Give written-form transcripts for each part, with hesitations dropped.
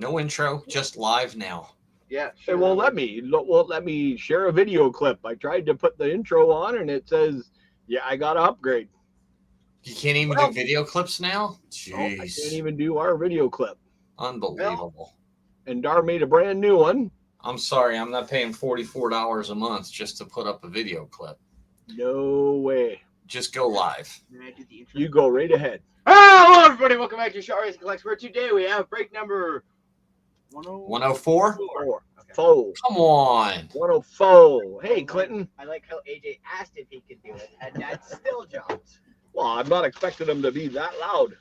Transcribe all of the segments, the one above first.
No intro, just live now. Yeah. It won't let me share a video clip. I tried to put the intro on, and it says, "Yeah, I got to upgrade." You can't even Well, do video clips now? No, I Jeez. can't even do our video clip. Unbelievable. And Dar made a brand new one. I'm sorry, I'm not paying $44 a month just to put up a video clip. No way. Just go live. You go right ahead. Hello, everybody. Welcome back to Shot Racing Collects, where today we have break number 104? Four. Okay. Four. Come on. 104. Hey, Clinton. I like how AJ asked if he could do it, and Dad still jumped. Well, I'm not expecting them to be that loud.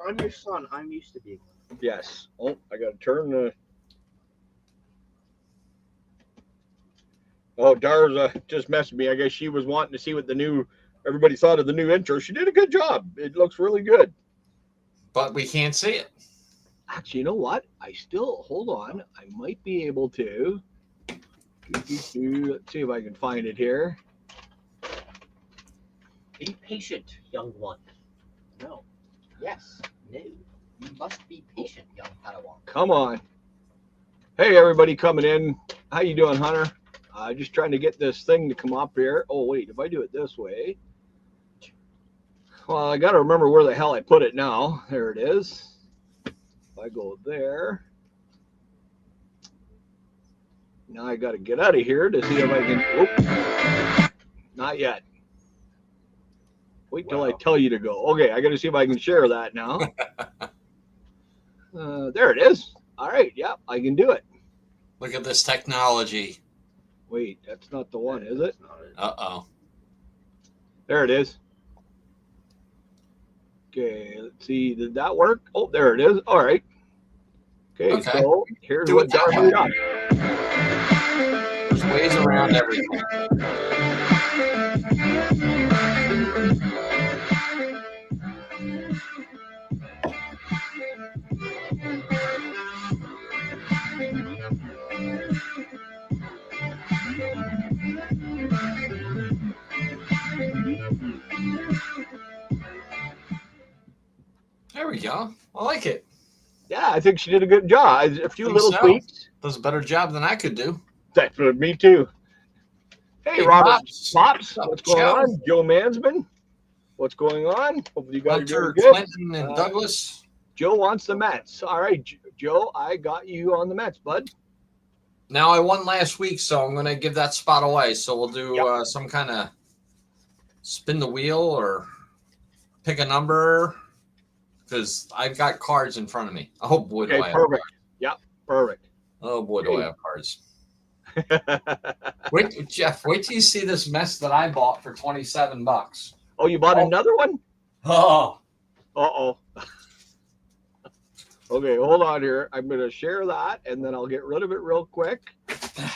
I'm your son. I'm used to being one. Yes. Oh, I got to turn the... Oh, Dar's just messaged me. I guess she was wanting to see what everybody thought of the new intro. She did a good job. It looks really good. But we can't see it. Actually, you know what? Hold on. I might be able to. Let's see if I can find it here. Be patient, young one. No. Yes. No. You must be patient, young Padawan. Come on. Hey, everybody coming in. How you doing, Hunter? Just trying to get this thing to come up here. Oh, wait. If I do it this way. Well, I got to remember where the hell I put it now. There it is. If I go there. Now I got to get out of here to see if I can. Whoop. Not yet. Wait till I tell you to go. Okay, I got to see if I can share that now. There it is. All right. Yeah, I can do it. Look at this technology. Wait, that's not the one, is it? Uh-oh. There it is. Okay, let's see. Did that work? Oh, there it is. All right. Okay. So here's what Darby got. There's ways around everything. There we go. I like it. Yeah, I think she did a good job. A few little tweaks. Does a better job than I could do. That's for me too. Hey, Robert Pops, what's going on? Joe Mansman, what's going on? Hopefully you guys are good. Clinton and Douglas. Joe wants the Mets. All right, Joe, I got you on the Mets, bud. Now I won last week, so I'm going to give that spot away. So we'll do some kind of spin the wheel or pick a number. Because I've got cards in front of me. Oh, boy, do I have perfect. Yep, perfect. Oh, boy, do I have cards. Wait, Jeff, wait till you see this mess that I bought for $27. Oh, you bought another one? Oh. Uh-oh. Okay, hold on here. I'm going to share that, and then I'll get rid of it real quick.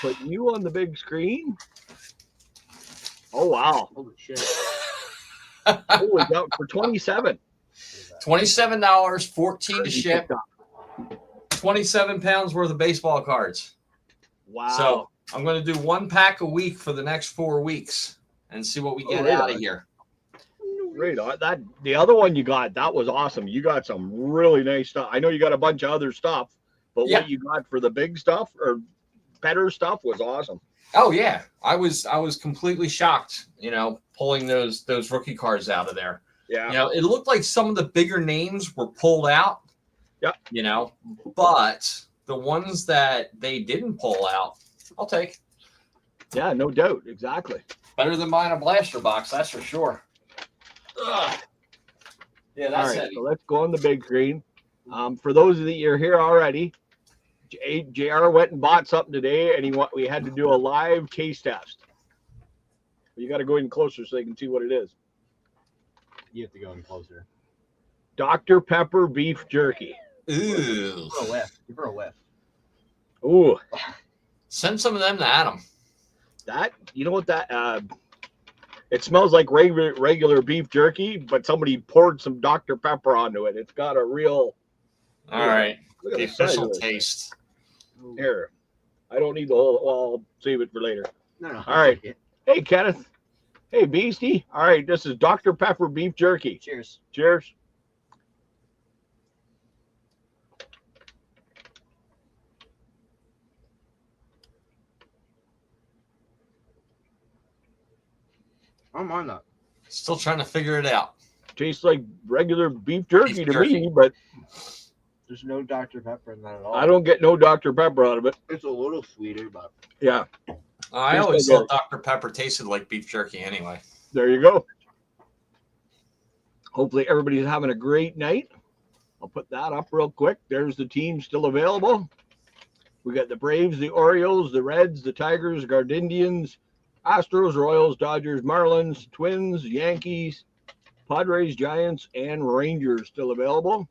Put you on the big screen. Oh, wow. Holy shit. Holy cow, for $27. $27, 14 to ship, 27 pounds worth of baseball cards. Wow. So I'm going to do 1 pack a week for the next 4 weeks and see what we get out of here. Right on. The other one you got, that was awesome. You got some really nice stuff. I know you got a bunch of other stuff, but what you got for the big stuff or better stuff was awesome. Oh yeah. I was completely shocked, pulling those rookie cards out of there. Yeah. It looked like some of the bigger names were pulled out. Yep. But the ones that they didn't pull out, I'll take. Yeah, no doubt. Exactly. Better than buying a blaster box, that's for sure. Ugh. Yeah, that's all right. heavy. So let's go on the big screen. For those of you are here already, JR went and bought something today, and we had to do a live case test. You got to go in closer so they can see what it is. You have to go in closer. Dr. Pepper beef jerky. Ooh. Give her a whiff. Give her a whiff. Ooh. Send some of them to Adam. You know what that, it smells like regular beef jerky, but somebody poured some Dr. Pepper onto it. It's got a real. All right. Look at The official taste. Here. I don't need the whole. Well, I'll save it for later. No. All right. Hey, Kenneth. Hey, Beastie. All right. This is Dr. Pepper beef jerky. Cheers. Cheers. I'm on that. Still trying to figure it out. Tastes like regular beef jerky Beef to jerky. me, but There's no Dr. Pepper in that at all. I don't get no Dr. Pepper out of it. It's a little sweeter, but Yeah, I Tastes always like thought Dr. Pepper tasted like beef jerky anyway. there you go. Hopefully everybody's having a great night. I'll put that up real quick. There's the team still available. We got the Braves, the Orioles, the Reds, the Tigers, Gardindians, Astros, Royals, Dodgers, Marlins, Twins, Yankees, Padres, Giants, and Rangers still available.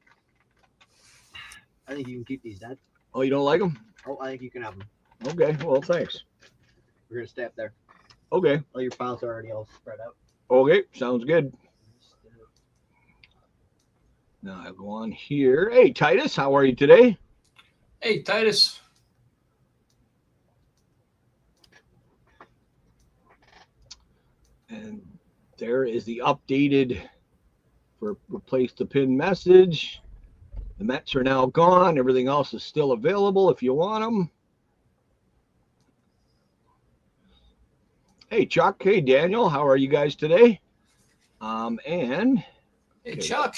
I think you can keep these, Dad. Oh, you don't like them? Oh, I think you can have them. Okay, well, thanks. We're gonna stay up there. Okay, All your files are already all spread out. okay, sounds good. Now I go on here. Hey, Titus, how are you today? Hey, Titus. And there is the updated for replace the pin message. The Mets are now gone. Everything else is still available if you want them. Hey, Chuck. Hey, Daniel. How are you guys today? And Hey, Okay. Chuck.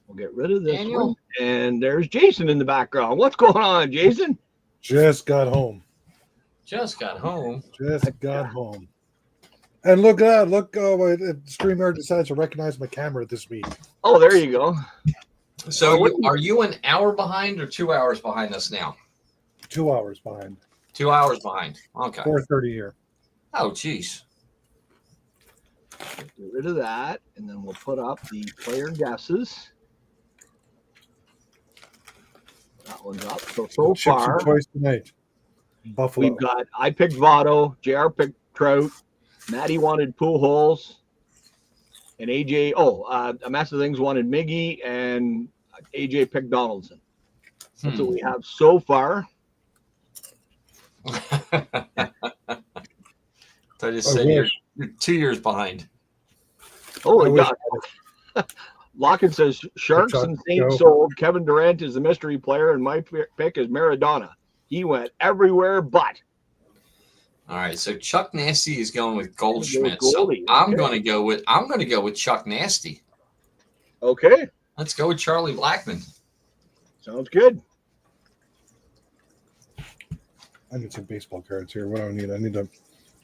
we'll get rid of this Daniel. one. And there's Jason in the background. What's going on, Jason? Just got home. Just got home. Just got home. And look at that. Look, StreamYard decides to recognize my camera this week. Oh, there you go. So are you an hour behind or 2 hours behind us now? 2 hours behind. 2 hours behind. Okay. 4:30 here. Oh, geez. Get rid of that. And then we'll put up the player guesses. That one's up. So Chips and far, choice tonight. Buffalo. we've got, I picked Votto, JR picked Trout, Maddie wanted Pujols, and AJ, a mess of things wanted Miggy, and AJ picked Donaldson. That's what we have so far. So I just I said wish. you're 2 years behind. Holy I wish God. Lockett says Sharks Chuck, and Saints go. sold. Kevin Durant is the mystery player, and my pick is Maradona. He went everywhere but. All right, so Chuck Nasty is going with Goldschmidt. Goldie, So I'm okay. going to go with Chuck Nasty. Okay, Let's go with Charlie Blackmon. sounds good. I need some baseball cards here. What do I need? I need to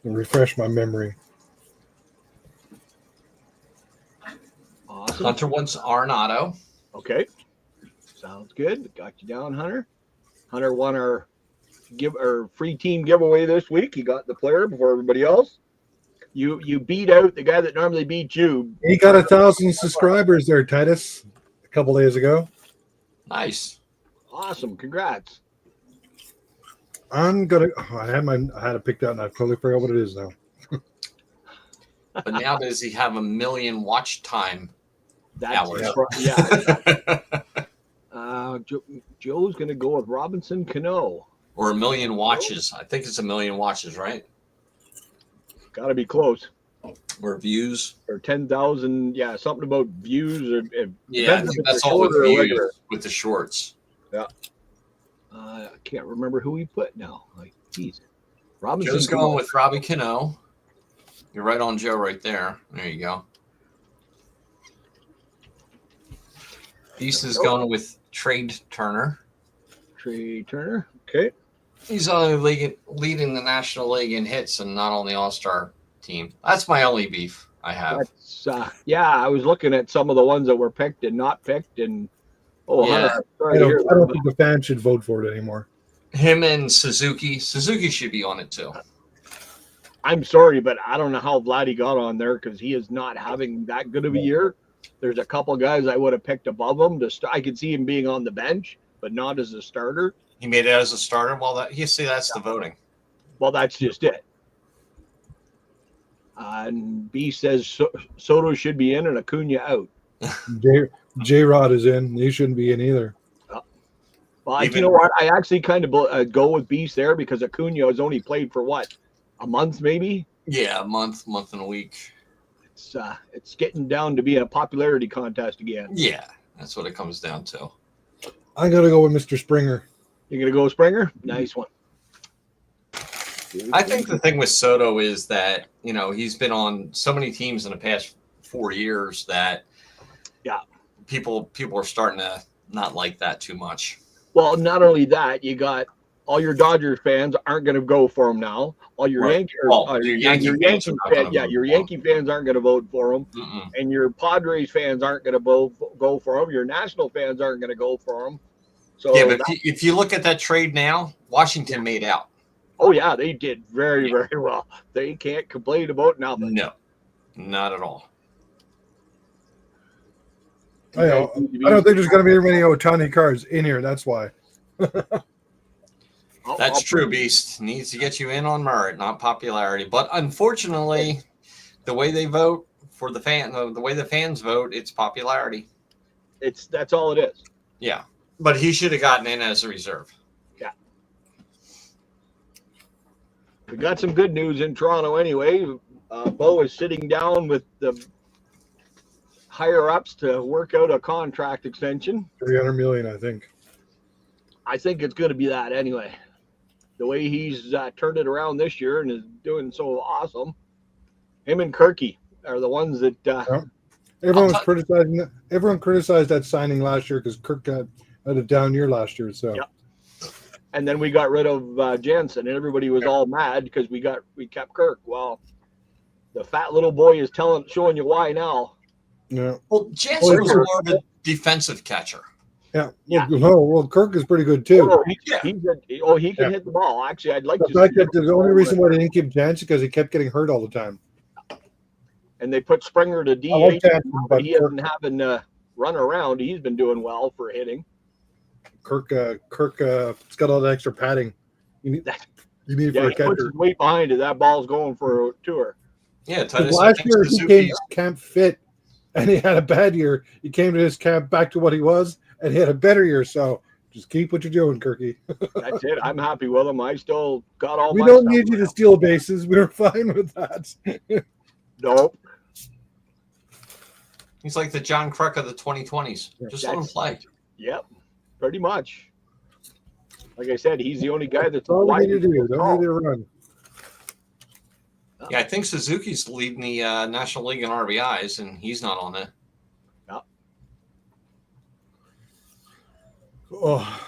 refresh my memory. Awesome. Hunter wants Arenado. Okay, sounds good. Got you down, Hunter. Hunter won our free team giveaway this week. He got the player before everybody else. You beat out the guy that normally beat you. He got 1,000 subscribers there, Titus, a couple days ago. Nice. Awesome, congrats. I'm gonna. Oh, I had it picked out, and I totally forgot what it is now. But now does he have 1 million watch time? That's Hours. yeah. Joe's gonna go with Robinson Cano. Or 1 million watches. I think it's 1 million watches, right? Got to be close. Or views. Or 10,000. Yeah, something about views. Or Yeah, I depends if think it's that's a all with short or a views regular. with the shorts. I can't remember who he put now. Like, geez, Robinson. Joe's Cano. going with Robbie Cano. You're right on Joe right there. There you go. Beast is going with Trade Turner. Trey Turner. Okay. He's only leading the National League in hits and not on the All-Star team. That's my only beef I have. That's yeah. I was looking at some of the ones that were picked and not picked, and Yeah. Hunter, I sorry to hear don't that. think the fans should vote for it anymore. Him and Suzuki. Suzuki should be on it too. I'm sorry, but I don't know how Vladdy got on there because he is not having that good of a year. There's a couple guys I would have picked above him. I could see him being on the bench, but not as a starter. He made it as a starter. Well, you see, that's the voting. Well, that's just it. And B says Soto should be in and Acuna out. J Rod is in. He shouldn't be in either. Well, you Even- know what? I actually kind of go with Beast there because Acuna has only played for what, a month maybe. Yeah, a month and a week. It's getting down to be a popularity contest again. Yeah, that's what it comes down to. I'm gonna go with Mr. Springer. You're gonna go Springer? Nice one. I think the thing with Soto is that, you know, he's been on so many teams in the past 4 years that people are starting to not like that too much. Well, not only that, you got all your Dodgers fans aren't going to go for him now. All your Right. Yankee fans aren't going to vote for him. Mm-mm. And your Padres fans aren't going to go for him. Your National fans aren't going to go for him. So yeah, but if you look at that trade now, Washington made out. Oh yeah, they did very well. They can't complain about nothing. No, not at all. I don't think there's going to be many Ohtani cards in here. That's why. That's true, Beast. Needs to get you in on merit, not popularity. But unfortunately, the way they vote for the way the fans vote, it's popularity. That's all it is. Yeah, but he should have gotten in as a reserve. Yeah. We got some good news in Toronto anyway. Bo is sitting down with the higher ups to work out a contract extension. $300 million, I think. I think it's going to be that anyway. The way he's turned it around this year and is doing so awesome. Him and Kirky are the ones that. Everyone was criticizing that. Everyone criticized that signing last year because Kirk had a down year last year. So. Yep. And then we got rid of Jensen, and everybody was all mad because we kept Kirk. Well, the fat little boy is showing you why now. Yeah. Well, Jensen was more of a defensive catcher. Yeah. Well, Kirk is pretty good too. He can hit the ball. Actually, I'd like to. The only reason why they didn't keep Jansen because he kept getting hurt all the time. And they put Springer to DH. He hasn't having to run around. He's been doing well for hitting. Kirk, it's got all that extra padding. You need for a catcher. Puts his weight behind it. That ball's going for a tour. Yeah, last year he came to camp fit, and he had a bad year. He came to his camp back to what he was, and he had a better year. So just keep what you're doing, Kirky. That's it. I'm happy with him. I still got all. We don't need you to steal bases. We're fine with that. Nope. He's like the John Kruk of the 2020s. Just let him play. Yep, pretty much. Like I said, he's the only guy that's all we need to do. Don't need to run. Yeah, I think Suzuki's leading the National League in RBIs, and he's not on it. Yep. Oh,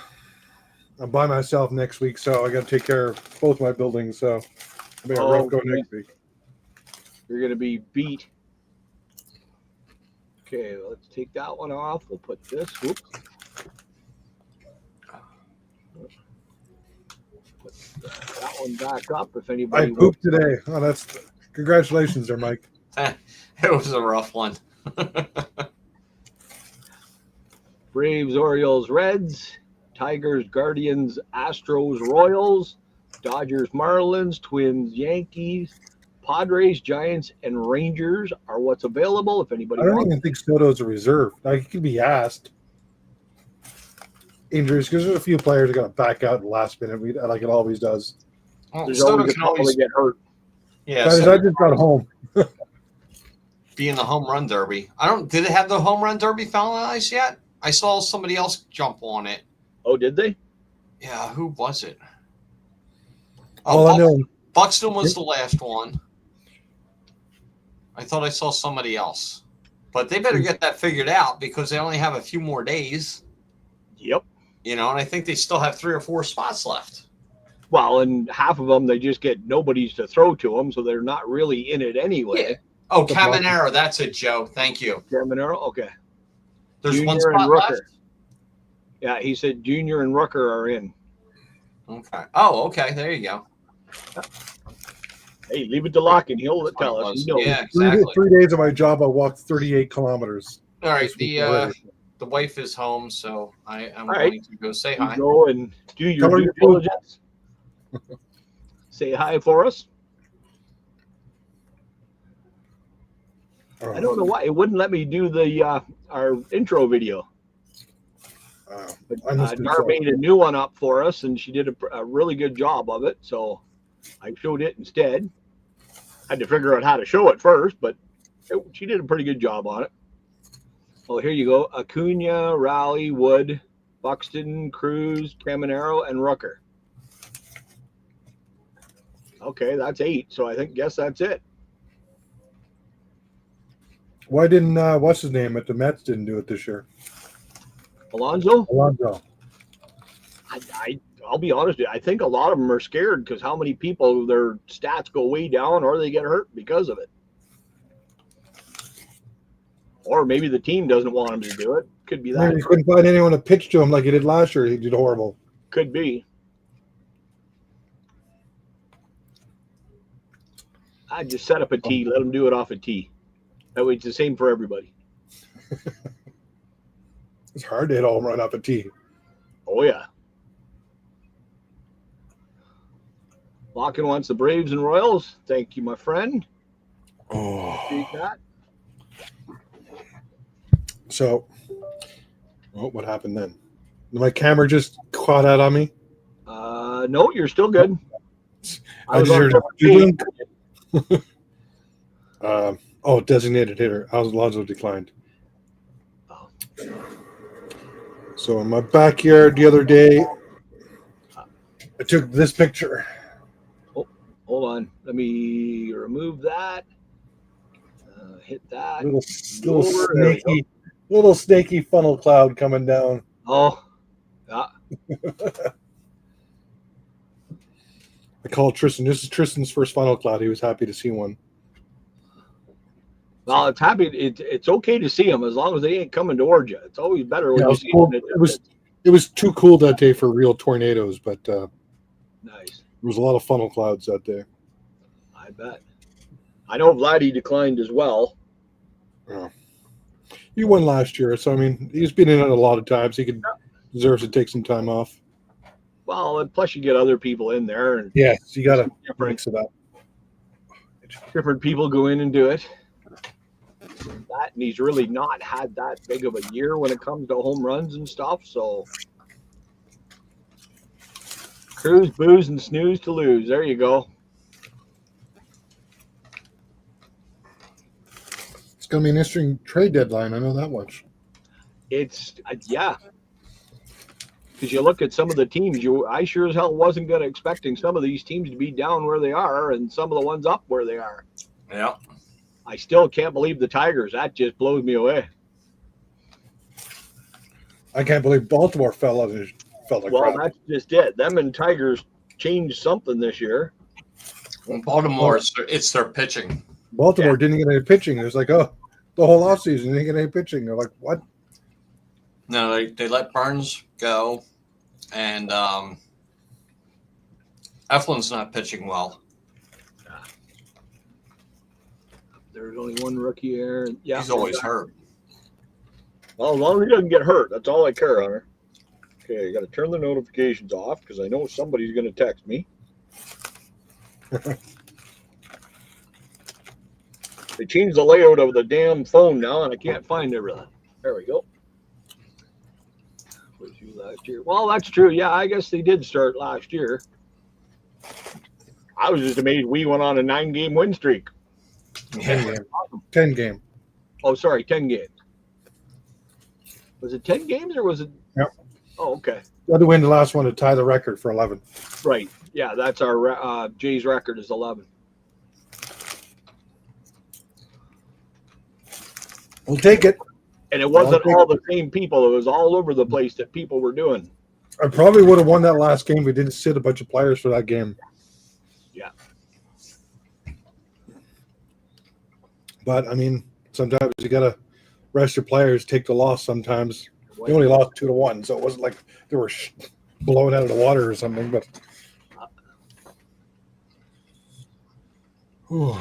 I'm by myself next week, so I got to take care of both my buildings. So I better go next week. You're going to be beat. Okay, let's take that one off. We'll put this. Whoops. Put that one back up. If anybody. I pooped today. Oh, that's congratulations, there, Mike. It was a rough one. Braves, Orioles, Reds, Tigers, Guardians, Astros, Royals, Dodgers, Marlins, Twins, Yankees. Padres, Giants, and Rangers are what's available. If anybody, I don't even think Soto's a reserve. Like, he could be asked. Injuries, because there's a few players that got to back out at the last minute, like it always does. Well, Soto can always get hurt. Yeah, I just got home. Be in the home run derby. Did it have the home run derby finalized yet? I saw somebody else jump on it. Oh, did they? Yeah, who was it? Oh, I know. Buxton was the last one. I thought I saw somebody else. But they better get that figured out because they only have a few more days. Yep. You know, and I think they still have 3 or 4 spots left. Well, and half of them, they just get nobodies to throw to them, so they're not really in it anyway. Yeah. Oh, Caminero, that's it, Joe. Thank you. Caminero, okay. There's Junior one spot left? Yeah, he said Junior and Rucker are in. Okay. Oh, okay. There you go. Hey, leave it to Locken. He'll tell us. Yeah, exactly. 3 days of my job, I walked 38 kilometers. All right. The wife is home, so I'm going to go say hi. Go and do your due diligence. Say hi for us. I don't know why it wouldn't let me do the our intro video. But Dar made a new one up for us, and she did a really good job of it. So I showed it instead. I had to figure out how to show it first, but she did a pretty good job on it. Oh, here you go. Acuna, Raleigh, Wood, Buxton, Cruz, Caminero, and Rucker. Okay, that's 8. So I guess that's it. Why didn't what's his name at the Mets didn't do it this year? Alonso? Alonso. I'll be honest with you. I think a lot of them are scared because how many people their stats go way down or they get hurt because of it. Or maybe the team doesn't want him to do it. Could be that. Maybe he couldn't find anyone to pitch to him like he did last year. He did horrible. Could be. I'd just set up a tee, let him do it off a tee. That way it's the same for everybody. It's hard to hit a home run off a tee. Oh, yeah. Locken wants the Braves and Royals. Thank you, my friend. Oh. Appreciate that. So, what happened then? My camera just caught out on me. No, you're still good. I just heard designated hitter. Alonso declined. Oh. So in my backyard the other day, I took this picture. Oh, hold on. Let me remove that. Hit that. Little snaky funnel cloud coming down. Oh, yeah. I called Tristan. This is Tristan's first funnel cloud. He was happy to see one. Well, it's happy. It's okay to see them as long as they ain't coming towards you. It's always better when you see cool. them. It was too cool that day for real tornadoes, but nice. There was a lot of funnel clouds that day. I bet. I know Vladdy declined as well. Yeah. He won last year, so I mean, he's been in it a lot of times. He deserves to take some time off. Well, and plus you get other people in there, and yes, you got to mix it up. Different people go in and do it. That, and he's really not had that big of a year when it comes to home runs and stuff. So, cruise, booze, and snooze to lose. There you go. It's going to be an interesting trade deadline. I know that much. It's yeah. Because you look at some of the teams, I sure as hell wasn't going to expecting some of these teams to be down where they are, and some of the ones up where they are. Yeah. I still can't believe the Tigers. That just blows me away. I can't believe Baltimore fell like crap. That's just it. Them and Tigers changed something this year. Well, Baltimore, it's their pitching. Baltimore didn't get any pitching. It was like, the whole offseason, they didn't get any pitching. They're like, what? No, they let Burns go, and Eflin's not pitching well. There's only one rookie here. Yeah, he's always hurt. Well, as long as he doesn't get hurt, that's all I care, Hunter. Okay, I got to turn the notifications off because I know somebody's going to text me. They changed the layout of the damn phone now, and I can't find everything. There we go. Was you last year? Well, that's true. Yeah, I guess they did start last year. I was just amazed we went on a 9-game win streak. 10 game. Oh, sorry, 10 games. Was it 10 games or was it? Yep. Oh, okay. We had to win the last one to tie the record for 11. Right. Yeah, that's our Jay's record is 11. We'll take it. And it wasn't all the same people. It was all over the place that people were doing. I probably would have won that last game. We didn't sit a bunch of players for that game. Yeah. But, I mean, sometimes you got to rest your players, take the loss sometimes. They only lost 2-1, so it wasn't like they were blown out of the water or something. But your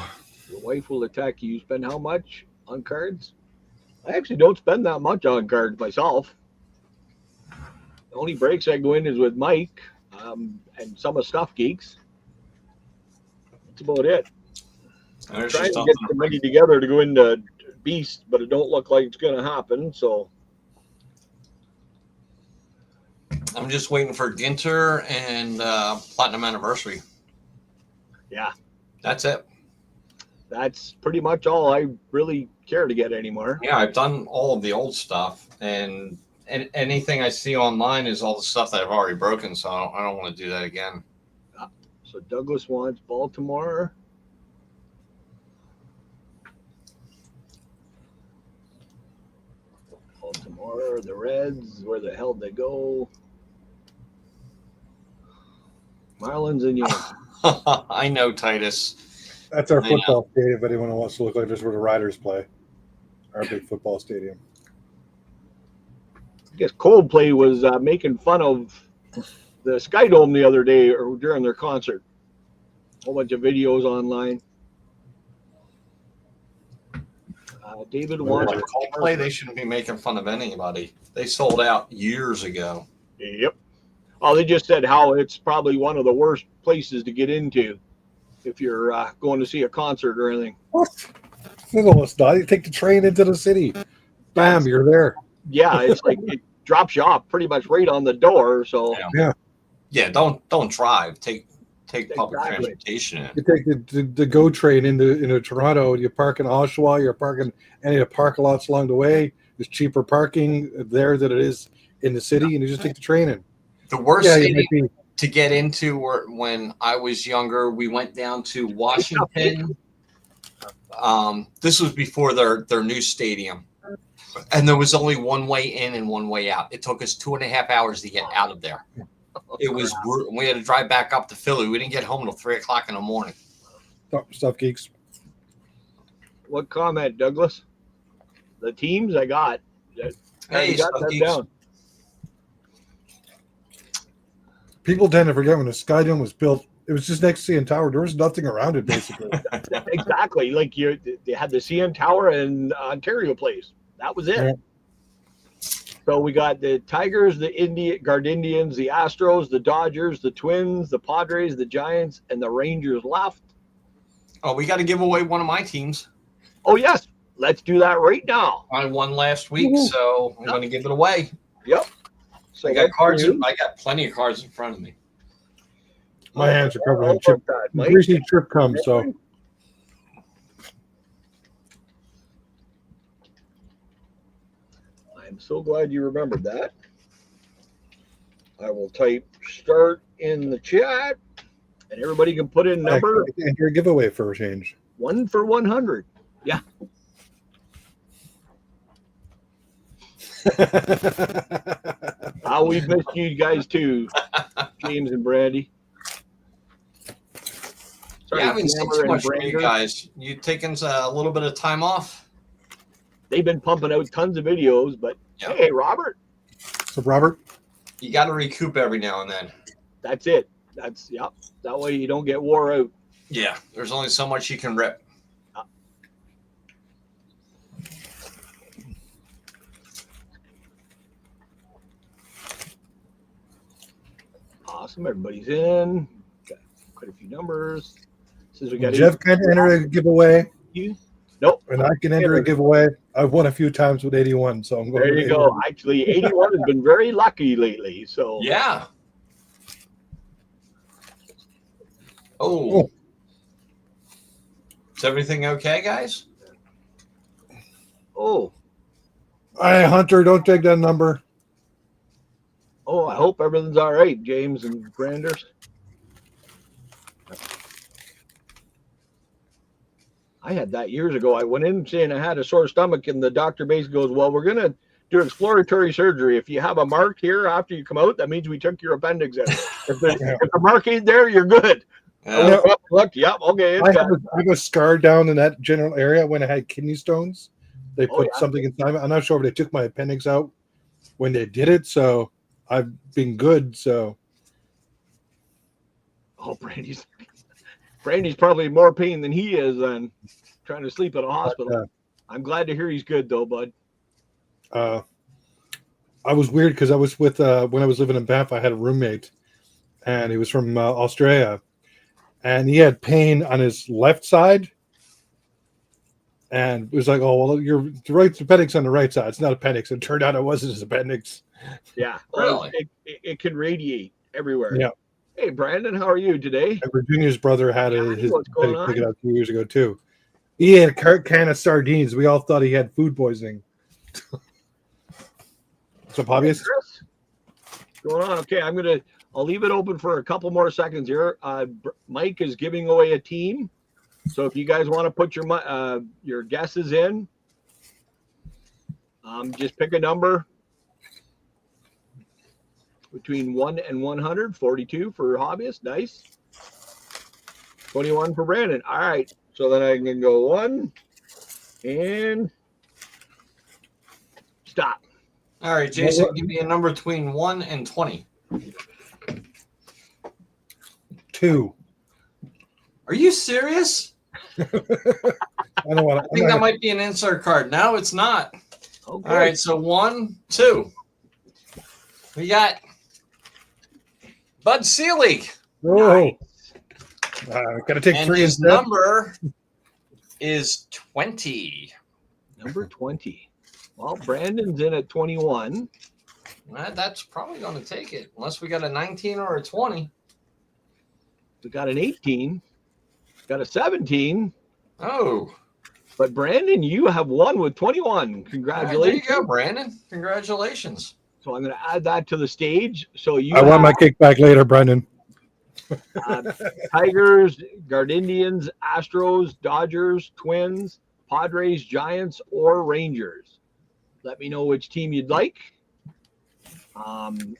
wife will attack you. You spend how much on cards? I actually don't spend that much on cards myself. The only breaks I go in is with Mike and some of Stuff Geeks. That's about it. I'm trying to get the money together to go into Beast, but it don't look like it's going to happen. So I'm just waiting for Ginter and Platinum Anniversary. Yeah. That's it. That's pretty much all I really care to get anymore. Yeah, I've done all of the old stuff, and anything I see online is all the stuff that I've already broken, so I don't want to do that again. So So Douglas wants Baltimore. Baltimore, the Reds, where the hell they go? Marlins and Yankees. I know, Titus. That's our I know. football stadium. If anyone wants to look like this, where the Riders play, our big football stadium. I guess Coldplay was making fun of the Sky Dome the other day or during their concert. A whole bunch of videos online. David wants. Like Coldplay, they shouldn't be making fun of anybody. They sold out years ago. Yep. Oh, they just said how it's probably one of the worst places to get into if you're going to see a concert or anything. What? No, it's not. You take the train into the city. Bam, you're there. Yeah, it's like it drops you off pretty much right on the door. So Yeah, don't drive. Take public Exactly. transportation in. You take the GO train into Toronto. You park in Oshawa. You're parking any of the parking lots along the way. There's cheaper parking there than it is in the city, and you just take the train in. The worst Yeah, you city might be. to get into were when I was younger. We went down to Washington. This was before their new stadium, and there was only one way in and one way out. It took us 2.5 hours to get out of there. It was brutal. We had to drive back up to Philly. We didn't get home until 3:00 in the morning. Stuff geeks. what comment, Douglas? The teams I got. Hey, you got Stuff them Geeks. down. People tend to forget when the Sky Dome was built, it was just next to CN Tower. There was nothing around it, basically. Exactly. Like they had the CN Tower and Ontario Place. That was it. Yeah. So we got the Tigers, the Guard Indians, the Astros, the Dodgers, the Twins, the Padres, the Giants, and the Rangers left. Oh, we got to give away one of my teams. Oh, yes. Let's do that right now. I won last week, so I'm going to give it away. Yep. So I got cards. I got plenty of cards in front of me. My hands are covered in How chip. about that, Mike? Greasy trip comes, so I'm so glad you remembered that. I will type start in the chat, and everybody can put in number and your giveaway for a change. 1 for 100. Yeah. We've missed you guys too, James and Brandy. Sorry, Yeah, I haven't seen Hammer too and much from you Brander. guys. You taking a little bit of time off? They've been pumping out tons of videos, but Yeah. hey, Robert, So, Robert, You got to recoup every now and then. that's it. That's yep. That way you don't get wore out. Yeah, there's only so much you can rip. Awesome. Everybody's in. Got quite a few numbers. Says we got Jeff can enter a giveaway, Nope. and I can enter a giveaway. I've won a few times with 81, so I'm going. There with you go. Actually, 81 has been very lucky lately. So Yeah. Oh. Oh. Is everything okay, guys? oh, Hey, Hunter, don't take that number. I hope everything's all right, James and Branders. I had that years ago. I went in saying I had a sore stomach, and the doctor basically goes, "Well, we're gonna do exploratory surgery. If you have a mark here after you come out, that means we took your appendix out. If the mark ain't there, you're good." Yeah. Look, yep, okay. I have a scar down in that general area when I had kidney stones. They put yeah. something inside. I'm not sure if they took my appendix out when they did it, so I've been good. So Brandy's probably more pain than he is than trying to sleep at a hospital. I'm glad to hear he's good though, bud. I was weird because I was with when I was living in Banff, I had a roommate, and he was from Australia, and he had pain on his left side, and it was like, "Oh well, your right appendix on the right side. It's not appendix." It turned out it wasn't his appendix. Yeah, Really? It can radiate everywhere. Yeah. Hey, Brandon, how are you today? And Virginia's brother had his What's going appendix on? taken out 2 years ago too. He had a can of sardines. We all thought he had food poisoning. So, obvious. Chris, what's going on? Okay, I'll leave it open for a couple more seconds here. Mike is giving away a team. So if you guys want to put your guesses in, just pick a number between 1 and 100. 42 for hobbyist. Nice. 21 for Brandon. All right. So then I can go 1 and stop. All right, Jason, give me a number between 1 and 20. 2. Are you serious? I don't want I think that might be an insert card. No, it's not. Okay. All right, so 1, 2. We got Bud Selig. Oh, gotta take And 3 his instead. number is 20. Number 20. Well, Brandon's in at 21. Well, that's probably going to take it, unless we got a 19 or a 20. We got an 18. Got a 17. Oh. But Brandon, you have won with 21. All right, Congratulations. there you go, Brandon. Congratulations. So I'm going to add that to the stage. So you I want my kickback later, Brendan. Tigers, Guardians, Astros, Dodgers, Twins, Padres, Giants, or Rangers. Let me know which team you'd like.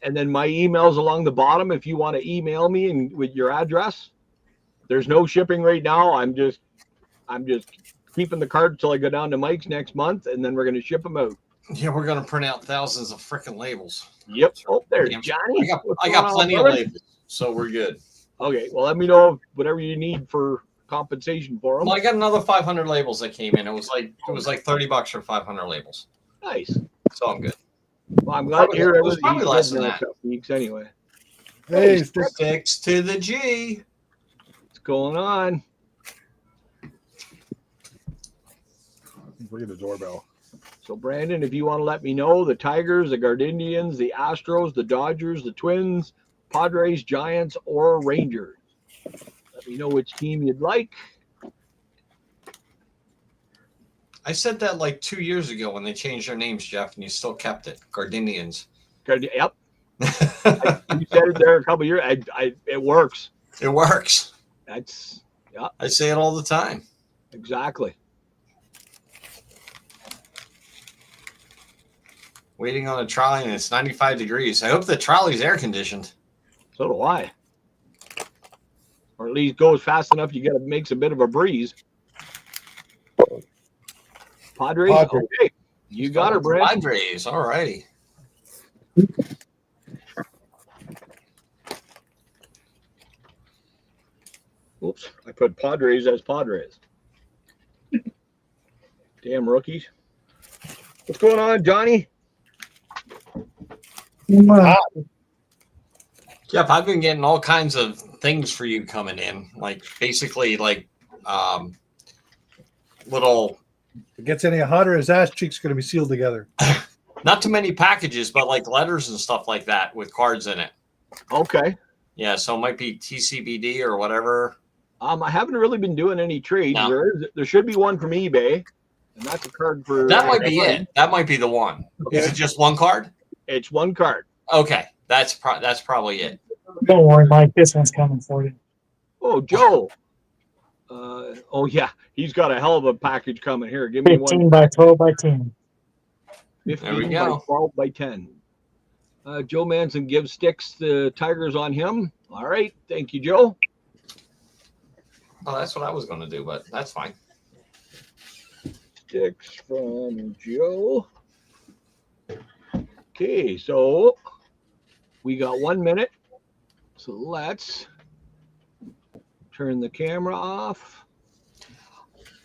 And then my email's along the bottom if you want to email me and with your address. There's no shipping right now. I'm just keeping the cards till I go down to Mike's next month, and then we're going to ship them out. Yeah, we're going to print out thousands of freaking labels. Yep. Oh, there's Damn. Johnny. I got plenty of labels, so we're good. Okay. Well, let me know whatever you need for compensation for them. Well, I got another 500 labels that came in. It was like $30 for 500 labels. Nice. So I'm good. Well, I'm glad to hear It was everything. probably you less said than in that. a couple weeks anyway. Hey, Six to the G. What's going on? look at the doorbell. So, Brandon, if you want to let me know, the Tigers, the Guardians, the Astros, the Dodgers, the Twins, Padres, Giants, or Rangers. Let me know which team you'd like. I said that like 2 years ago when they changed their names, Jeff, and you still kept it. Gardenians. Yep. You said it there a couple years. It works. It works. That's, yeah, I say it all the time. exactly. Waiting on a trolley and it's 95 degrees. I hope the trolley's air conditioned. So do I. Or at least goes fast enough you makes a bit of a breeze. Padres? Okay. You got her, Brandon. Padres. All righty. Oops. I put Padres as Padres. Damn rookies. What's going on, Johnny? Jeff, I've been getting all kinds of things for you coming in. Like basically like little If it gets any hotter, his ass cheek's going to be sealed together. not too many packages, but like letters and stuff like that with cards in it. Okay. Yeah, so it might be TCBD or whatever. I haven't really been doing any trades. No. There should be one from eBay, and that's a card for. That might be it. That might be the one. Okay. Is it just one card? It's one card. Okay, that's probably it. Don't worry, Mike. This one's coming for you. Oh, Joe. Oh yeah, he's got a hell of a package coming here. Give me 15 one. by 12 by 10. 15 There we by go. 12 by 10. Joe Manson gives sticks the Tigers on him. All right, thank you, Joe. Oh, that's what I was going to do, but that's fine. Sticks from Joe. Okay, so we got 1 minute. So let's turn the camera off.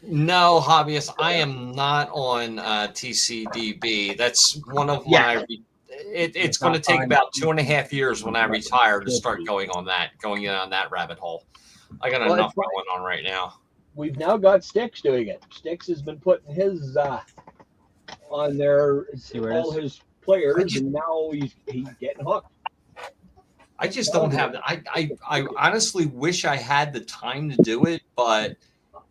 No, hobbyist, I am not on TCDB. That's one of my. It's going to take about 2.5 years when I retire to start going in on that rabbit hole. I got Well, enough it's fine. going on right now. We've now got Sticks doing it. Sticks has been putting his on there, all his players, and now he's getting hooked. I just don't have. I honestly wish I had the time to do it, but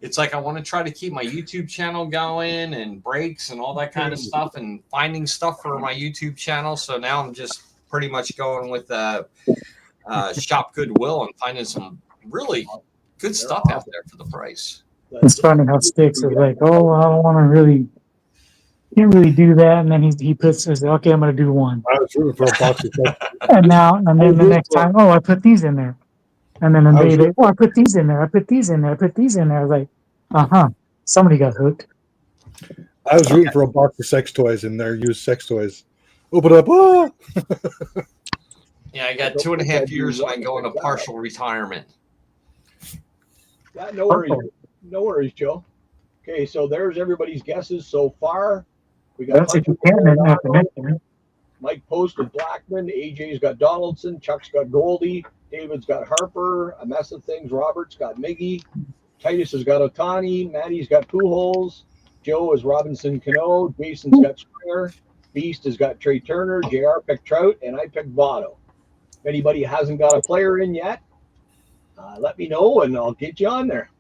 it's like I want to try to keep my YouTube channel going and breaks and all that kind of stuff and finding stuff for my YouTube channel. So now I'm just pretty much going with Shop Goodwill and finding some really good stuff out there for the price. It's funny how Sticks is like, oh, I don't want to really, can't really do that. And then he puts, says, okay, I'm going to do one. I was rooting for a box of six. And then the next time, oh, I put these in there. And then oh, I put these in there. I put these in there. I put these in there. I was like, somebody got hooked. I was rooting for a box of sex toys in there, used sex toys. Open up. Oh! Yeah, I got 2.5 years and I go into partial retirement. Yeah, no worries. No worries, Joe. Okay, so there's everybody's guesses so far. We got That's if you can't after next year. Mike Post with Blackman. AJ's got Donaldson. Chuck's got Goldie. David's got Harper. A mess of things. Robert's got Miggy. Titus has got Otani. Maddie's got Pujols. Joe is Robinson Cano. Jason's got Springer. Beast has got Trey Turner. JR picked Trout. And I picked Votto. If anybody hasn't got a player in yet, let me know and I'll get you on there.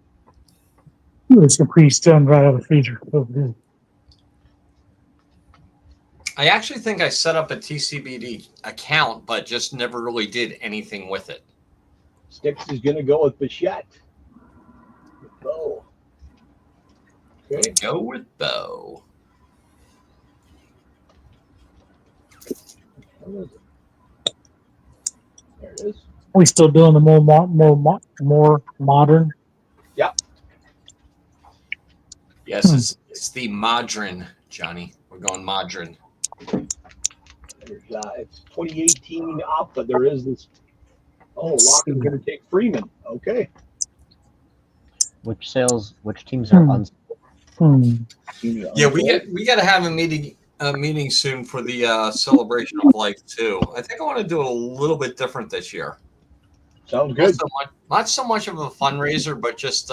It's a pre-stunned right out of the freezer. Oh, good. I actually think I set up a TCBD account, but just never really did anything with it. Sticks is going to go with Bichette. Bo. Okay. Go with Bo. There it is. We still doing the more modern? Yep. Yes, it's the modern, Johnny. We're going modern. It's 2018 up, but there is this. Oh, Locke's going to take Freeman. Okay. Which teams are on? Yeah, we got to have a meeting soon for the celebration of life too. I think I want to do it a little bit different this year. Sounds good. Not so much of a fundraiser, but just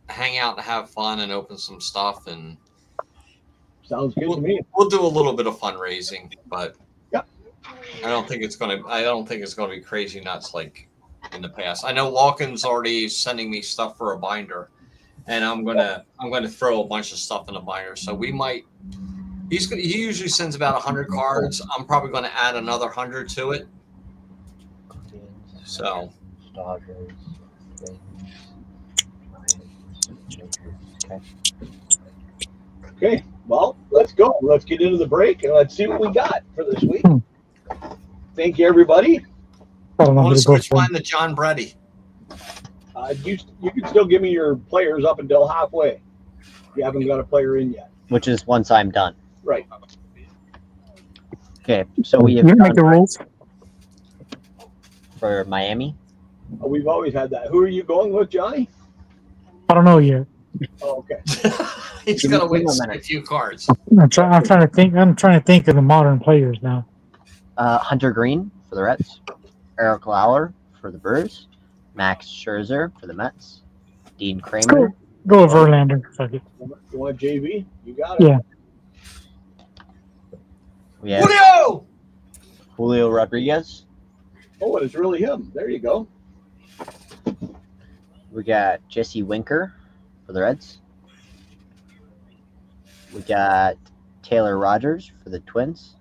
hang out and have fun and open some stuff. And sounds good to me. We'll do a little bit of fundraising, but yep. I don't think it's gonna be crazy nuts like in the past. I know Lawkins already sending me stuff for a binder, and I'm gonna throw a bunch of stuff in a binder. So we might. He usually sends about 100 cards. I'm probably going to add another 100 to it. So. Okay. Well, let's go. Let's get into the break and let's see what we got for this week. Thank you, everybody. I want to switch mine to John Brady. You can still give me your players up until halfway. You haven't got a player in yet. Which is once I'm done. Right. Okay, so we have make the rules for Miami. We've always had that. Who are you going with, Johnny? I don't know yet. Oh, okay. He's got to wait a few cards. I'm trying to think. I'm trying to think of the modern players now. Hunter Green for the Reds. Eric Lauer for the Brewers. Max Scherzer for the Mets. Dean Kramer. Go with Verlander. Fuck it. You want JV? You got it. Yeah. We have Julio Rodriguez. Oh, it's really him. There you go. We got Jesse Winker for the Reds. We got Taylor Rogers for the Twins.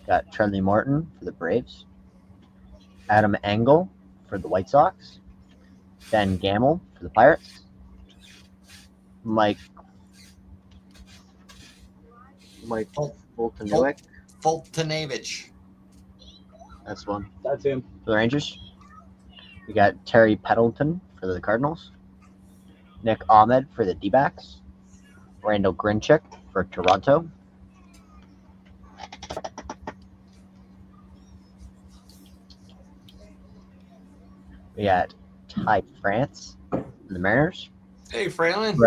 Got Charlie Morton for the Braves. Adam Engel for the White Sox. Ben Gamel for the Pirates. Mike Fultonavich. That's one. That's him. For the Rangers. We got Terry Peddleton for the Cardinals. Nick Ahmed for the D-backs. Randall Grinchick for Toronto. We got Ty France for the Mariners. Hey, Fralin.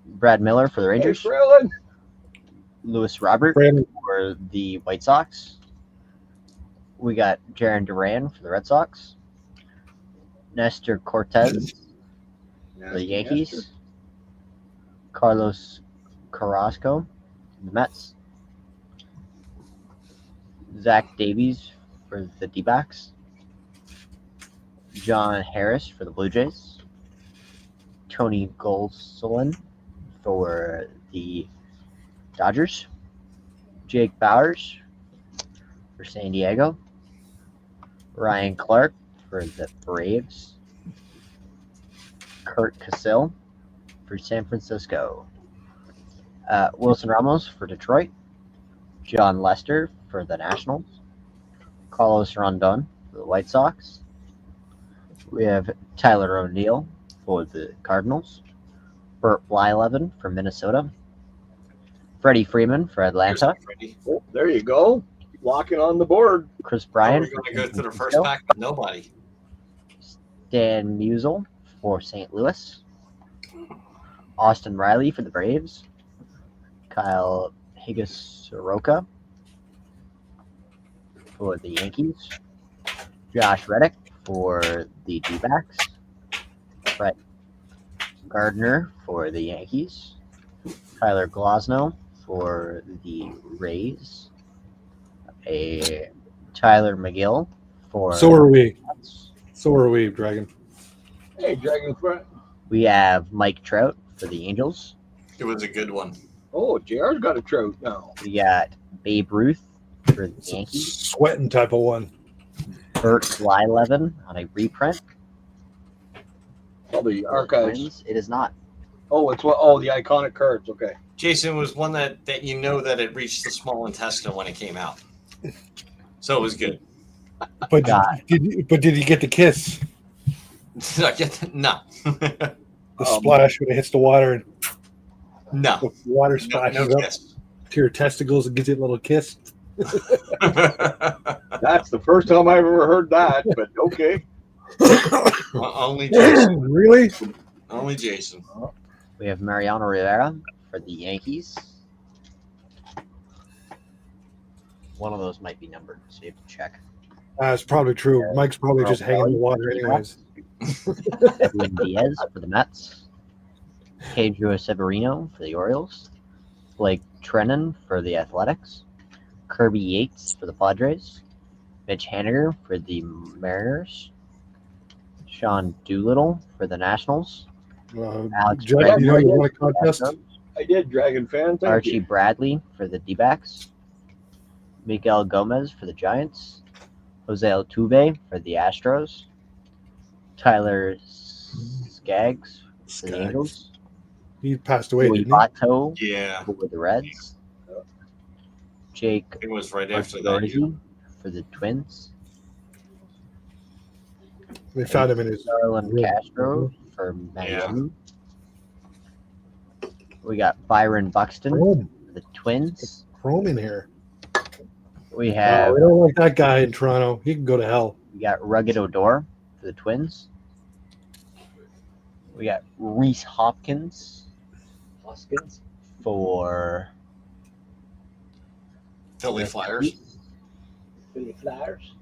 Brad Miller for the Rangers. Hey, Fralin. Lewis Robert for the White Sox. We got Jaron Duran for the Red Sox. Nestor Cortez for the Yankees. Nestor. Carlos Carrasco for the Mets. Zach Davies for the D-backs. John Harris for the Blue Jays. Tony Gonsolin for the Dodgers. Jake Bowers for San Diego. Ryan Clark for the Braves. Kurt Cassill for San Francisco. Wilson Ramos for Detroit. John Lester for the Nationals. Carlos Rondon for the White Sox. We have Tyler O'Neill for the Cardinals. Burt Blyleven for Minnesota. Freddie Freeman for Atlanta. Oh, there you go. Locking on the board. Chris We're Bryant going for to go San to the first Francisco. pack with nobody. Dan Musial for St. Louis. Austin Riley for the Braves. Kyle Higashioka for the Yankees. Josh Reddick for the D-backs. Brett Gardner for the Yankees. Tyler Glasnow for the Rays. A Tyler McGill for So are we. the Mets. So are we, Dragon. Hey, Dragonfront. We have Mike Trout for the Angels. It was a good one. Oh, JR's got a trout now. We got Babe Ruth for the It's a Yankees. sweating type of one. Burt Blyleven on a reprint. Probably for the archives. Twins. It is not. Oh, it's what? Oh, the iconic cards. Okay. Jason was one that you know that it reached the small intestine when it came out. So it was good. But God. did you get the kiss? Did I get that? No. The splash when it hits the water and No. the water No, splashes no up kiss. to your testicles and gives you a little kiss. That's the first time I've ever heard that, but okay. Only Jason. Really? Only Jason. We have Mariano Rivera for the Yankees. One of those might be numbered, so you have to check. It's probably true. Mike's probably just hanging in the water anyways. Edwin Diaz for the Mets. Pedro Severino for the Orioles. Blake Treinen for the Athletics. Kirby Yates for the Padres. Mitch Haniger for the Mariners. Sean Doolittle for the Nationals. Alex Jack, Bregman you know you for won a the contest? Astros. I did, Dragon fan. Thank Archie you. Bradley for the D-backs. Miguel Gomez for the Giants. Jose Altuve for the Astros. Tyler Skaggs for the Angels. He passed away, Joey didn't he? Votto Yeah. for the Reds. Jake It was right after that. Odorizzi for the Twins. They found him in his. Darlin Yeah. Castro for Miami. We got Byron Buxton Chrome, for the Twins. Chrome in here. We Oh, have we don't like that guy in Toronto. He can go to hell. we got Rugged Odor for the Twins. We got Reese Hoskins for Philly the Flyers. Philly Flyers.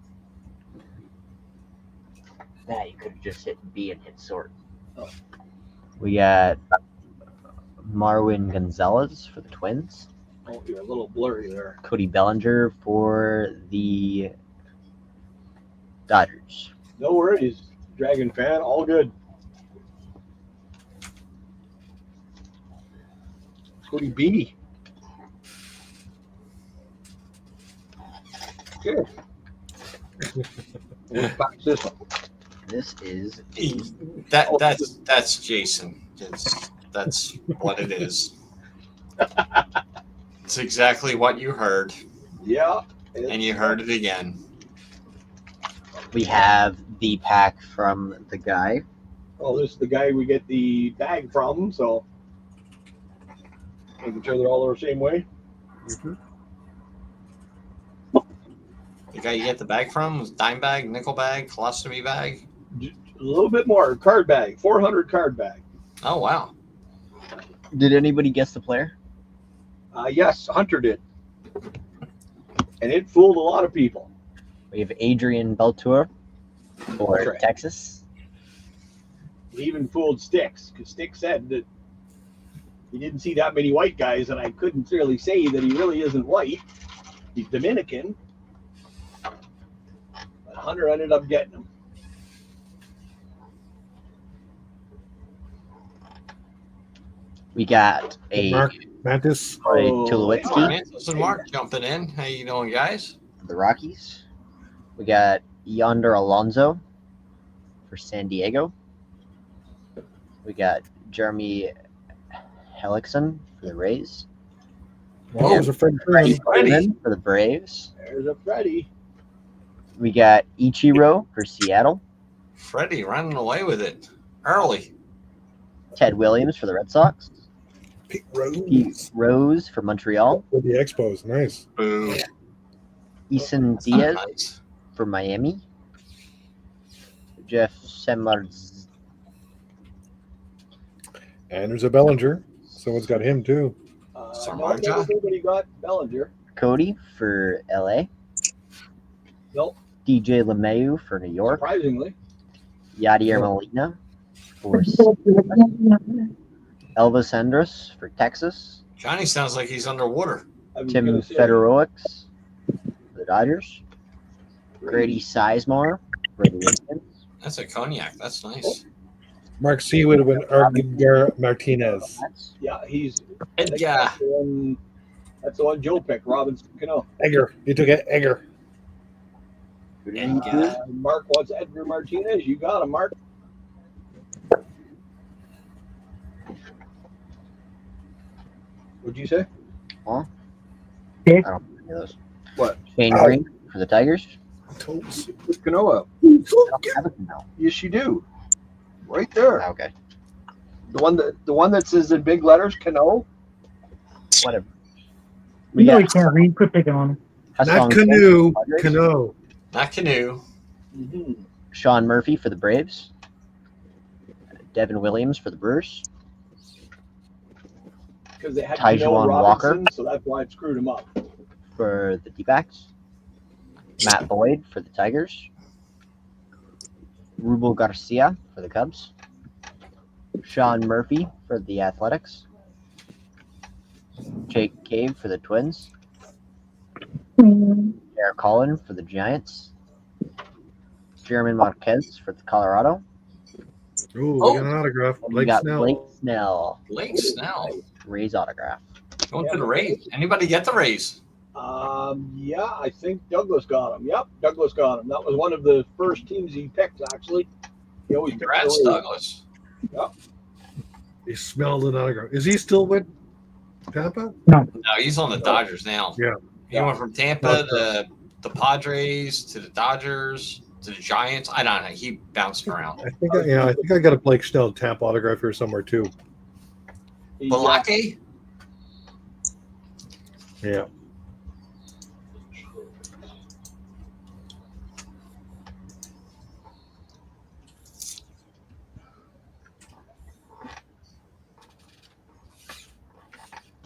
Nah, you could have just hit B and hit sort. Oh. We got Marwin Gonzalez for the Twins. Oh, you're a little blurry there. Cody Bellinger for the Dodgers. No worries, Dragon fan. All good. Cody B. Good. Let's back this one. This is That's Jason. That's what it is. It's exactly what you heard, Yeah. and you heard it again. we have the pack from the guy. Oh, this is the guy we get the bag from, so making sure they're all the same way. The guy you get the bag from was dime bag, nickel bag, colostomy bag. Just a little bit more card bag, 400 card bag. Oh wow! Did anybody guess the player? Yes, Hunter did, and it fooled a lot of people. We have Adrian Beltour for That's right. Texas. It even fooled Sticks, because Sticks said that he didn't see that many white guys, and I couldn't really say that he really isn't white. He's Dominican. But Hunter ended up getting him. We got a Mark Mantis. Troy Oh, Tulowitzki This is Mark jumping in. How you doing, guys? for the Rockies. We got Yonder Alonso for San Diego. We got Jeremy Hellickson for the Rays. Well, there's a Fred Freddie Freeman. Freeman for the Braves. There's a Freddie. We got Ichiro for Seattle. Freddie running away with it early. Ted Williams for the Red Sox. Pete Rose. Pete Rose for Montreal. For the Expos. Nice. Boo. Eason That's not Diaz nice. for Miami. Jeff Semarz. And there's a Bellinger. Someone's got him too. Samardzija? Nobody got Bellinger. Cody for LA. Nope. DJ LeMahieu for New York. Surprisingly. Yadier Molina for Elvis Andrus for Texas. Johnny sounds like he's underwater. I was Tim gonna say, Federowicz for the Dodgers. Grady Sizemore for the Indians. That's a cognac. That's nice. Mark C would have been Edgar Martinez. Yeah, he's. And yeah, That's the one Joe picked. Robinson Cano. Egger. You took it. Egger. Mark wants Edgar Martinez. You got him, Mark. What'd you say? I don't know any of those. What? Shane Green for the Tigers. Totes. Canoa. I don't have it now. Yes, you do. Right there. Okay, The one that says in big letters, Cano. whatever. You know he can't read. Quit picking on him. Not Canoe. Canoe. not Canoe. Mm-hmm. Sean Murphy for the Braves. Devin Williams for the Brewers. Because they had Tyjuan Cano Walker. Robinson, so that's why it screwed him up. For the D-backs. Matt Boyd for the Tigers. Rubel Garcia for the Cubs. Sean Murphy for the Athletics. Jake Cave for the Twins. Eric Collin for the Giants. German Marquez for the Colorado. Ooh, Oh. we got an autograph. And we Blake got Snell. Blake Snell. Blake Snell. Rays autograph. Going to the Rays. Anybody get the Rays? Yeah, I think Douglas got him. Yep, Douglas got him. That was one of the first teams he picked, actually. He always picked Congrats, the Rays. Douglas. He smelled an autograph. Is he still with Tampa? No, he's on the Dodgers now. Yeah. He went from Tampa to the Padres to the Dodgers to the Giants. I don't know. He bounced around. I think I got a Blake Snell Tampa autograph here somewhere too. He's, Balake? Yeah.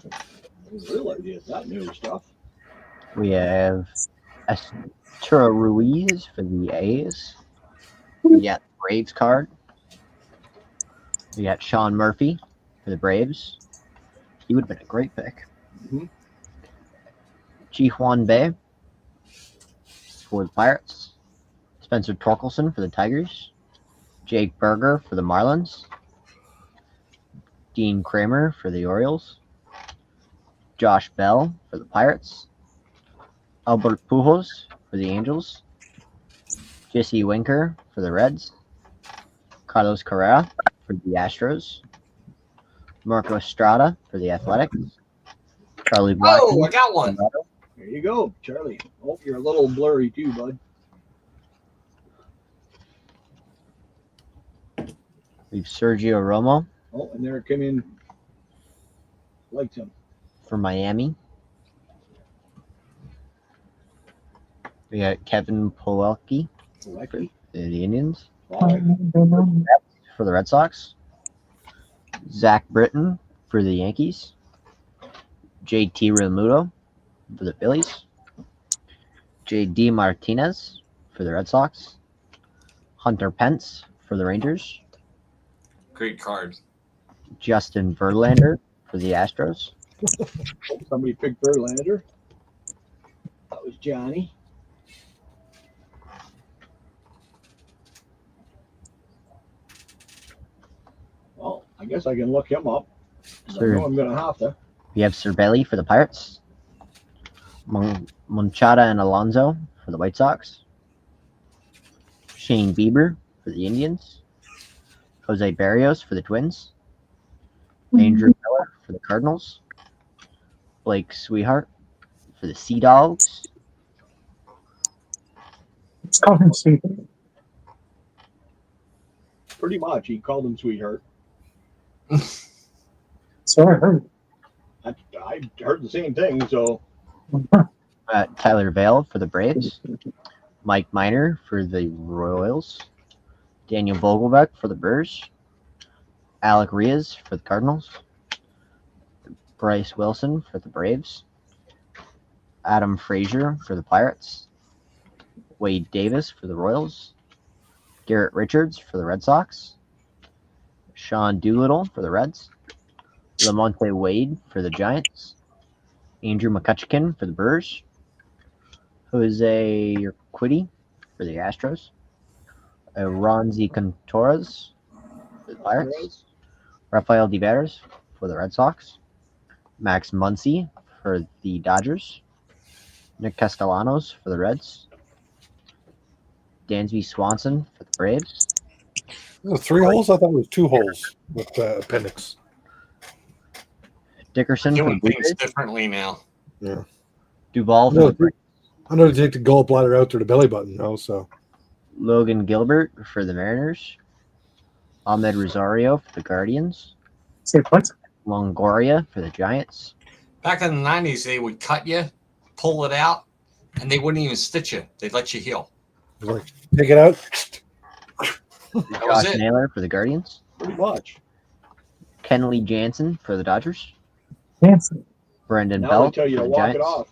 I didn't realize he had that new stuff. We have Astura Ruiz for the A's. We got the Braves card. We got Sean Murphy for the Braves. He would have been a great pick. Mhm. Ji-Hwan Bae for the Pirates. Spencer Torkelson for the Tigers. Jake Berger for the Marlins. Dean Kramer for the Orioles. Josh Bell for the Pirates. Albert Pujols for the Angels. Jesse Winker for the Reds. Carlos Correa for the Astros. Marco Estrada for the Athletics. Charlie Blackmon. Oh, I got one. There you go, Charlie. Oh, you're a little blurry too, bud. We have Sergio Romo Oh, and there came in. Liked him. for Miami. We got Kevin Plawecki Liked for him. the Indians. Oh, For the Red Sox. Zach Britton for the Yankees. JT Realmuto for the Phillies. JD Martinez for the Red Sox. Hunter Pence for the Rangers. Great card. Justin Verlander for the Astros. somebody picked Verlander. That was Johnny. Well, I guess I can look him up. I Sure. know I'm going to have to. We have Cervelli for the Pirates. Monchada and Alonso for the White Sox. Shane Bieber for the Indians. Jose Barrios for the Twins. Andrew Miller for the Cardinals. Blake Sweetheart for the Sea Dogs. Let's call him Steve. Pretty much. He called him sweetheart. So I heard. I heard the same thing. So Tyler Vale for the Braves. Mike Minor for the Royals. Daniel Vogelbeck for the Brewers. Alec Riaz for the Cardinals. Bryce Wilson for the Braves. Adam Frazier for the Pirates. Wade Davis for the Royals. Garrett Richards for the Red Sox. Sean Doolittle for the Reds. Lamonte Wade for the Giants. Andrew McCutcheon for the Brewers. Jose Urquidy for the Astros. Ronzi Contreras for the Pirates. Rafael Devers for the Red Sox. Max Muncy for the Dodgers. Nick Castellanos for the Reds. Dansby Swanson for the Braves. 3 holes? I thought it was 2 holes with appendix. Dickerson for the Doing Blue things Jays. differently now. Yeah. Duvall for No, the Braves. I know to take the gallbladder out to the belly button now, so. Logan Gilbert for the Mariners. Ahmed Rosario for the Guardians. Say what? Longoria for the Giants. Back in the 90s, they would cut you, pull it out, and they wouldn't even stitch you. They'd let you heal. Like, take it out. That was Josh it. Naylor for the Guardians. pretty much. Kenley Jansen for the Dodgers. Yes. Brendan Now they Belt tell you for to the walk it Giants. off.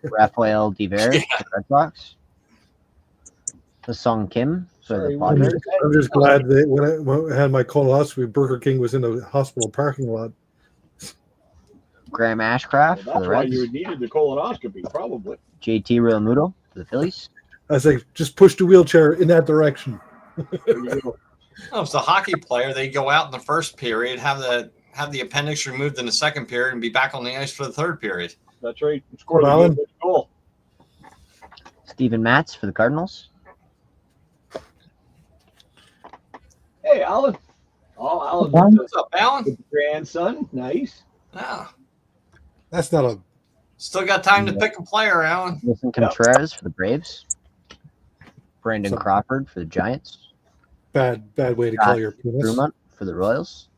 Rafael Devers Yeah. for the Red Sox. Sung Kim for Sorry, the what Padres. I'm just glad that when I had my colonoscopy, Burger King was in the hospital parking lot. Graham Ashcraft Well, for that's the why Reds. you needed the colonoscopy, probably. JT Realmuto for the Phillies. I say, just push the wheelchair in that direction. There you go. Well, it's a hockey player. They go out in the first period, have the appendix removed in the second period, and be back on the ice for the third period. That's right. Scored a Alan? good goal. Stephen Matz for the Cardinals. Hey, Alan. Oh, Alan, Alan? What's up, Alan? the grandson. Nice. Yeah. That's not a Still got time to pick a player, Alan. Wilson Contreras for the Braves. Brandon Some- Crawford for the Giants. bad way to call your penis. Fremont for the Royals.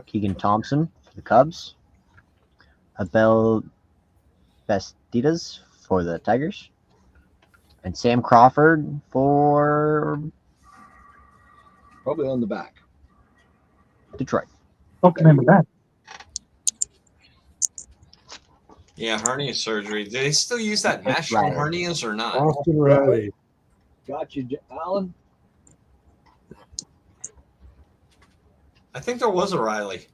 Keegan Thompson for the Cubs. Abel Bastidas for the Tigers. And Sam Crawford for Probably on the back. Detroit. Don't remember that. Yeah, hernia surgery. Do they still use that That's national right. hernias or not? Austin Riley. Got you, Alan. I think there was a Riley.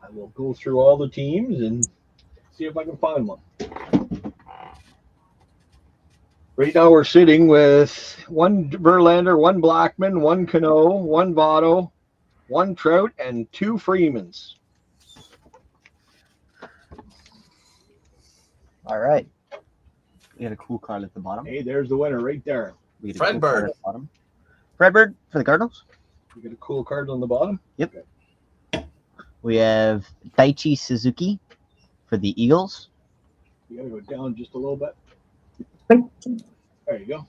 I will go through all the teams and see if I can find one. Right now we're sitting with 1 Verlander, 1 Blackman, 1 Cano, 1 Votto, 1 Trout, and 2 Freemans. All right. We got a cool card at the bottom. Hey, there's the winner right there. We got a Fred cool card Bird. at the bottom. Fred Bird for the Cardinals. You get a cool card on the bottom. We have Taichi Suzuki for the Eagles. You gotta go down just a little bit. There you go.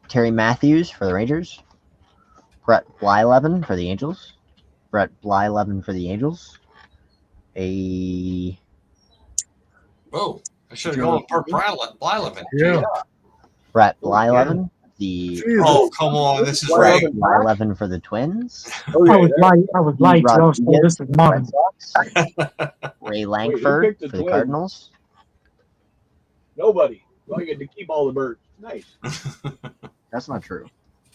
Terry Matthews for the Rangers. Brett Blyleven for the Angels. Brett Blyleven for the Angels. A Whoa. I should have gone with Burt Blyleven. Yeah. Brett Blyleven. The Jesus. Oh, come on. This is right. Blyleven for the Twins. I would lie to you. So this is mine. Red Sox. Ray Langford picked the for the Twins? Cardinals. Nobody. So I get to keep all the birds. Nice. That's not true.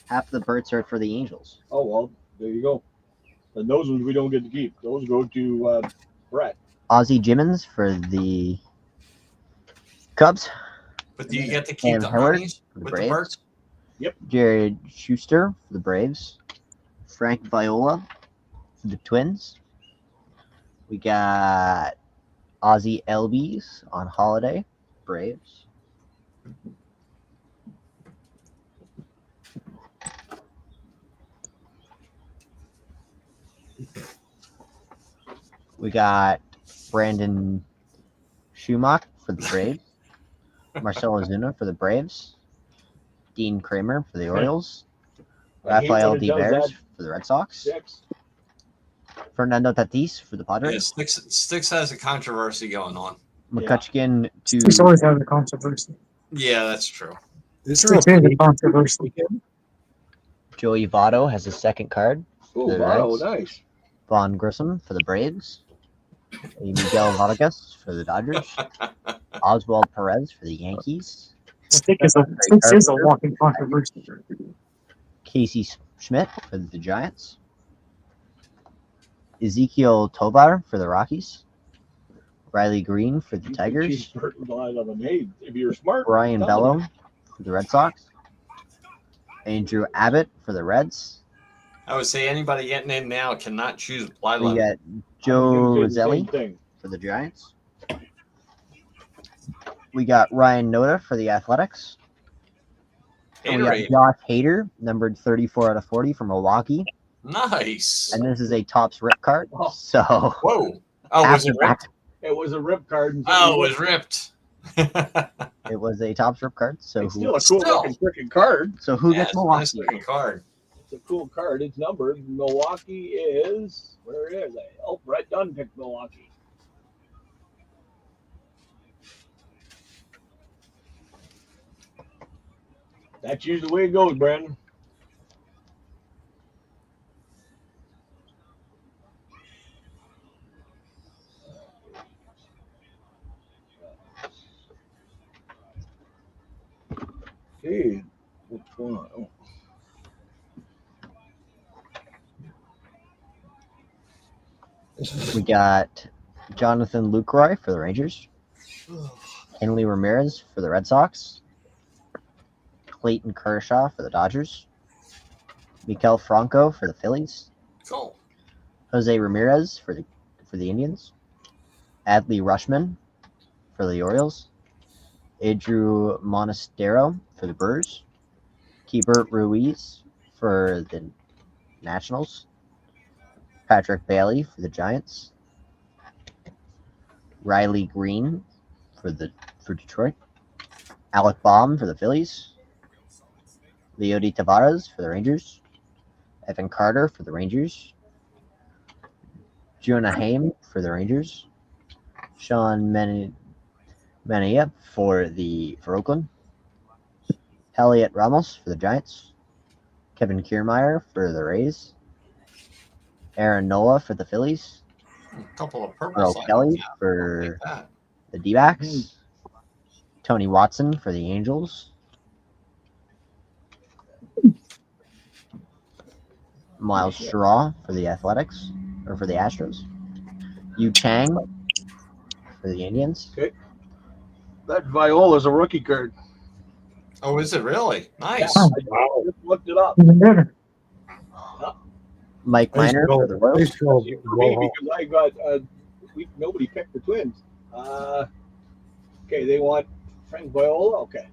Half the birds are for the Angels. Oh well, there you go. And those ones we don't get to keep. Those go to Brett. Ozzie Jimmins for the Cubs. But do you get to keep Cam the Howard hernies for the with the Braves. birds? Jared Schuster for the Braves. Frank Viola for the Twins. We got Ozzie Elbies on holiday. Braves. We got Brandon Schumacher for the Braves. Marcelo Ozuna for the Braves. Dean Kramer for the Orioles. I hate when Rafael it does Devers that. for the Red Sox. 6. Fernando Tatis for the Yeah, Padres. Sticks has a controversy going on. McCutcheon He's to always having a controversy. Yeah, that's true. Is there a Six is a controversy. Joey Votto has his second card. Oh, The wow, Reds. nice. Vaughn Grissom for the Braves. Miguel Vargas for the Dodgers. Oswald Perez for the Yankees. Stick is a walking controversy. Casey Schmidt for the Giants. Ezekiel Tovar for the Rockies. Riley Green for the You Tigers. can cheat line of them. Hey, if you're smart. Brian tell Bello them. for the Red Sox. Andrew Abbott for the Reds. I would say anybody getting in now cannot choose We Blyleven. got Joe I was gonna say the same Roselli thing. for the Giants. We got Ryan Noda for the Athletics. And we got Haterade. Josh Hader, numbered 34 out of 40 from Milwaukee. Nice. And this is a Topps rip card. Oh. So Whoa. Oh, was it ripped? It was a rip card. And Oh, it was ripped. it was a Topps rip card. So It's who, still a cool Still. looking freaking card. so who Yeah, gets it's a Milwaukee? nice looking card. It's a cool card. It's numbered. Milwaukee is where is it? Oh, Brett Dunn picked Milwaukee. That's usually the way it goes, Brandon. Okay, which one? Oh. We got Jonathan Lucroy for the Rangers. Henley Ramirez for the Red Sox. Clayton Kershaw for the Dodgers. Miguel Franco for the Phillies. Cool. Jose Ramirez for the Indians. Adley Rushman for the Orioles. Andrew Monastero for the Brewers. Keibert Ruiz for the Nationals. Patrick Bailey for the Giants. Riley Green for Detroit. Alec Baum for the Phillies. Leody Tavares for the Rangers. Evan Carter for the Rangers. Jonah Haim for the Rangers. Sean Mania for Oakland. Elliot Ramos for the Giants. Kevin Kiermaier for the Rays. Aaron Nola for the Phillies. A couple of Earl purples. Kelly for Like that. the D-backs. Tony Watson for the Angels. Miles Straw for the Athletics, or for the Astros. Yu Chang for the Indians. That Viola's a rookie card. Oh, is it really? Nice. Wow. I just looked it up. Even better. Mike Minor for the Royals. For me, because I got nobody picked the Twins. Okay, they want Frank Viola. Okay.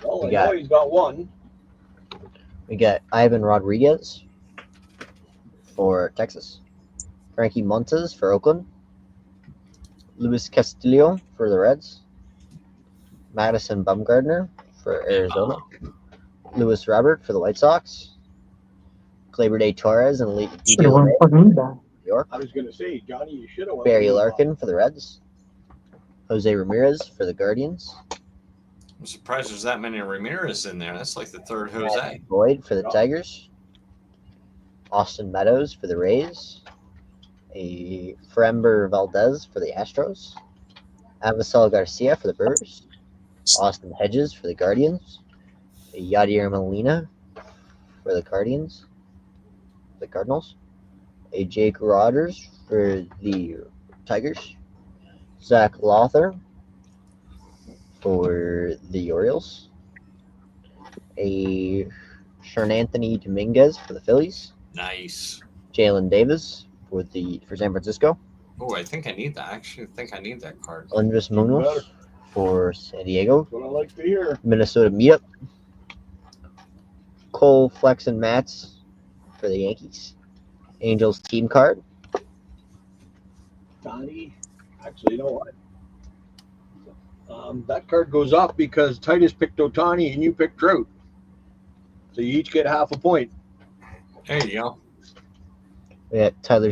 Well, I know he's got one. We got Ivan Rodriguez for Texas. Frankie Montes for Oakland. Luis Castillo for the Reds. Madison Bumgarner for Arizona. Lewis Robert for the White Sox. Gleyber de Torres and DJ Should've won LeMay fucking for New York. I was going to say, Johnny, you should have won. Barry Larkin for the Reds. Jose Ramirez for the Guardians. I'm surprised there's that many Ramirez in there. That's like the third Jose. Boyd for the Tigers. Austin Meadows for the Rays. A Frember Valdez for the Astros. Avisal Garcia for the Brewers. Austin Hedges for the Guardians. A Yadier Molina for the Cardinals. A Jake Rogers for the Tigers. Zach Lawther for the Orioles. A Sharn Anthony Dominguez for the Phillies. Nice. Jalen Davis for San Francisco. Oh, I think I need that. I actually think I need that card. Andres better. Munoz for San Diego. That's what I like to hear. Minnesota Meetup. Cole, Flex, and Mats for the Yankees. Angels team card. Donnie, actually, you know what? That card goes up because Titus picked Otani and you picked Trout. So you each get half a point. There you go. We got Tyler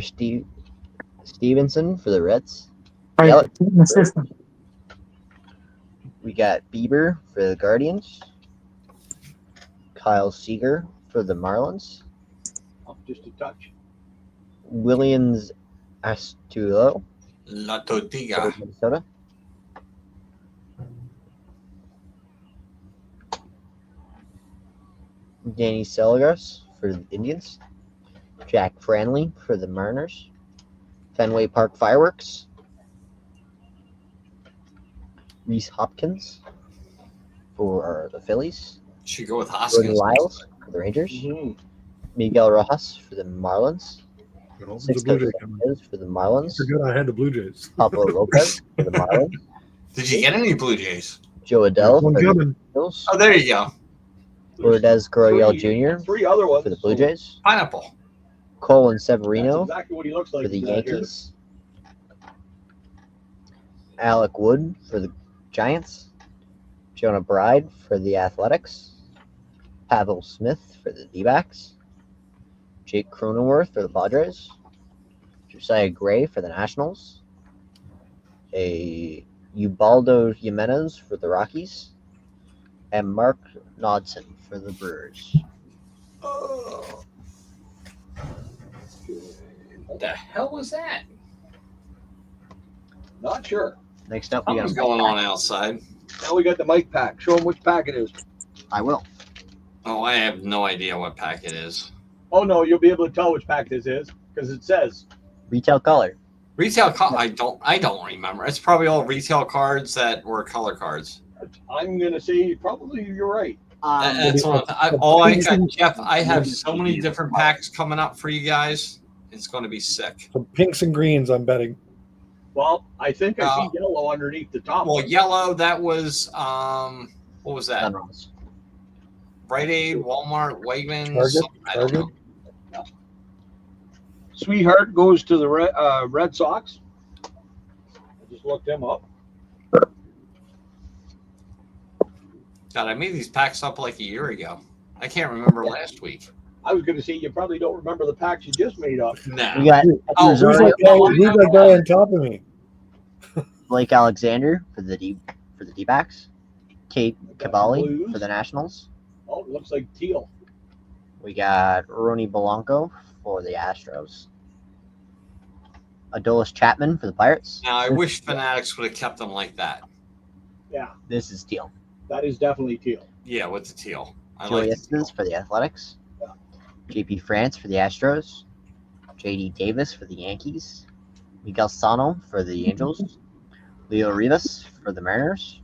Stevenson for the Reds. Right, Yep. in the system. We got Bieber for the Guardians. Kyle Seager for the Marlins. Up just a touch. Williams Astudillo La for Tortiga. Minnesota. Danny Selgras for the Indians. Jack Franley for the Mariners. Fenway Park Fireworks. Reese Hopkins for the Phillies. Should go with Jordan Hoskins. Lyles for the Rangers. Mhm. Miguel Rojas for the Marlins. You know, the Sixto Blue Jays coming. Sanchez for the Marlins. Forget I had the Blue Jays. Pablo Lopez for the Marlins. Did you get any Blue Jays? Joe Adele One for the coming. Angels. Oh, there you go. Lourdes Gurriel Jr. Three other ones for the Blue Jays. Pineapple. Cole and That's Severino exactly what he looks like for the in that here. Yankees. Alec Wood for the Giants. Jonah Bride for the Athletics. Pavel Smith for the D-backs. Jake Cronenworth for the Padres. Josiah Gray for the Nationals. A Ubaldo Jimenez for the Rockies. And Mark Nodson for the Brewers. Oh. What the hell was that? Not sure. Next up, we Something's got. going on outside. Now we got the mic pack. Show them which pack it is. I will. Oh, I have no idea what pack it is. Oh no, you'll be able to tell which pack this is because it says. Retail color. Retail I don't remember. It's probably all retail cards that were color cards. I'm gonna say probably you're right. That's all I got, Jeff. I have so many different packs coming up for you guys. It's going to be sick. Some pinks and greens, I'm betting. Well, I think I see yellow underneath the top. Well, one. yellow. That was what was that? Sunrise. Rite Aid, Walmart, Wegmans. Target? I don't know. Sweetheart goes to the Red Sox. I just looked him up. God, I made these packs up like a year ago. I can't remember last week. I was going to say you probably don't remember the packs you just made up. No. We got Oh, Who's Rosario, that guy on top of me? Blake Alexander for the D-backs. Kate Cavalli Blues. for the Nationals. Oh, it looks like teal. We got Ronnie Belanco for the Astros. Adolis Chapman for the Pirates. Now, I wish Fanatics would have kept them like that. Yeah, This is teal. that is definitely teal. Yeah, with the teal. I Joey like the Estes teal. for the Athletics. Yeah. JP France for the Astros. JD Davis for the Yankees. Miguel Sano for the Angels. Leo Rivas for the Mariners.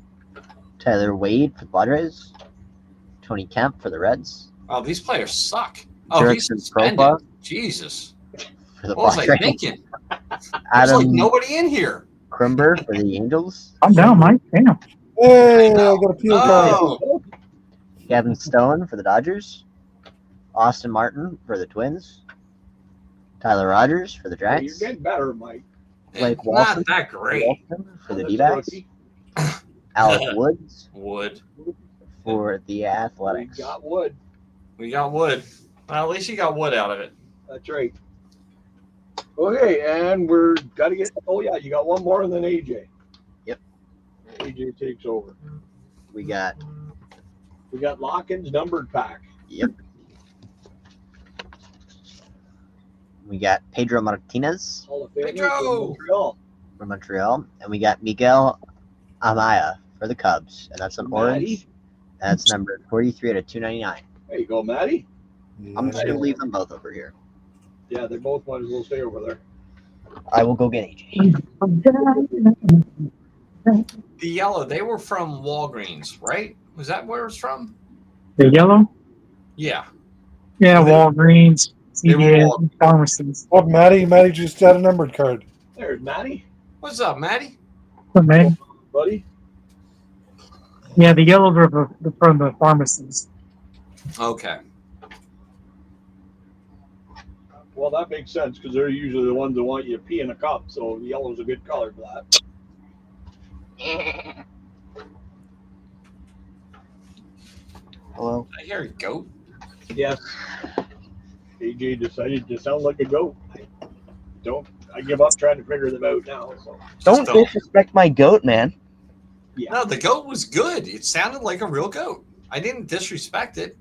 Tyler Wade for the Padres. Tony Kemp for the Reds. Oh, these players suck. Oh, he's Jurickson suspended. Propa Jesus. for the What was I Padres. thinking? There's Adam like nobody in here. Crumber for the Angels. I'm down, Mike. Damn. Hey, I know. got a peel card. Oh, Gavin Stone for the Dodgers. Austin Martin for the Twins. Tyler Rogers for the You're Giants. getting better, Mike. Blake not Walton. that great. Walton for the That's D-backs. rookie. Alec Woods Wood. for the We Athletics. got Wood. We got Wood. Well, at least you got Wood out of it. That's right. Okay, and we're got to get. Oh yeah, you got one more than AJ. Yep. AJ takes over. We got We got Lockins numbered pack. Pedro Martinez Hall of Famer Pedro! from Montreal. for Montreal, and we got Miguel Amaya for the Cubs, and that's an orange. Matty. That's number 43 to 299. There you go, Matty. I'm just gonna leave them both over here. Yeah, they both might as well stay over there. I will go get AJ. The yellow, they were from Walgreens, right? Was that where it's from? The yellow? Yeah. Yeah, Walgreens. CVS pharmacies. Oh, Maddie just got a numbered card. There's Matty, What's up, Maddie? But man, buddy. yeah, the yellows are from the pharmacies. Okay. Well, that makes sense because they're usually the ones that want you to pee in a cup. So yellow's a good color for that. Hello. I hear a goat. Yes. AJ decided to sound like a goat. I give up trying to figure them out now. So Don't don't. disrespect my goat, man. yeah. No, the goat was good. It sounded like a real goat. I didn't disrespect it.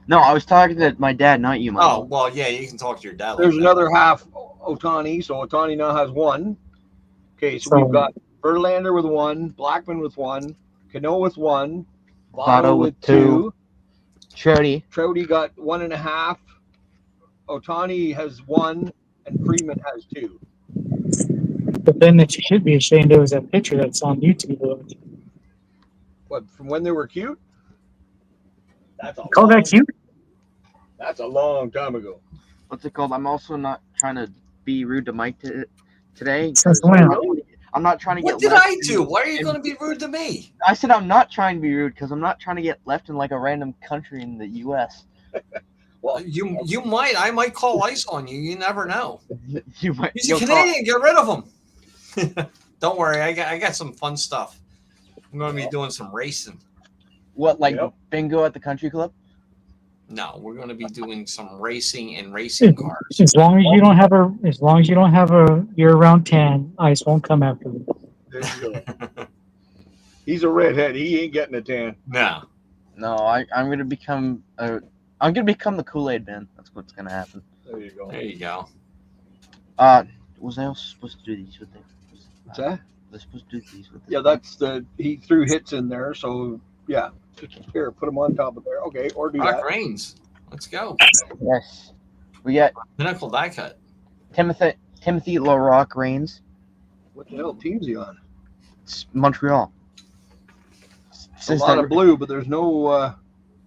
No, I was talking to my dad, not you, Oh, Michael. well, yeah, you can talk to your dad. There's like that. another half Otani, so Otani now has one. Okay, so So- we've got Verlander with one, Blackman with one, Cano with one, Votto Votto with with two. Trouty. Trouty got 1.5. Otani has one, and Freeman has 2. But then that you should be ashamed of is that picture that's on YouTube. What, from when they were cute? That's a Call that cute? That's a long time ago. What's it called? I'm also not trying to be rude to Mike today. Since 'cause when? I'm not trying to What get did left I do? in- Why are you in- going to be rude to me? I said I'm not trying to be rude because I'm not trying to get left in like a random country in the U.S. Well, You might. I might call ice on you. You never know. You might. He's a you'll call- Canadian. Get rid of him. Don't worry. I got some fun stuff. I'm going to be doing some racing. What, like Yep. bingo at the country club? No, we're going to be doing some racing and racing cars. As long as you don't have a year-round tan, ice won't come after you. there you go. He's a redhead. He ain't getting a tan. No. No, I'm gonna become the Kool-Aid man. That's what's gonna happen. There you go. There you go. Was I also supposed to do these with it? What's that? Was I supposed to do these with it? Yeah, that's he threw hits in there. So, yeah. Here, put them on top of there. Okay, or do Rock that. Reigns. Let's go. Yes. We got Pinnacle die cut. Timothy LaRock Reigns. What the hell team's he on? It's Montreal. A lot of blue, but there's no.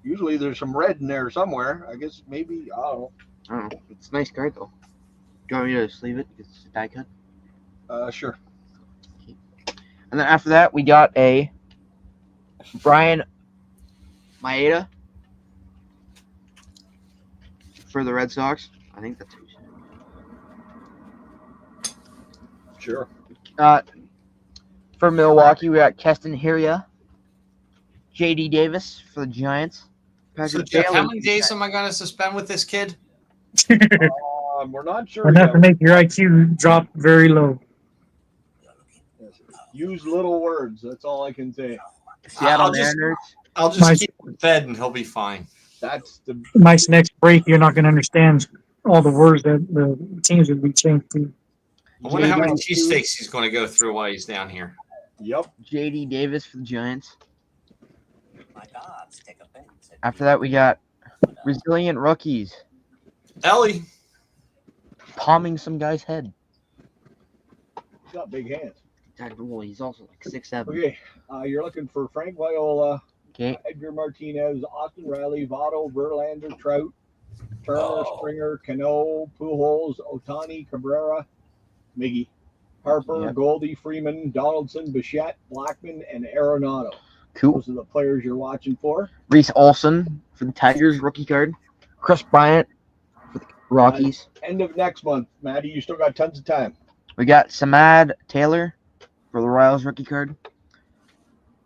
Usually there's some red in there somewhere. I guess maybe, I don't know. I don't know. It's a nice card though. Do you want me to sleeve it? Because it's a die cut. Sure. And then after that, we got a Brian Maeda for the Red Sox. I think that's who. Sure. For Milwaukee, we got Keston Hiria, J.D. Davis for the Giants. So, Patrick Jeff, how Bailey many for the days Giants. am I going to suspend with this kid? We're not sure Enough yet. to make your IQ drop very low. Use little words. That's all I can say. Seattle I'll just- Mariners. I'll just Nice. keep him fed and he'll be fine. That's the Mike's next break, you're not going to understand all the words that the teams would be changed to. I wonder how many J.D. cheesesteaks he's going to go through while he's down here. Yep. J.D. Davis for the Giants. After that, we got resilient rookies Ellie. palming some guy's head. He's got big hands. Well, he's also like 6'7". Okay. You're looking for Frank Viola, Okay. Edgar Martinez, Austin Riley, Votto, Verlander, Trout, Turner, Oh. Springer, Cano, Pujols, Otani, Cabrera, Miggy, Harper, Yep. Goldie, Freeman, Donaldson, Bichette, Blackman, and Arenado. Cool. Those are the players you're watching for. Reese Olson for the Tigers rookie card. Chris Bryant for the Rockies. End of next month, Maddie. You still got tons of time. We got Samad Taylor for the Royals rookie card.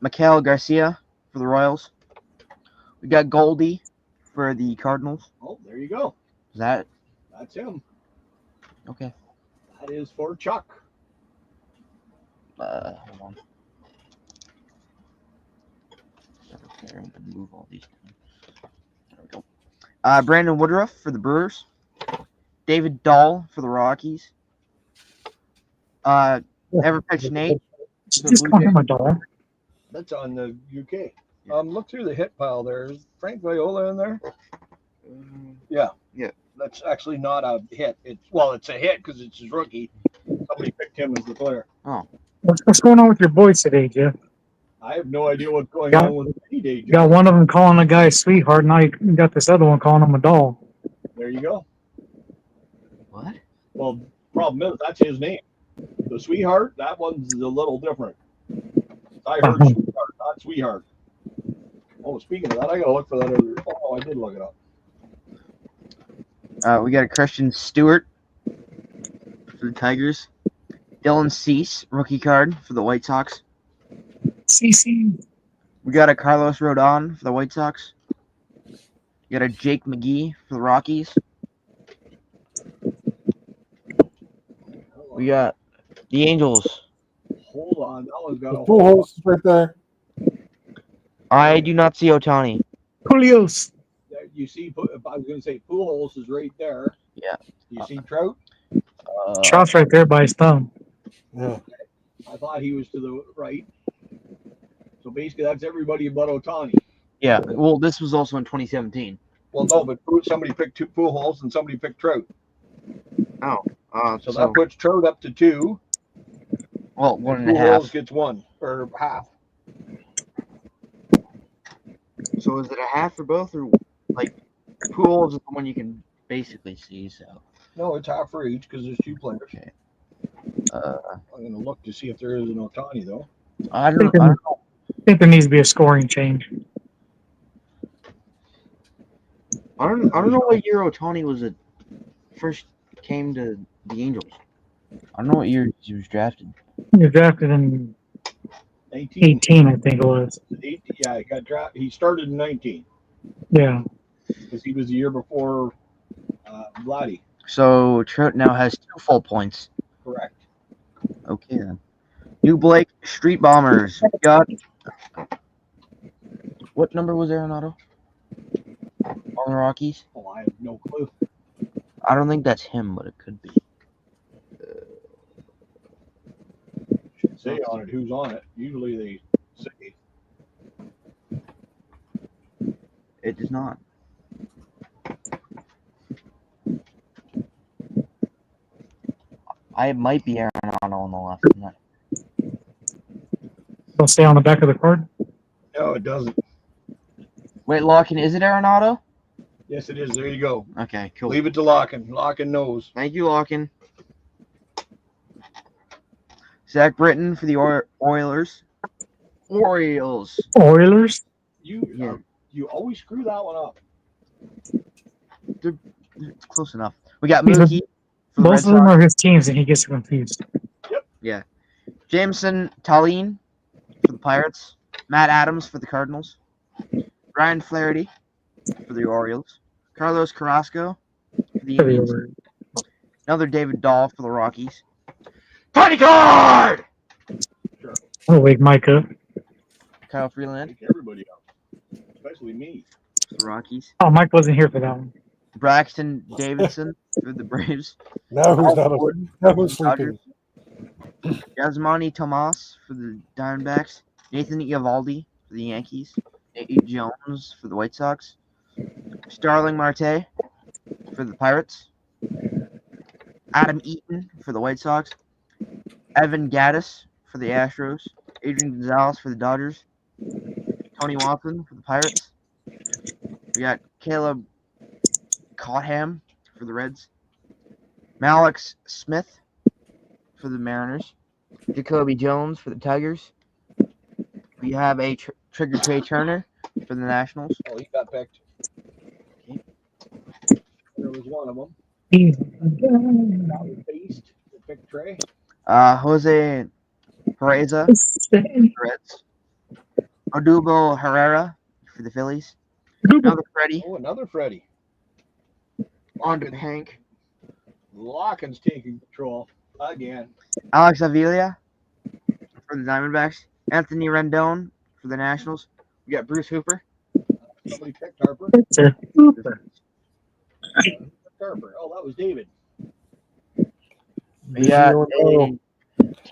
Mikael Garcia for the Royals. We got Goldie for the Cardinals. Oh, there you go. Is that That's him. okay? That is for Chuck. Hold on. Okay, I'm gonna move all these. There we go. Brandon Woodruff for the Brewers. David Dahl for the Rockies. Everpitch Nate. Just call him a dog. That's on the UK. Look through the hit pile there. Is Frank Viola in there? Yeah. Yeah. That's actually not a hit. It's a hit because it's his rookie. Somebody picked him as the player. What's going on with your boys today, Jeff? I have no idea what's going Yeah. on with any day. You got one of them calling a guy a sweetheart, now you got this other one calling him a doll. There you go. Well, problem is that's his name. The Sweetheart, that one's a little different. I heard Sweetheart, not Sweetheart. Oh, speaking of that, I gotta look for that other. Oh, I did look it up. We got a Christian Stewart for the Tigers. Dylan Cease, rookie card for the White Sox. CC. We got a Carlos Rodon for the White Sox. We got a Jake McGee for the Rockies. We got the Angels. Hold on, that one's got a Full host is right there. I do not see Ohtani. Julios. You see, I was going to say Pujols is right there. Yeah. You see Trout? Trout's right there by his thumb. Yeah. I thought he was to the right. So basically, that's everybody but Ohtani. Yeah. Well, this was also in 2017. Well, no, but somebody picked two Pujols and somebody picked Trout. Oh. So that puts Trout up to 2. Well, 1.5. Pujols gets 1 or half. So is it a half for both, or like Pujols is the one you can basically see? So No, it's half for each because there's 2 players. okay. I'm going to look to see if there is an Ohtani though. I don't know. I think there needs to be a scoring change. I don't know what year Ohtani was first came to the Angels. I don't know what year he was drafted. He was drafted in 19. 18, I think it was. 18, yeah, he got drafted. He started in 19 Yeah. because he was the year before Vladdy. So Trout now has 2 full points. Correct. Okay then. New Blake Street Bombers. We got what number was Arenado on the Rockies? Oh, I have no clue. I don't think that's him, but it could be. Should say on it who's on it. Usually they say. It does not. I might be Arenado on the left. I'm not- It'll say on the back of the card. No, it doesn't. Wait, Larkin, is it Arenado? Yes, it is. There you go. Okay, cool. Leave it to Larkin. Larkin knows. Thank you, Larkin. Zach Britton for the Oilers. Orioles. Oilers. You always screw that one up. It's close enough. We got These are- Mookie for the Red Most of them Sox. are his teams, and he gets confused. Yeah. Jameson Tallene for the Pirates. Matt Adams for the Cardinals. Ryan Flaherty for the Orioles. Carlos Carrasco for the Indians. Another David Dahl for the Rockies. Tiny card! Oh, wake Mike up. Kyle Freeland Take everybody up, especially me. for the Rockies. Oh, Mike wasn't here for that one. Braxton Davidson for the Braves. Now who's not a, Gordon now for who's the Dodgers. sleeping? Yasmani Tomas for the Diamondbacks. Nathan Eovaldi for the Yankees. Nate Jones for the White Sox. Starling Marte for the Pirates. Adam Eaton for the White Sox. Evan Gaddis for the Astros. Adrian Gonzalez for the Dodgers. Tony Watson for the Pirates. We got Caleb Cottham for the Reds. Malix Smith for the Mariners. Jacoby Jones for the Tigers. We have a Trigger Trey Turner for the Nationals. Oh, he got picked. Okay. There was one of them. That was based. They picked Trey. Jose Pereza for the Reds. Odubel Herrera for the Phillies. Another Freddie. Oh, another Freddie. On to Hank. Larkin's taking control again. Alex Avila for the Diamondbacks. Anthony Rendon for the Nationals. We got Bruce Hooper. Somebody picked Harper. Harper. Oh, that was David. We got a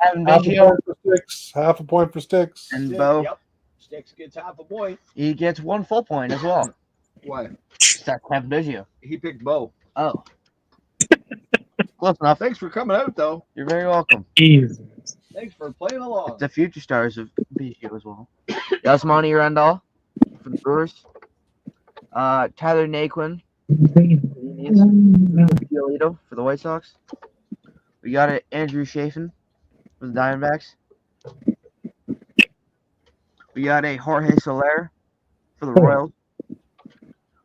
Kevin Half a Biggio point for Sticks. Half a point for Sticks. and Stick, Bo. Yep. Sticks gets half a point. He gets 1 full point as well. What? That's Kevin Biggio. He picked Bo. Oh. Close enough. Thanks for coming out, though. You're very welcome. Jesus. Thanks for playing along. It's the future stars of Biggio as well. Yasmani Randall for the Brewers. Tyler Naquin Giolito for the White Sox. We got an Andrew Chafin for the Diamondbacks. We got a Jorge Soler for the Royals.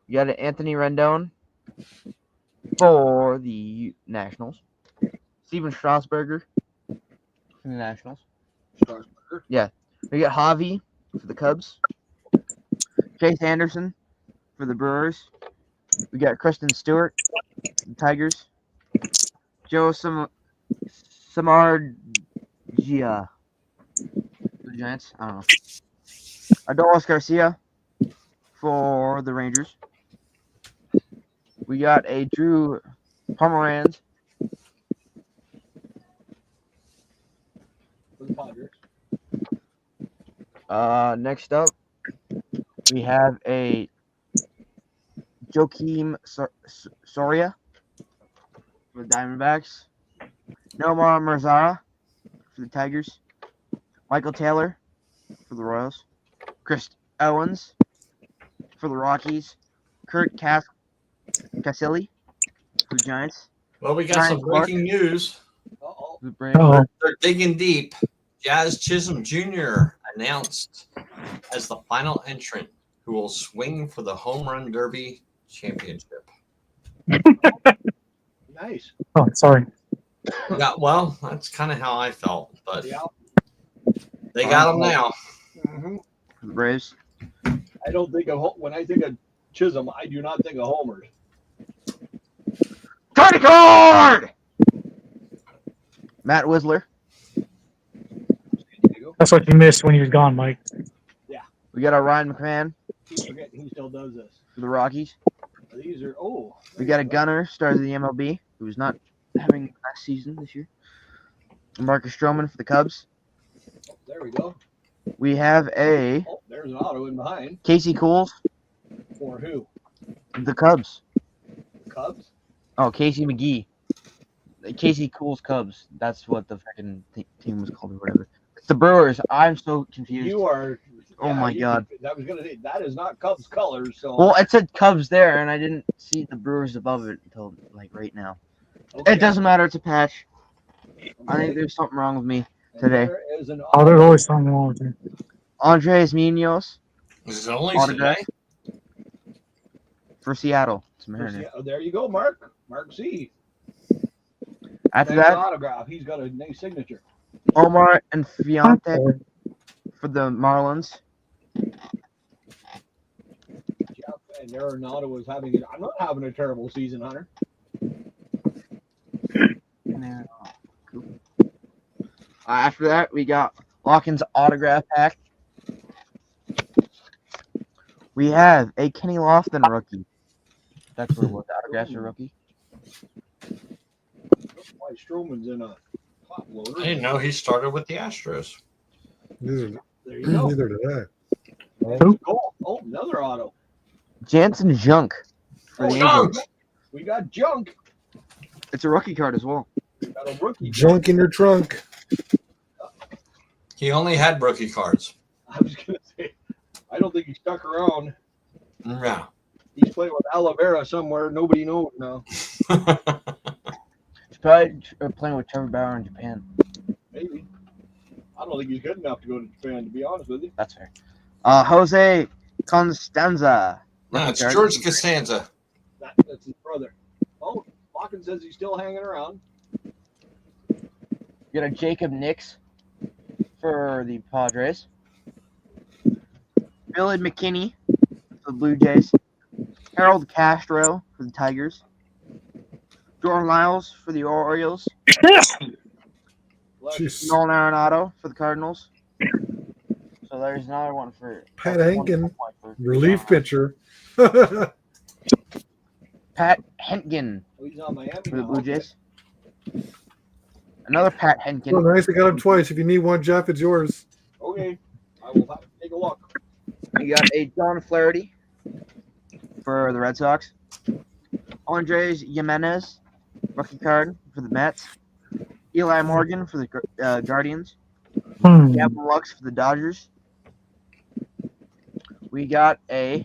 We got an Anthony Rendon for the Nationals. Steven Strasburger for the Nationals. Strasburger. Yeah. We got Javi for the Cubs. Chase Anderson for the Brewers. We got Kristen Stewart for the Tigers. Joe Samardzija for the Giants. I don't know. Adolis Garcia for the Rangers. We got a Drew Pomeranz For the Padres. Next up, we have a Joakim Soria for the Diamondbacks. Nomar Marzara for the Tigers. Michael Taylor for the Royals. Chris Owens for the Rockies. Kurt Casilli for the Giants. Well, we got Ryan some breaking news. Uh-oh. For the Braves. Oh, They're digging deep. Jazz Chisholm Jr. announced as the final entrant who will swing for the Home Run Derby championship. Nice. oh, sorry. Yeah, well, that's kind of how I felt, but Yeah. they got him now. hmm For the Braves. I don't think of when I think of Chisholm, I do not think of homers. Tony Card! Matt Whistler. There you go. That's what you missed when he was gone, Mike. We got a Ryan McMahon Keep forgetting he still does this. for the Rockies. These are We got a Gunner, stars of the MLB, who's not having last season this year. Marcus Stroman for the Cubs. Oh, there we go. We have a Oh, there's an auto in behind. Casey Cools For who? for the Cubs. Cubs? Oh, Casey McGee. Casey Cools Cubs. That's what the freaking team was called or whatever. It's the Brewers. I'm so confused. You are. Oh my God. I was gonna say that is not Cubs colors. So Well, it said Cubs there, and I didn't see the Brewers above it until like right now. okay. It doesn't matter. It's a patch. I think there's something wrong with me. And today. there is an Oh, there's always something wrong with you. Andres Munoz Is it only Autograph. today? for Seattle. It's Mariners. Oh, there you go, Mark. Mark C. After Nice that, autograph. He's got a nice signature. Omar and Fiante for the Marlins. Jeff and Arenado was having it. I'm not having a terrible season, Hunter. After that, we got Hawkins autograph pack. We have a Kenny Lofton rookie. That's what it was. Autographs are rookie. That's why Stroman's in a top loader. I didn't know he started with the Astros. Neither, There you go. neither did I. Oh, another auto. Jansen Junk for the Oh, Angels. We got junk. It's a rookie card as well. We got a rookie. Junk in your trunk. He only had rookie cards. I was gonna say, I don't think he stuck around. No. He's playing with Oliveira somewhere. Nobody knows now. He's probably playing with Trevor Bauer in Japan. Maybe. I don't think he's good enough to go to Japan, to be honest with you. That's fair. Jose Constanza. No, it's card. George Costanza. That's his brother. Oh, Hawkins says he's still hanging around. We got a Jacob Nix for the Padres. Billy McKinney for the Blue Jays. Harold Castro for the Tigers. Jordan Lyles for the Orioles. Jeez. Nolan Arenado for the Cardinals. So there's another one for Pat one Henkin, for relief pitcher. Pat Henkin Oh, he's on Miami for the now. Blue Jays. Another Pat Well, Henkin. nice. I got him twice. If you need one, Jeff, it's yours. Okay. I will have to take a look. We got a John Flaherty for the Red Sox. Andres Jimenez, rookie card for the Mets. Eli Morgan for the Guardians. Gavin Lux for the Dodgers. We got a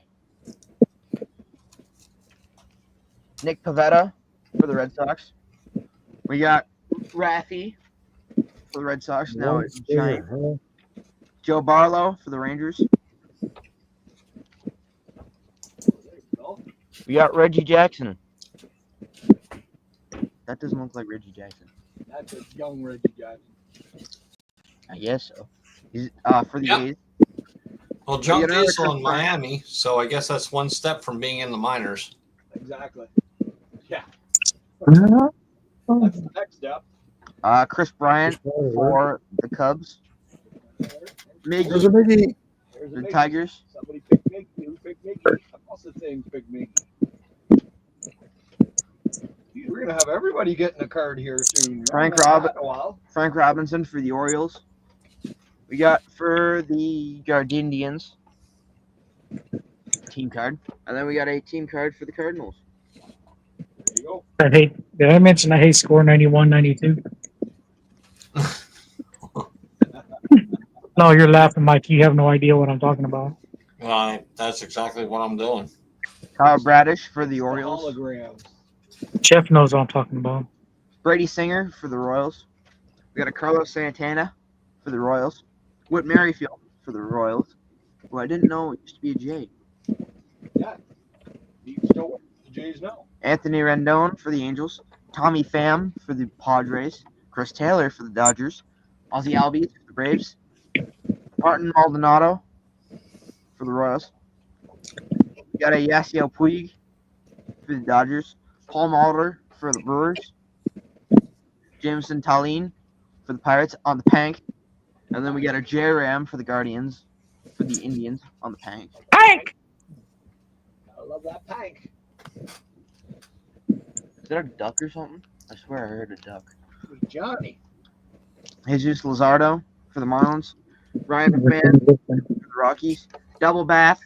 Nick Pivetta for the Red Sox. We got Raffy for the Red Sox. Now One it's Giant. stinger, Joe Barlow for the Rangers. We got Reggie Jackson. That doesn't look like Reggie Jackson. That's a young Reggie Jackson. I guess so. He's for the Yep. A's. Well, Junk You know, Diesel in Chris Miami, so I guess that's one step from being in the minors. Exactly. Yeah, Uh, that's the next step. Chris Bryant huh? for the Cubs. There's Miggy a biggie. There's a the Mickey. Tigers. Somebody picked Mickey. Who picked Mickey? What's the thing picked Mickey? We're gonna have everybody getting a card here soon. Frank Not that in a while. Frank Robinson for the Orioles. We got for the Indians team card, and then we got a team card for the Cardinals. There you go. did I mention I hate score 91, 92? No, you're laughing, Mike. You have no idea what I'm talking about. That's exactly what I'm doing. Kyle Bradish for the The Orioles. hologram. Jeff knows what I'm talking about. Brady Singer for the Royals. We got a Carlos Santana for the Royals. Whit Merrifield for the Royals. Who I didn't know used to be a J. You still what the Jays know. Anthony Rendon for the Angels. Tommy Pham for the Padres. Chris Taylor for the Dodgers. Ozzie Albies for the Braves. Martin Maldonado for the Royals. We got a Yasiel Puig for the Dodgers. Paul Molitor for the Brewers. Jameson Tallene for the Pirates on the Pank. And then we got a J Ram for the Guardians, for the Indians on the Pank. Hank! I love that Pank. Is that a duck or something? I swear I heard a duck. It was Johnny. Jesus Luzardo for the Marlins. Ryan McMahon for the Rockies. Double bath.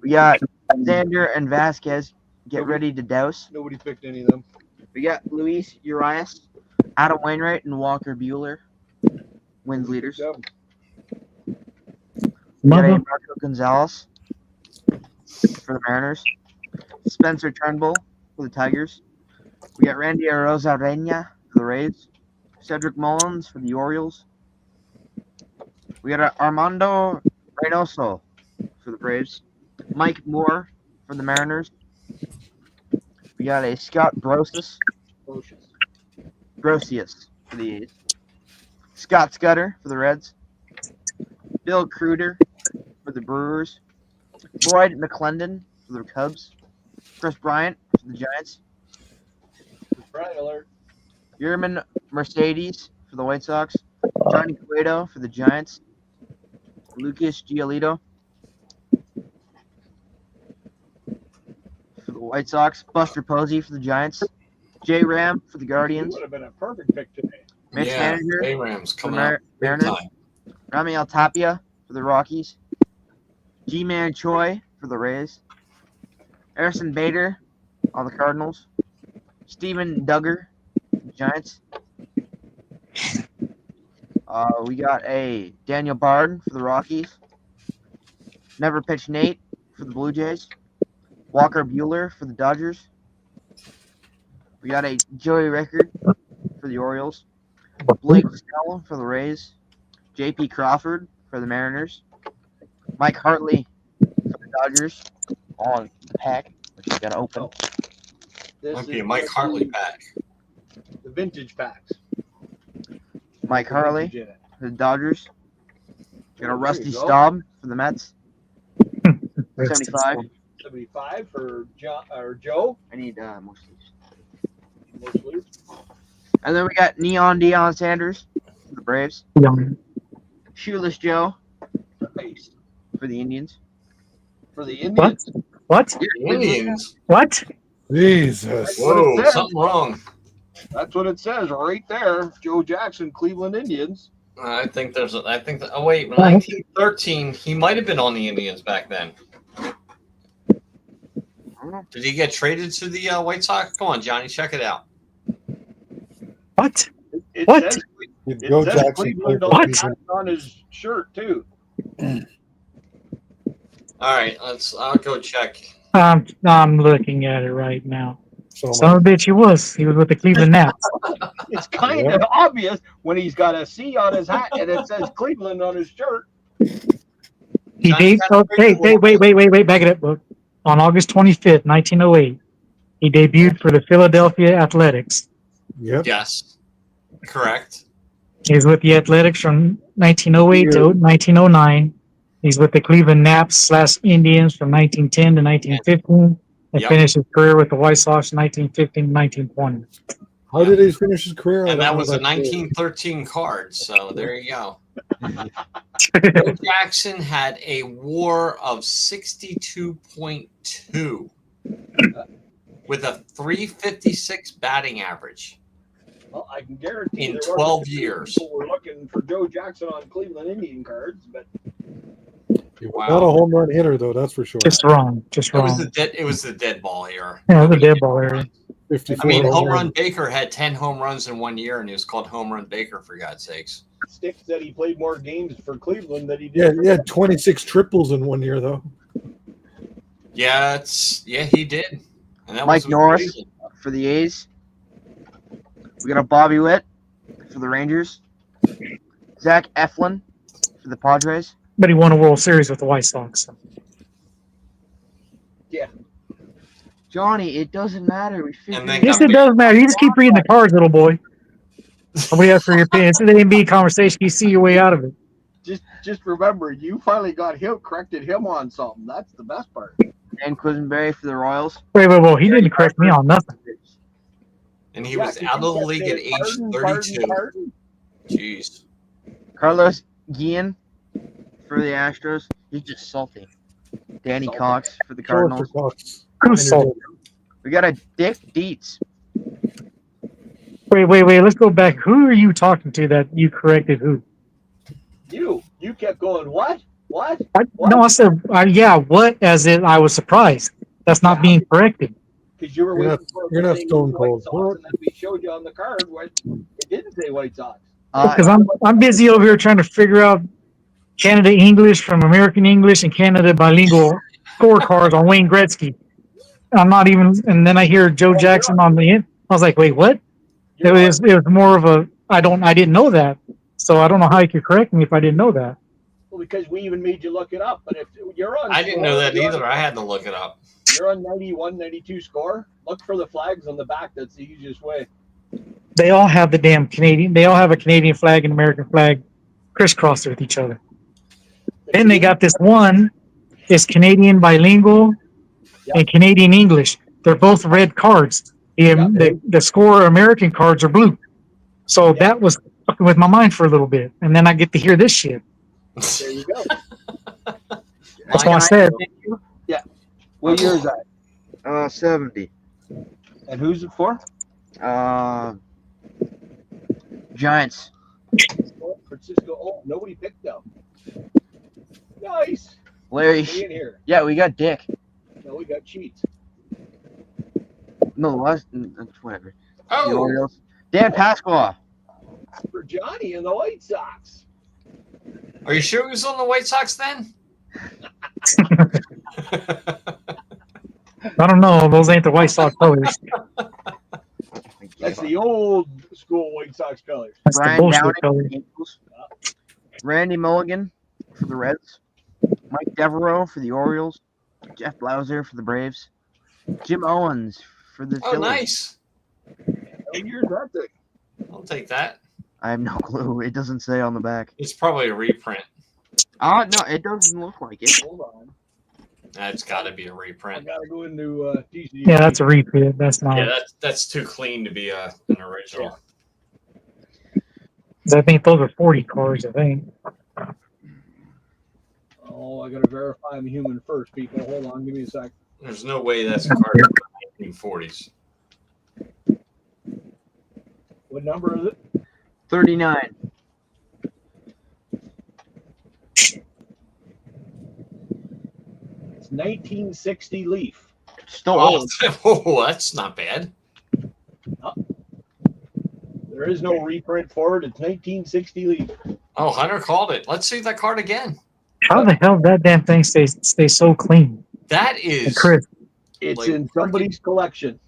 We got Xander and Vasquez. Get ready to douse. Nobody picked any of them. We got Luis Urias, Adam Wainwright, and Walker Buehler. Wins leaders. Yep. We got a Mother. Marco Gonzalez for the Mariners. Spencer Turnbull for the Tigers. We got Randy Arozarena for the Rays. Cedric Mullins for the Orioles. We got Armando Reynoso for the Braves. Mike Moore for the Mariners. We got a Scott Brosius for the A's. Scott Scudder for the Reds. Bill Cruder for the Brewers. Floyd McClendon for the Cubs. Chris Bryant for the Giants. Brian alert. Yerman Mercedes for the White Sox. Johnny Cueto for the Giants. Lucas Giolito for the White Sox. Buster Posey for the Giants. J Ram for the He Guardians. would have been a perfect pick today. Mitch yeah, Manager A-Rams for coming the up big Mariners. time. Ramiel Tapia for the Rockies. G-Man Choi for the Rays. Harrison Bader on the Cardinals. Steven Duggar for the Giants. We got a Daniel Bard for the Rockies. Never Pitch Nate for the Blue Jays. Walker Buehler for the Dodgers. We got a Joey Rickard for the Orioles. Blake Snell for the Rays. J.P. Crawford for the Mariners. Mike Hartley for the Dodgers on the pack, which we got to open. This Might be is a Mike Hartley pack. The vintage packs. Mike Hartley Vintage in it. for the Dodgers. Got a There Rusty you go. Staub for the Mets. 75. 75 for John or Joe. I need more sleeves. More sleeves. And then we got Neon Deion Sanders for the Braves. Young. Shoeless Joe Nice. for the Indians. For the What? Indians. What? The Indians. What? Jesus. What it Whoa, says. something wrong. That's what it says right there. Joe Jackson, Cleveland Indians. I think there's. Oh wait, 1913. He might have been on the Indians back then. I don't know. Did he get traded to the White Sox? Come on, Johnny, check it out. What? It What? says, it Joe says Jackson. Cleveland on, What? on his shirt too. All right, I'll go check. I'm looking at it right now. So Son of a bitch, he was. He was with the Cleveland Nats. It's kind of obvious when he's got a C on his hat and it says Cleveland on his shirt. He Johnny debuted. got a Hey, big wait, back it up, book. On August 25th, 1908, he debuted for the Philadelphia Athletics. yep. Yes, correct. He was with the Athletics from 1908 to 1909. He's with the Cleveland Naps / Indians from 1910 to 1915. And Yep. finished his career with the White Sox 1915 to 1920. How did he finish his career? And I that don't was know a that story. 1913 card. So there you go. Joe Jackson had a WAR of 62.2 with a 356 batting average. Well, I can guarantee In there were 12 years. People were looking for Joe Jackson on Cleveland Indian cards, but He was Wow. not a home run hitter, though. That's for sure. Just wrong. Just It was wrong. the dead. It was the dead ball era. Yeah, the Nobody dead hit ball home era. runs. 54 I mean, Home home Run runs. Baker had 10 home runs in 1 year, and he was called Home Run Baker for God's sakes. Stick said he played more games for Cleveland than he did. Yeah, for he had 26 triples in 1 year, though. Yeah, he did. And that Mike was Norris. crazy. For the A's. We got a Bobby Witt for the Rangers. Zach Eflin for the Padres. But he won a World Series with the White Sox. So. Johnny, it doesn't matter. We figured And then it Yes, out. it does matter. You just keep reading the cards, little boy. Nobody asked for your opinion. It's an NBA conversation. You see your way out of it. Just remember, you finally got him, corrected him on something. That's the best part. And Quisenberry for the Royals. Wait. He didn't correct me on nothing. And he Yeah, was 'cause out you of the kept league at saying, age "Pardon, 32. pardon." Jeez. Carlos Guillen for the Astros. He's just salty. Danny Salty. Cox for the Sure, for Cardinals. Cox. Who's salty? We got a Dick Dietz. Wait. Let's go back. Who are you talking to that you corrected who? You kept going, what? What? No, I said, yeah, what? As in, I was surprised. That's not being corrected. Because you were You're waiting not- for you're the not thing stone White cold. Sox, and then we showed you on the card what it didn't say White Sox. Because I'm busy over here trying to figure out Canada English from American English and Canada bilingual scorecards on Wayne Gretzky. I'm not even, and then I hear Joe Jackson on the end. I was like, wait, what? It was more of a, I didn't know that. So I don't know how you could correct me if I didn't know that. Well, because we even made you look it up. But if you're on, I didn't know that you're either. on- I had to look it up. You're on 91, 92 score. Look for the flags on the back. That's the easiest way. They all have the damn Canadian, they all have a Canadian flag and American flag crisscrossed with each other. Then they got this one, is Canadian bilingual and Canadian English. They're both red cards. The score American cards are blue. So that was fucking with my mind for a little bit. And then I get to hear this shit. There you go. That's why I said, What year is that? 70. And who's it for? Giants. Francisco. Oh, nobody picked them. Nice. Larry. Stay in here. Yeah, we got Dick. No, we got cheats. No, whatever. The Oh, Orioles. Dan Pasqua. For Johnny and the White Sox. are you sure he was on the White Sox then? I don't know. Those ain't the White Sox colors. That's the old school White Sox colors. That's the Brian bullshit Downing color. for the Eagles. Randy Mulligan for the Reds. Mike Devereaux for the Orioles. Jeff Blauser for the Braves. Jim Owens for the Oh, Phillies. nice. What year is that thing? I'll take that. I have no clue. It doesn't say on the back. It's probably a reprint. No, it doesn't look like it. Hold on. That's got to be a I reprint. gotta go into DC. Yeah, that's a reprint. That's not. Yeah, that's too clean to be an original. 'Cause I think those are 40 cards, I think. Oh, I gotta verify I'm human first, people. Hold on, give me a sec. There's no way that's a card from the 1940s. What number is it? 39. It's 1960 Leaf. Still Oh, old. oh, that's not bad. There is no reprint for it. It's 1960 Leaf. Oh, Hunter called it. Let's see that card again. How the hell that damn thing stay so clean That and is crisp? It's Like, in somebody's collection.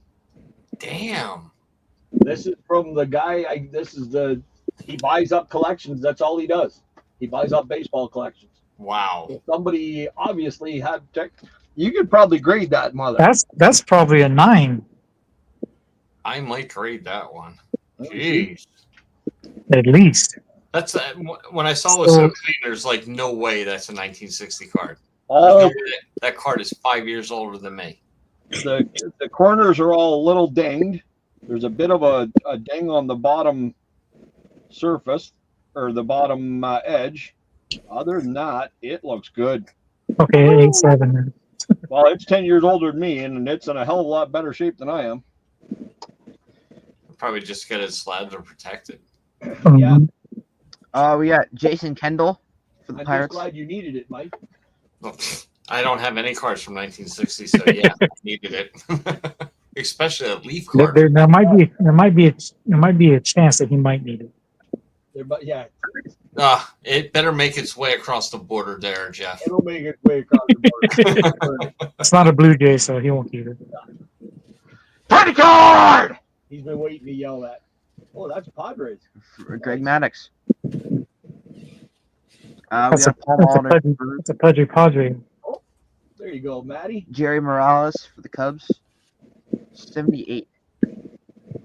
Damn. This is from the guy. He buys up collections. That's all he does. He buys up baseball collections. Wow. So somebody obviously had tech. You could probably grade that mother. That's probably a 9 I might trade that one. Let me see. Jeez. at least. That's when I saw it was so clean, there's like no way that's a 1960 card. All There's no way that card is 5 years older than me. the corners are all a little dinged. There's a bit of a ding on the bottom surface or the bottom edge. Other than that, it looks good. Okay, 8-7. Well, it's 10 years older than me, and it's in a hell of a lot better shape than I am. Probably just get it slabbed or protected. Yeah. We got Jason Kendall for the I'm just Pirates. glad you needed it, Mike. I don't have any cards from 1960, so yeah, I needed it. Especially a leaf card. There might be a chance that he might need it. But yeah, It better make its way across the border there, Jeff. it'll make its way across the border. It's not a Blue Jay, so he won't keep it. Party card! He's been waiting to yell that. Oh, that's Padres. Greg Maddox. That's We got Paul Alden That's a Pudgy Padre. There you go, Matty. Jerry Morales for the Cubs. 78. And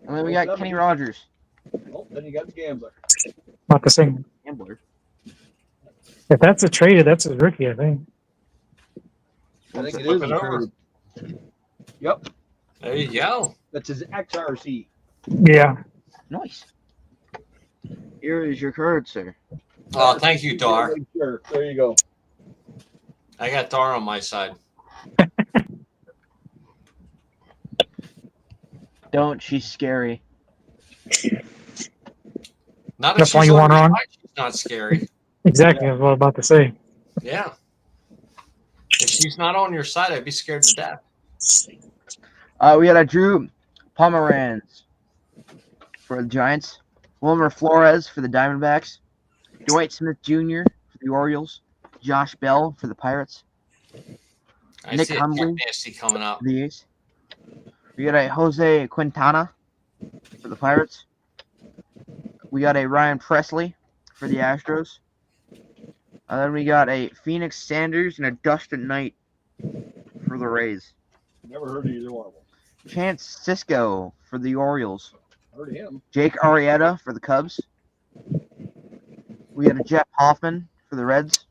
then we got Kenny Rogers. Oh, then you got the gambler. Not the same. Gambler. If that's a traded, that's a rookie, I think. I think it Flip is. it over. Yep, There you go. that's his XRC. Yeah. Nice. Here is your card, sir. Oh, thank you, Dar. Sure, there you go. I got Dar on my side. Don't. She's scary. Not if That's why she's you on want her your on? side, she's not scary. Exactly. I was about to say. Yeah. If she's not on your side, I'd be scared to death. We got a Drew Pomeranz for the Giants. Wilmer Flores for the Diamondbacks. Dwight Smith Jr. for the Orioles. Josh Bell for the Pirates. I Nick see a Hundley. nasty coming up. For the A's. We got a Jose Quintana for the Pirates. We got a Ryan Presley for the Astros. And then we got a Phoenix Sanders and a Dustin Knight for the Rays. Never heard of either one of them. Chance Cisco for the Orioles. Heard of him. Jake Arrieta for the Cubs. We got a Jeff Hoffman for the Reds.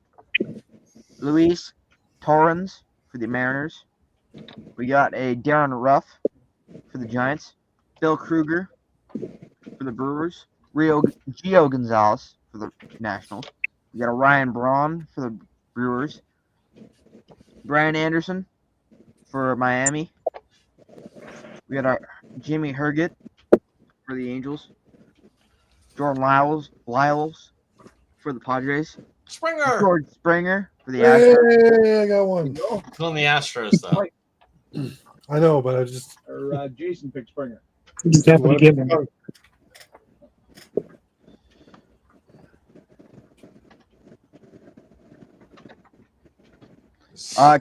Luis Torrens for the Mariners. We got a Darren Ruff for the Giants. Bill Kruger for the Brewers. Gio Gonzalez for the Nationals. We got a Ryan Braun for the Brewers. Brian Anderson for Miami. We got our Jimmy Herget for the Angels. Jordan Lyles for the Padres. Springer! George Springer for the Astros. Hey, I got one. On the Astros, though. I know, but I just Or Jason picked Springer. You just happen to get one.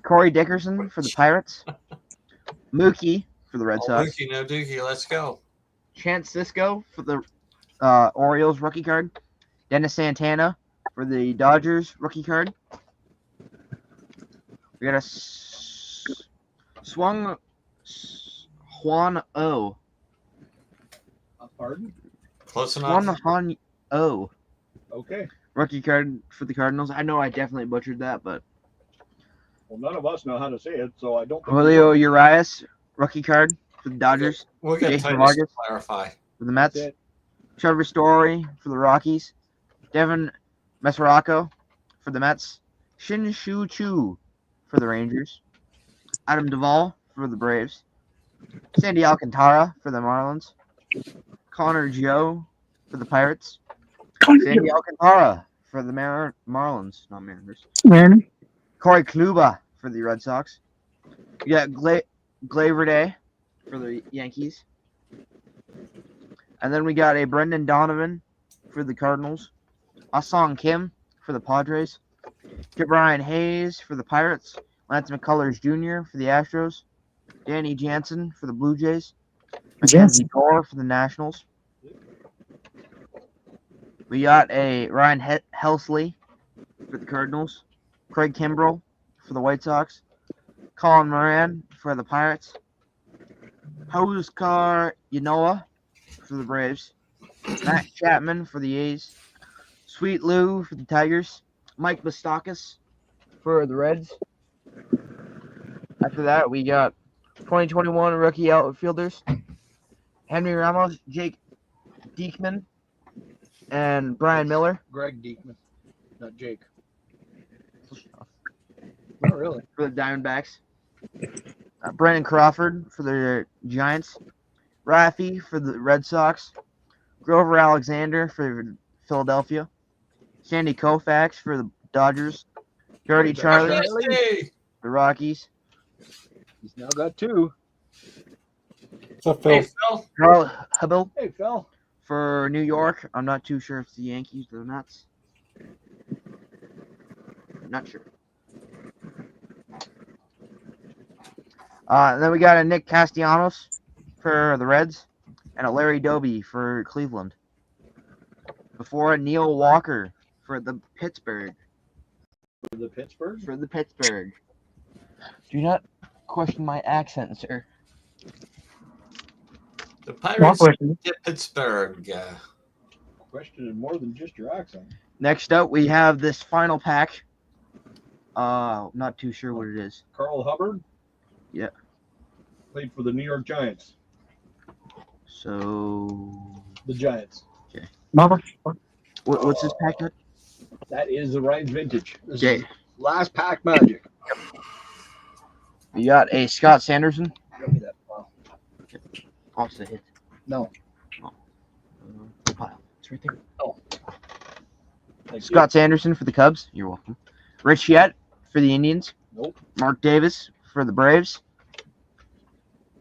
Corey Dickerson for the Pirates. Mookie for the Red Sox. Dookie, no Dookie, let's go. Chance Cisco for the Orioles rookie card. Dennis Santana for the Dodgers rookie card. We got a Juan O. Pardon? Close enough. Juan O. Okay. Rookie card for the Cardinals. I know I definitely butchered that, but Well, none of us know how to say it, so I don't. Julio Urias rookie card for the Dodgers. We'll get Jason Titus to Vargas. clarify. For the Mets. That's it. Trevor Story for the Rockies. Devin Mesoraco for the Mets. Shin Shu Chu for the Rangers. Adam Duvall for the Braves. Sandy Alcantara for the Marlins. Connor Joe for the Pirates. Sandy Alcantara for the Marlins, not Mariners. Man, Corey Kluber for the Red Sox. We got Gleyber Day for the Yankees. And then we got a Brendan Donovan for the Cardinals. Ah-Song Kim for the Padres. Brian Hayes for the Pirates. Lance McCullers Jr. for the Astros. Danny Jansen for the Blue Jays. Jensen. Mackenzie Gore for the Nationals. We got a Ryan Helsley for the Cardinals. Craig Kimbrell for the White Sox. Colin Moran for the Pirates. Huascar Yanoa for the Braves. Matt Chapman for the A's. Sweet Lou for the Tigers. Mike Moustakas for the Reds. After that, we got 2021 rookie outfielders. Henry Ramos, Jake Diekman, and Brian Miller Greg Diekman, not Jake. Not really. for the Diamondbacks. Brandon Crawford for the Giants. Rafi for the Red Sox. Grover Alexander for Philadelphia. Sandy Koufax for the Dodgers. Jordy Charlie Hey, for the Rockies. He's now got 2. What's up, Phil? hey, Phil. Carl Hubble Hey, Phil. for New York. I'm not too sure if it's the Yankees or the Mets. Not sure. Then we got a Nick Castellanos for the Reds and a Larry Doby for Cleveland. Before Neil Walker for the Pittsburgh. For the Pittsburgh. For the Pittsburgh. Do not question my accent, sir. The One Pirates question. get Pittsburgh. Questioning more than just your accent. Next up, we have this final pack. Not too sure what it is. Carl Hubbard. Yeah. Played for the New York Giants. So, The Giants. Mama. what's this pack? Nut? That is the Ryan's vintage. This Okay. is last pack magic. We got a Scott Sanderson. Give me that file. Off the hit. No. Pile. It's right there. Thank you. Scott Sanderson for the Cubs. You're welcome. Rich Yett for the Indians. Nope. Mark Davis for the Braves.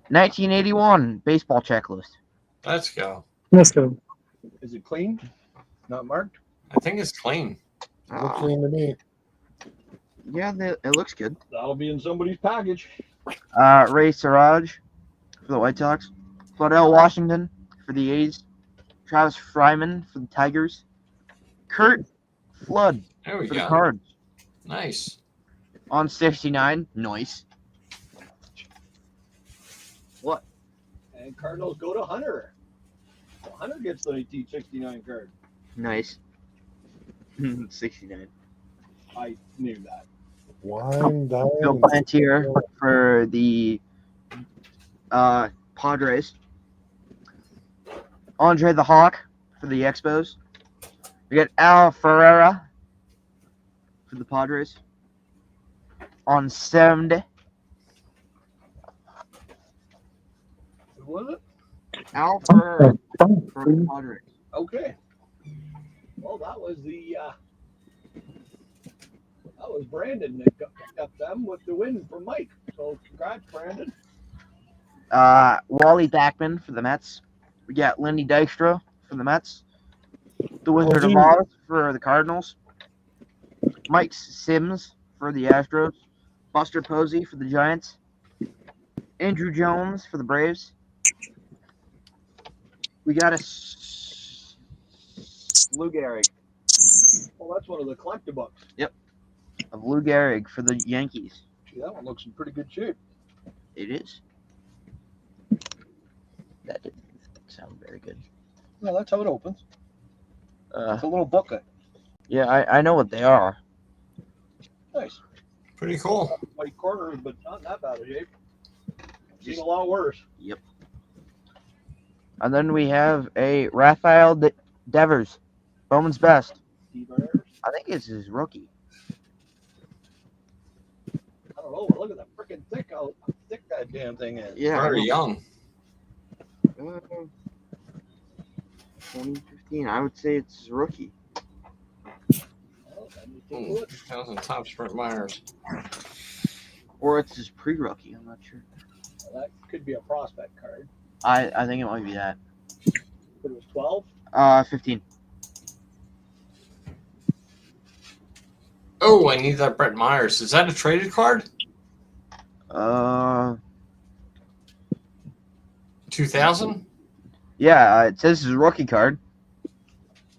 1981 baseball checklist. Let's go. Let's go. Is it clean? Not marked? I think it's clean. Looks clean to me. Yeah, it looks good. That'll be in somebody's package. Ray Siraj for the White Sox. Claudell Washington for the A's. Travis Fryman for the Tigers. Kurt Flood There we for the go. Cards. Nice. On 69. Nice. What? And Cardinals go to Hunter. So Hunter gets the 1969 card. Nice. 69. I knew that. Wine, Bill dine. Plantier for the Padres. Andre the Hawk for the Expos. We got Al Ferreira for the Padres. On 70. Who was it? Al Ferreira for the Padres. Okay. Well, that was Brandon that picked up them with the win from Mike. So congrats, Brandon. Wally Backman for the Mets. We got Lenny Dykstra for the Mets. The Wizard of gee. Oz for the Cardinals. Mike Sims for the Astros. Buster Posey for the Giants. Andrew Jones for the Braves. We got a Lou Gehrig Well, that's one of the collectibles. of Lou Gehrig for the Yankees. Gee, that one looks in pretty good shape. It is. That didn't sound very good. No, that's how it opens. Uh, It's a little booklet. yeah, I know what they are. Nice. Pretty cool. White corner, but not that bad of shape. Seen a lot worse. And then we have a Rafael Devers, Bowman's Best. Steve Ayers. I think it's his rookie. I don't know, but look at that freaking how thick that damn thing is. Yeah. Very young. 2015. I would say it's his rookie. Well, let me take a look. 2000 top Sprint Myers. Or it's his pre-rookie. I'm not sure. Well, that could be a prospect card. I think it might be that. But it was 12. 15. Oh, I need that Brett Myers. Is that a traded card? 2000 2000. Yeah, it says his rookie card.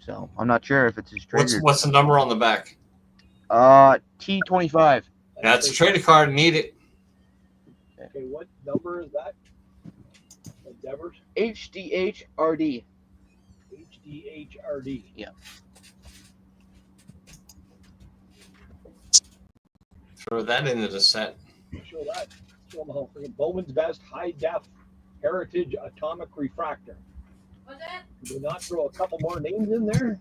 So I'm not sure if it's his trader. What's the number on the back? T25. That's a trader card. Need it. Okay, what number is that? Devers? HDHRD. HDHRD. Yeah. Throw that into the set. Show that. Show them how freaking Bowman's Best High Def Heritage Atomic Refractor. What's that? Do we not throw a couple more names in there?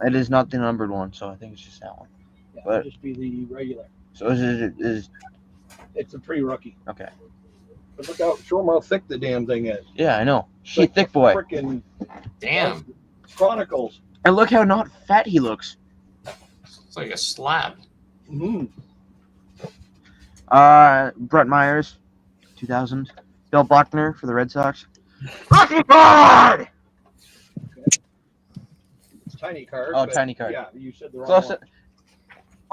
It is not the numbered one, so I think it's just that one. Yeah, But- it'll just be the regular. So is It's a pre-rookie. okay. But look out, show them how thick the damn thing is. Yeah, I know. It's She like thick the boy. Frickin' Damn. Chronicles. And look how not fat he looks. It's like a slab. Mm-hmm. Brett Myers, 2000. Bill Buckner for the Red Sox. Rookie card! It's tiny card. Oh, but tiny card. Yeah, you said the wrong Close one. it.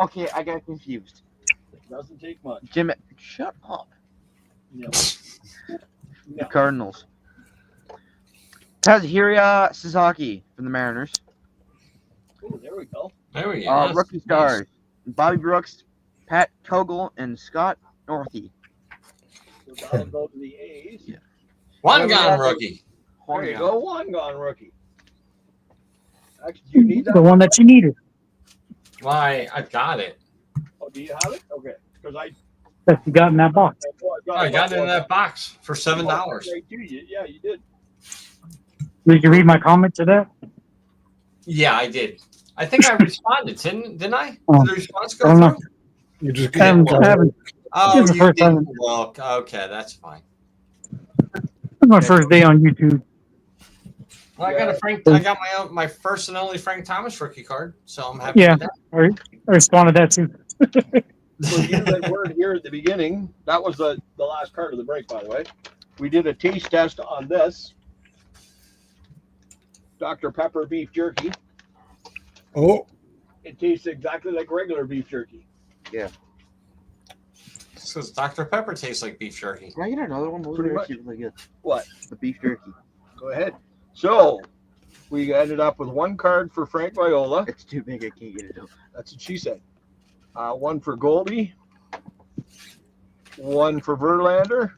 Okay, I got confused. It doesn't take much. Jim, shut up. No. The No. Cardinals. Kazuhira Sasaki from the Mariners. Ooh, there we go. There we go. That's Rookie nice. stars. Bobby Brooks, Pat Kogel, and Scott Northey. So that'll go to the A's. Yeah. One gone rookie. There you go, one gone rookie. Actually, do you need that? The one that you needed. Why? I've got it. Oh, do you have it? Okay. Because That you got in that box. I got it in that box for $7. Yeah, you did. You can read my comment to that. Yeah, I did. I think I responded, didn't I? Oh. Did the response I go don't know. through? You just I haven't, can't. I haven't, Oh, It's the you first time. didn't look. Okay, that's fine. it's my first day on YouTube. Well, I got my first and only Frank Thomas rookie card, so I'm happy Yeah. with that. I responded to that too. For you that weren't here at the beginning, that was the last card of the break, by the way. We did a taste test on this Dr. Pepper beef jerky. Oh, It tastes exactly like regular beef jerky. Because Dr. Pepper tastes like beef jerky. Can I get another one? Those Pretty are much. actually really good. What? The beef jerky. Go ahead. So, we ended up with one card for Frank Viola. It's too big. I can't get it out. That's what she said. One for Goldie. One for Verlander.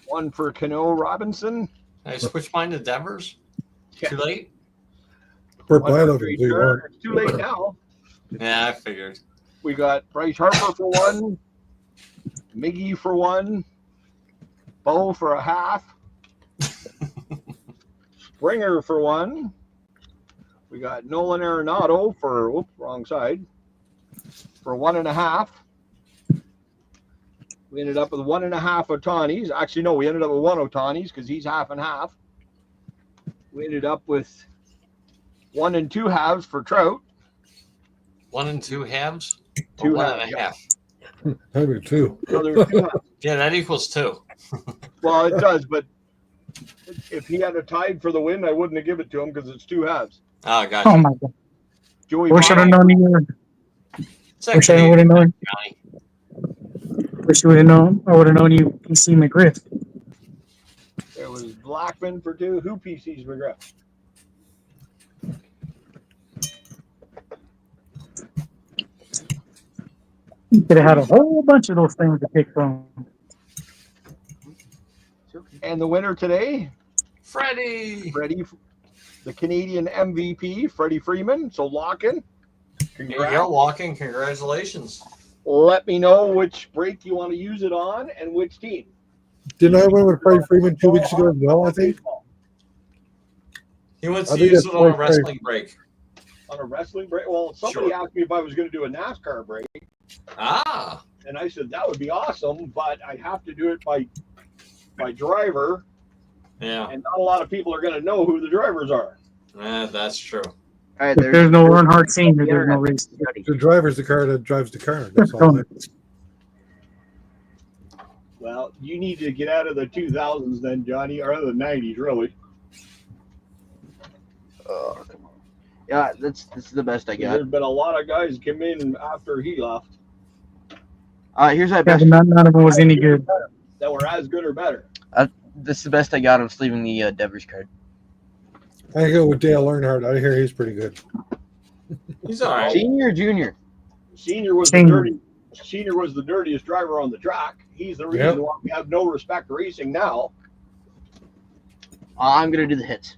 One for Cano Robinson. I switched mine to Devers. Yeah. Too late? we're One glad for of it. Treacher. It's too late now. Yeah, I figured. We got Bryce Harper for one. Miggy for one. Bo for a half. Springer for one. We got Nolan Arenado for, whoops, wrong side, for 1.5. We ended up with 1.5 Otanis. Actually, no, we ended up with 1 Otanis because he's half and half. We ended up with 1 2/2 for Trout. 1 2/2. Two 1 halves, 1/2. Maybe two. So there's 2 halves. Yeah, that equals 2. Well, it does, but if he had a tied for the win, I wouldn't have given it to him because it's 2 halves. Oh, gotcha. Oh my god! Joey Wish I'd have Votto, known you were. It's Wish I actually would have known. Johnny. Wish you would have known. I would have known you. PC McGriff. there was Blackman for 2. Who PC's McGrath? You could have had a whole bunch of those things to pick from. It's okay. And the winner today, Freddie. Freddie, the Canadian MVP, Freddie Freeman. So lock in. There you Congrats. go, walking. Congratulations. Let me know which break you want to use it on and which team. Didn't I win with Freddie Freeman 2 weeks ago as well, I think? He wants I to think use that's it on a quite wrestling break. On a wrestling break? Well, somebody Sure. asked me if I was going to do a NASCAR break, Ah. and I said that would be awesome, but I have to do it by driver, Yeah, and not a lot of people are going to know who the drivers are. that's true. All right, If there's no Earnhardt Senior, there's no Internet race. study. The driver's the car that drives the car. That's all. Well, you need to get out of the 2000s then, Johnny, or the 90s, really. Oh, come on. Yeah, this is the best I got. There's been a lot of guys come in after he left Here's my Yeah, best. but none of them was any good. that were as good or better. This is the best I got. I'm sleeving the Devers card. I go with Dale Earnhardt. I hear he's pretty good. He's all right. Senior or junior? Senior was Senior. Senior was the dirtiest driver on the track. He's the reason why we have no respect racing now. I'm gonna do the hits.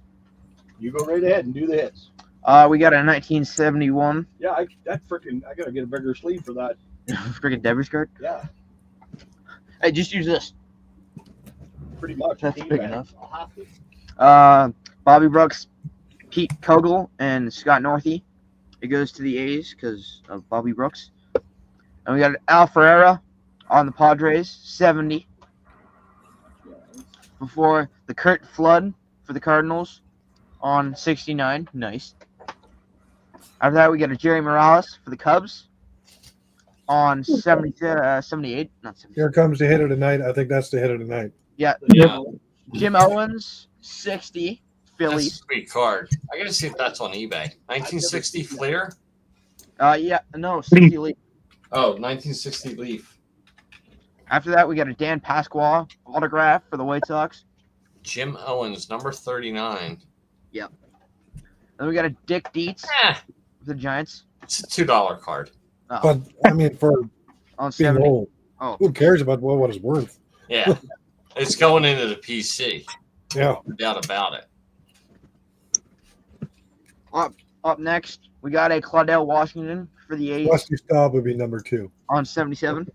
You go right ahead and do the hits. We got a 1971 Yeah, I gotta get a bigger sleeve for that. freaking Devers card. Yeah, Hey, just use this. pretty much. That's big enough. I'll have to. Bobby Brooks, Pete Kogel, and Scott Northey. It goes to the A's because of Bobby Brooks. And we got Al Ferreira on the Padres, 70. Before the Kurt Flood for the Cardinals on 69. Nice. After that, we got a Jerry Morales for the Cubs on 78. Not 70. Here comes the hit of the night. I think that's the hit of the night. Yeah, Jim Owens, 60. that's a Phillies. sweet card. I gotta see if that's on eBay. 1960 Fleer. Yeah, no, 60 Leaf. Oh, 1960 Leaf. After that, we got a Dan Pasquale autograph for the White Sox. Jim Owens, number 39. Then we got a Dick Dietz Eh, for the Giants it's a $2 card. But I mean, for on being 70. old, Oh. who cares about what it's worth? Yeah, it's going into the PC. Yeah. No doubt about it. Up next, we got a Claudel Washington for the A's Rusty Staub would be number 2. on 77.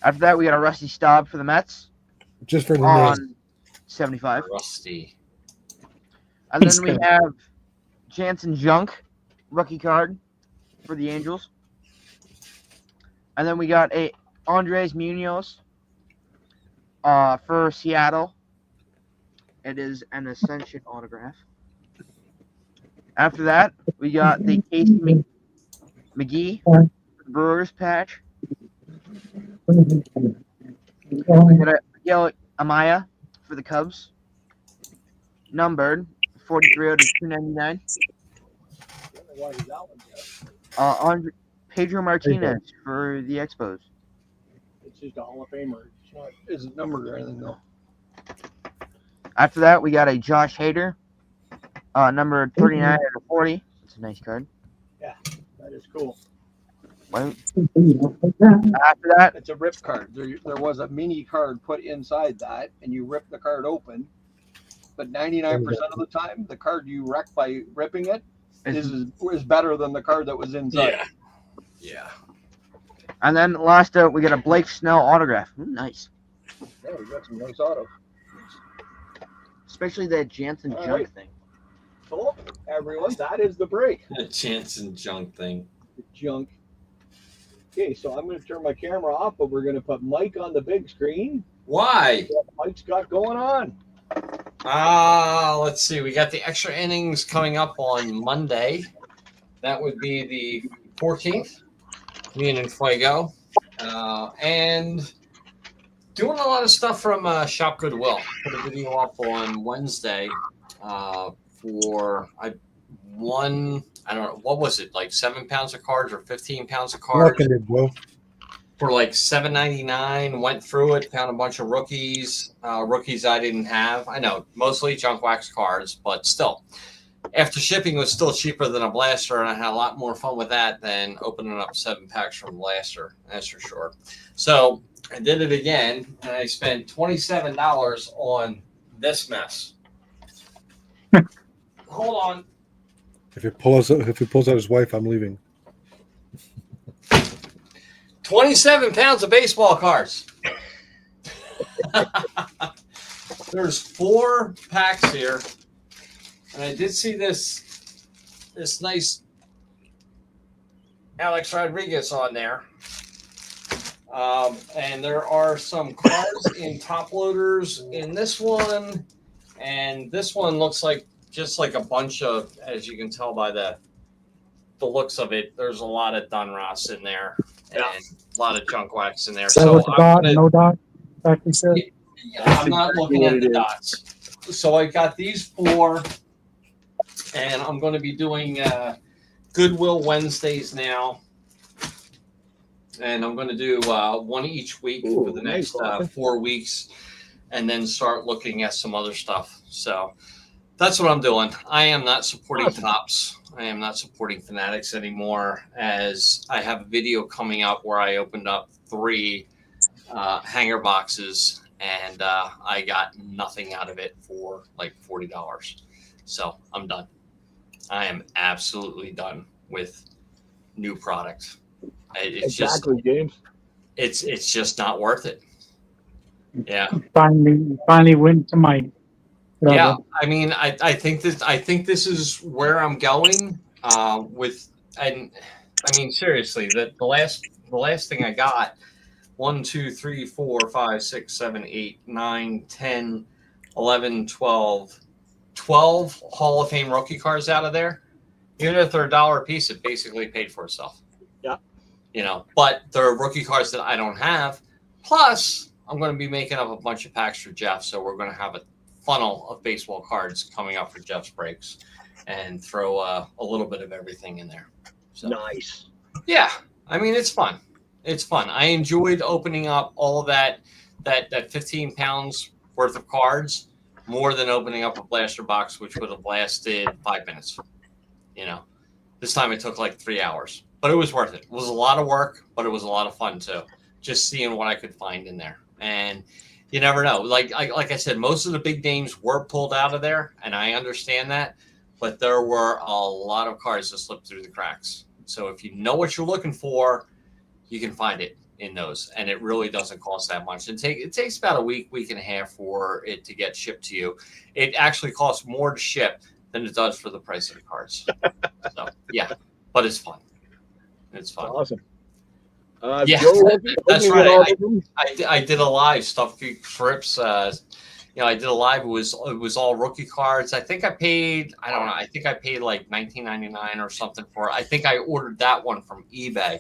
After that, we got a Rusty Staub for the Mets Just for the name. on 75. Rusty. And then we have Jansen Junk, rookie card for the Angels. And then we got a Andres Munoz for Seattle. It is an Ascension autograph. After that, we got the Casey McGee for the Brewers patch. We got a Miguel Amaya for the Cubs. Numbered 43 out of 299. Why is that one there? Pedro Martinez for the Expos. It's just a Hall of Famer. It's not isn't numbered or anything though. After that, we got a Josh Hader, number 39 out of 40. It's a nice card. That is cool. After that, It's a rip card. There was a mini card put inside that, and you rip the card open. But 99% of the time, the card you wreck by ripping it is better than the card that was inside. Yeah. Yeah. and then last we got a Blake Snell autograph. Ooh, nice. Yeah, we got some nice auto. Especially that Jansen All Junk right. thing. So, everyone, that is the break. The chance and junk thing. The junk. Okay, so I'm going to turn my camera off, but we're going to put Mike on the big screen. Why? What Mike's got going on. Let's see. We got the extra innings coming up on Monday. That would be the 14th. Me and Fuego. And doing a lot of stuff from Shop Goodwill. Put a video up on Wednesday for I don't know, what was it, like 7 pounds of cards or 15 pounds of cards? Look at it, Joe. For like $7.99. Went through it, found a bunch of rookies I didn't have. I know, mostly junk wax cards, but still. After shipping was still cheaper than a blaster, and I had a lot more fun with that than opening up 7 packs from blaster, that's for sure. So I did it again, and I spent $27 on this mess. Hold on. If he pulls out his wife, I'm leaving. 27 pounds of baseball cards. There's 4 packs here. And I did see this nice Alex Rodriguez on there. And there are some cards in top loaders in this one. And this one looks like just like a bunch of, as you can tell by the looks of it, there's a lot of Donruss in there. And a lot of junk wax in there. So with the dot, no dot, like we said. Yeah, I'm not looking at the dots. So I got these 4, and I'm going to be doing Goodwill Wednesdays now. And I'm going to do one each week for the next 4 weeks. and then start looking at some other stuff. So that's what I'm doing. I am not supporting Topps. I am not supporting Fanatics anymore, as I have a video coming up where I opened up 3 hanger boxes, and I got nothing out of it for like $40. So I'm done. I am absolutely done with new product. It's James. It's just not worth it. Yeah. Finally went to Mike. Yeah, I mean, I think this is where I'm going with, and I mean, seriously, the last thing I got, 1, 2, 3, 4, 5, 6, 7, 8, 9, 10, 11, 12 Hall of Fame rookie cards out of there. Even if they're $1 a piece, it basically paid for itself. Yeah. You know, but there are rookie cards that I don't have. Plus, I'm going to be making up a bunch of packs for Jeff, so we're going to have a funnel of baseball cards coming up for Jeff's breaks, and throw a little bit of everything in there. So, nice. Yeah, I mean, it's fun. It's fun. I enjoyed opening up all of that 15 pounds worth of cards more than opening up a blaster box, which would have lasted 5 minutes. You know, this time it took like 3 hours, but it was worth it. It was a lot of work, but it was a lot of fun too. Just seeing what I could find in there. And you never know. Like I said, most of the big names were pulled out of there, and I understand that, but there were a lot of cards that slipped through the cracks. So if you know what you're looking for, you can find it in those, and it really doesn't cost that much. It takes about a week and a half for it to get shipped to you. It actually costs more to ship than it does for the price of the cards. So yeah, but it's fun. It's fun. Awesome. Yeah, Joe, that's right. I did a live Stuff Geek Trips. I did a live. It was all rookie cards. I think I paid, I don't know, I think I paid like $19.99 or something for it. I think I ordered that one from eBay,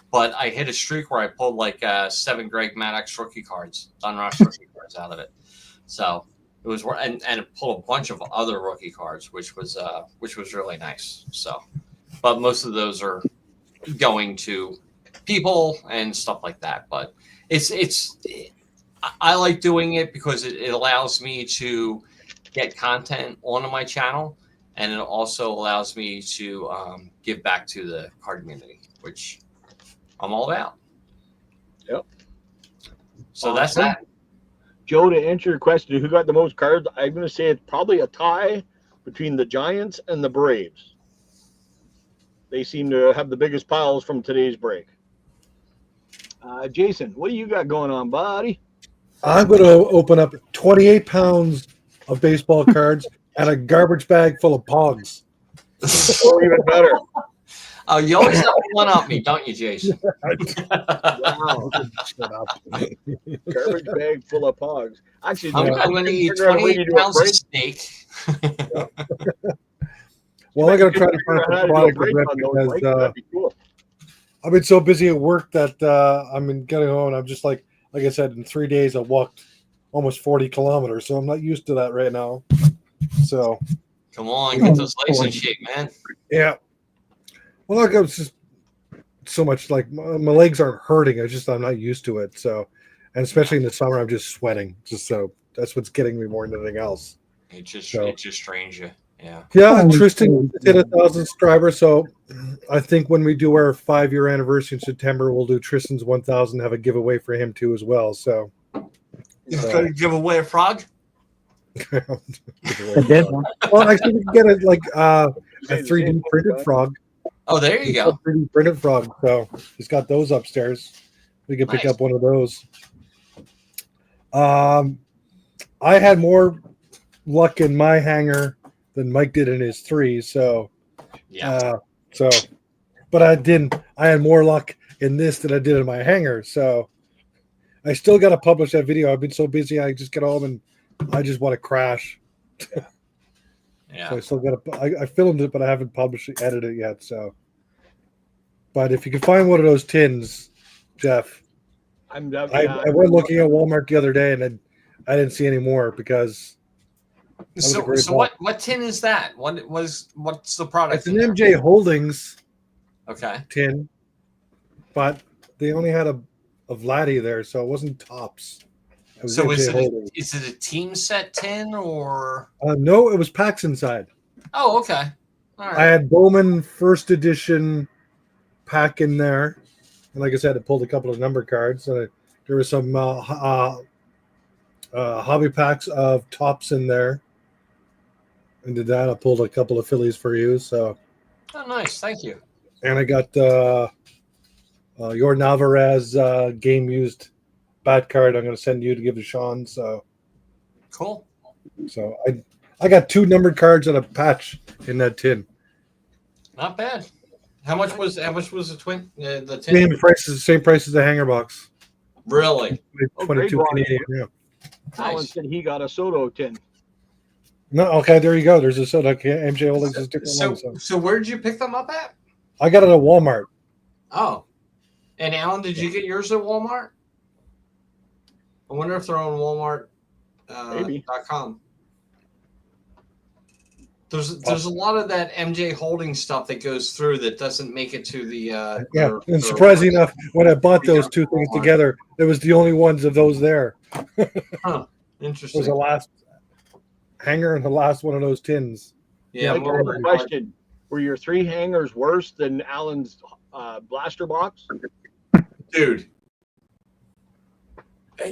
but I hit a streak where I pulled like 7 Greg Maddux rookie cards, Dunrush rookie cards out of it. So it was, and it pulled a bunch of other rookie cards, which was really nice. So, but most of those are going to people and stuff like that. But I like doing it because it allows me to get content onto my channel, and it also allows me to give back to the card community, which I'm all about. Yep. So that's that. Joe, to answer your question, who got the most cards? I'm going to say it's probably a tie between the Giants and the Braves. They seem to have the biggest piles from today's break. Jason, what do you got going on, buddy? I'm going to open up 28 pounds of baseball cards and a garbage bag full of pogs. Oh, even better. Oh, you always have to one up me, don't you, Jason? Wow. Shut up. Garbage bag full of pogs. Actually, I'm going to eat 28 pounds of steak. Well, I got to try to find some product because that'd be cool. I've been so busy at work that I'm getting home. I'm just like I said, in 3 days I walked almost 40 kilometers, so I'm not used to that right now. So come on, get those legs in shape, man. Yeah. Well, look, it's just so much like my legs aren't hurting. I'm not used to it. So, and especially in the summer, I'm just sweating. So that's what's getting me more than anything else. It just strains you. Yeah. Yeah, Tristan hit 1,000 subscribers. So I think when we do our 5-year anniversary in September, we'll do Tristan's 1,000, have a giveaway for him too as well. So Gonna give away a frog? Well, actually, we can get it like a 3D printed frog. Oh, there you go. 3D printed frog. So he's got those upstairs. We can pick up one of those. I had more luck in my hanger than Mike did in his 3. So yeah. But I had more luck in this than I did in my hanger. So I still got to publish that video. I've been so busy. I just get home and I just want to crash. Yeah. So I still got to. I filmed it, but I haven't edited it yet. So, but if you can find one of those tins, Jeff, I went looking at Walmart the other day and I didn't see any more because. So what tin is that? What's the product? It's an MJ Holdings. Okay. Tin, but they only had a Vladdy there, so it wasn't Tops. So is it a team set tin or? No, it was packs inside. Oh, okay. All right. I had Bowman first edition pack in there, and like I said, I pulled a couple of number cards. There were some hobby packs of tops in there, and did that. I pulled a couple of Phillies for you. So, oh, nice, thank you. And I got your Alvarez game used bat card. I'm going to send you to give to Sean. So cool. So I got 2 numbered cards and a patch in that tin. Not bad. How much was the twin? The tin? Same price as the hanger box. Really? 22 Canadian. Yeah. Alan said he got a Soto tin. No, okay, there you go. There's a Soto. MJ Holdings is different. So where did you pick them up at? I got it at Walmart. Oh, and Alan, did you get yours at Walmart? I wonder if they're on Walmart.com. There's a lot of that MJ Holdings stuff that goes through that doesn't make it to the and surprisingly enough, when I bought those 2 things together, it was the only ones of those there. Huh. Interesting. It was the last hanger and the last one of those tins. Yeah. I got a question. Were your 3 hangers worse than Alan's blaster box? Dude.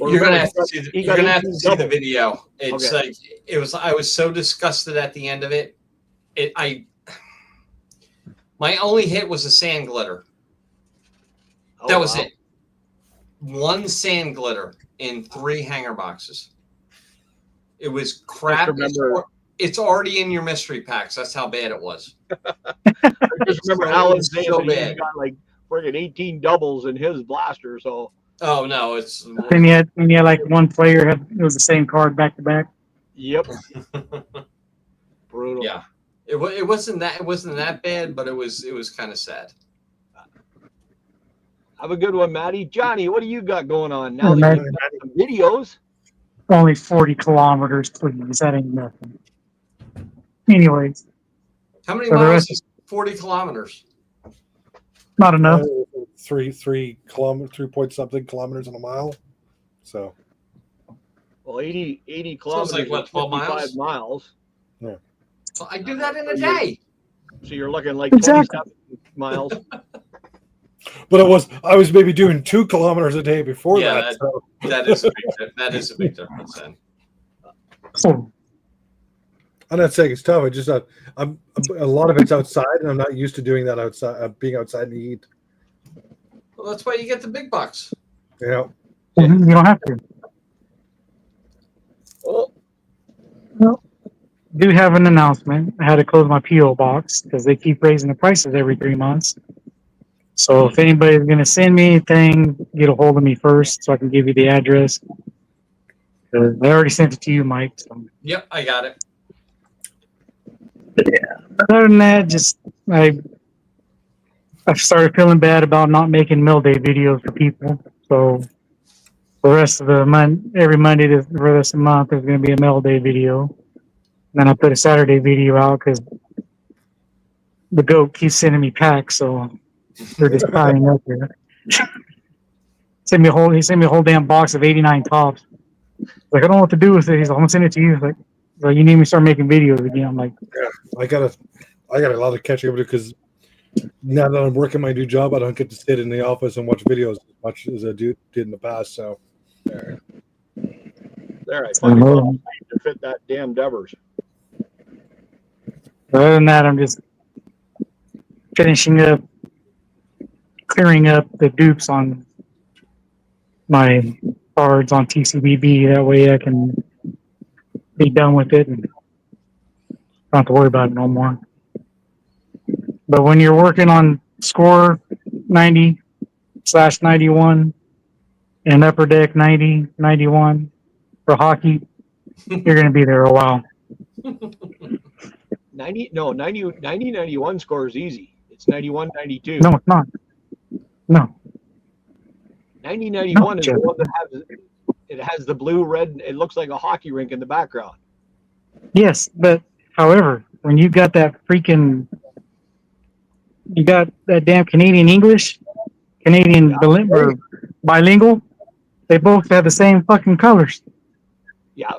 You're gonna have to see the video. It's okay. Like it was. I was so disgusted at the end of it. My only hit was a sand glitter. Oh, that was it. 1 sand glitter in 3 hanger boxes. It was crap. It's already in your mystery packs. That's how bad it was. I just remember Alan saying so he got like friggin' 18 doubles in his blaster. So. Oh no, it's. And you had like one player it was the same card back to back. Yep. Brutal. Yeah, it wasn't that bad, but it was kind of sad. Have a good one, Maddie. Johnny, what do you got going on now? That you've got some videos. Only 40 kilometers, please. That ain't nothing. Anyways. How many miles is 40 kilometers? Not enough. 3 point something kilometers in a mile. So. Well, 80 kilometers. Sounds like what, 12 miles? Yeah. So I do that in a day. So you're looking like 27 miles. But I was maybe doing 2 kilometers a day before that. So. That is a big difference then. I'm not saying it's tough. I just I'm a lot of it's outside, and I'm not used to doing that outside. Being outside in the heat. Well, that's why you get the big bucks. Yeah. You don't have to. Oh. Well, I do have an announcement. I had to close my P.O. box because they keep raising the prices every 3 months. So if anybody's going to send me anything, get a hold of me first so I can give you the address. I already sent it to you, Mike. So. Yep, I got it. Yeah. Other than that, just I've started feeling bad about not making Mill Day videos for people. So the rest of the month, every Monday for the rest of the month, there's going to be a Mill Day video. And then I put a Saturday video out because the goat keeps sending me packs, so they're just piling up here. He sent me a whole damn box of 89 tops. Like, I don't know what to do with it. He's like, I'm gonna send it to you. He's like, well, you need me to start making videos again. I'm like, yeah, I got a lot of catching up to because now that I'm working my new job, I don't get to sit in the office and watch videos as much as I did in the past. So there I finally to fit that damn Devers. Other than that, I'm just finishing up, clearing up the dupes on my cards on TCBB. That way I can be done with it and don't have to worry about it no more. But when you're working on score 90/91 and upper deck 90/91 for hockey, you're going to be there a while. 90/91 score is easy. It's 91/92. No, it's not. No. 90/91 is the one that has the blue, red. It looks like a hockey rink in the background. Yes, but however, when you got that damn Canadian English, Canadian bilingual, They both have the same fucking colors. Yeah.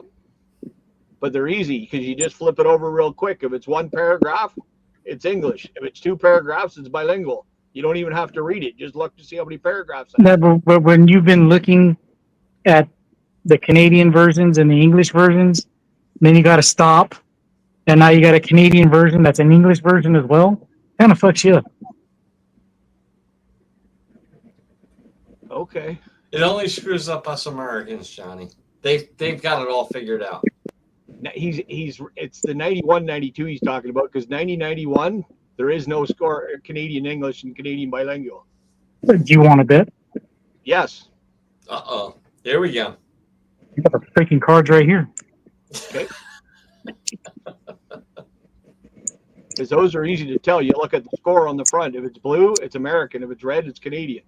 But they're easy because you just flip it over real quick. If it's one paragraph, it's English. If it's two paragraphs, it's bilingual. You don't even have to read it. Just look to see how many paragraphs it has. No, but when you've been looking at the Canadian versions and the English versions, then you got to stop, and now you got a Canadian version that's an English version as well. Kind of fucks you up. Okay. It only screws up us Americans, Johnny. They've got it all figured out. It's the 91, 92 he's talking about because 90, 91, there is no score Canadian English and Canadian bilingual. Do you want to bet? Yes. Uh-oh. There we go. You got the freaking cards right here. Okay. Because those are easy to tell. You look at the score on the front. If it's blue, it's American. If it's red, it's Canadian.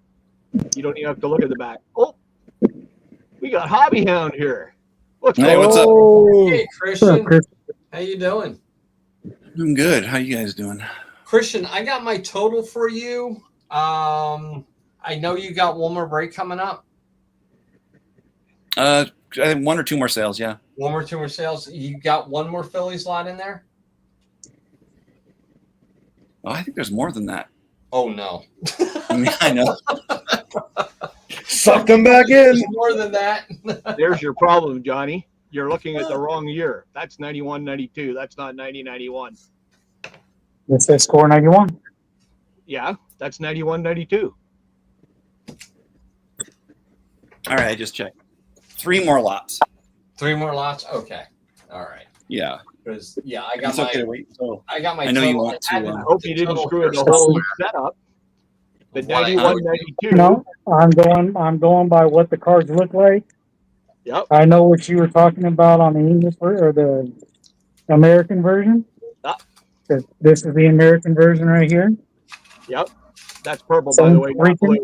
You don't even have to look at the back. Oh, we got Hobby Hound here. What's up? Hey, Christian. How you doing? Doing good. How you guys doing? Christian, I got my total for you. I know you got one more break coming up. I think one or two more sales, yeah. One or two more sales. You got one more Phillies lot in there? Oh, I think there's more than that. Oh, no. I know. Suck them back in. More than that. There's your problem, Johnny. You're looking at the wrong year. That's 91, 92. That's not 90, 91. It says score 91. Yeah, that's 91, 92. All right, I just checked. 3 more lots. 3 more lots? Okay. All right. Yeah. Because I got It's my. okay to wait. So I got my. I know you total. want to, I hope you didn't screw in the whole setup. But 91, 92. No, I'm going by what the cards look like. Yep. I know what you were talking about on the English or the American version. Yep. This is the American version right here. Yep. That's purple, by the way.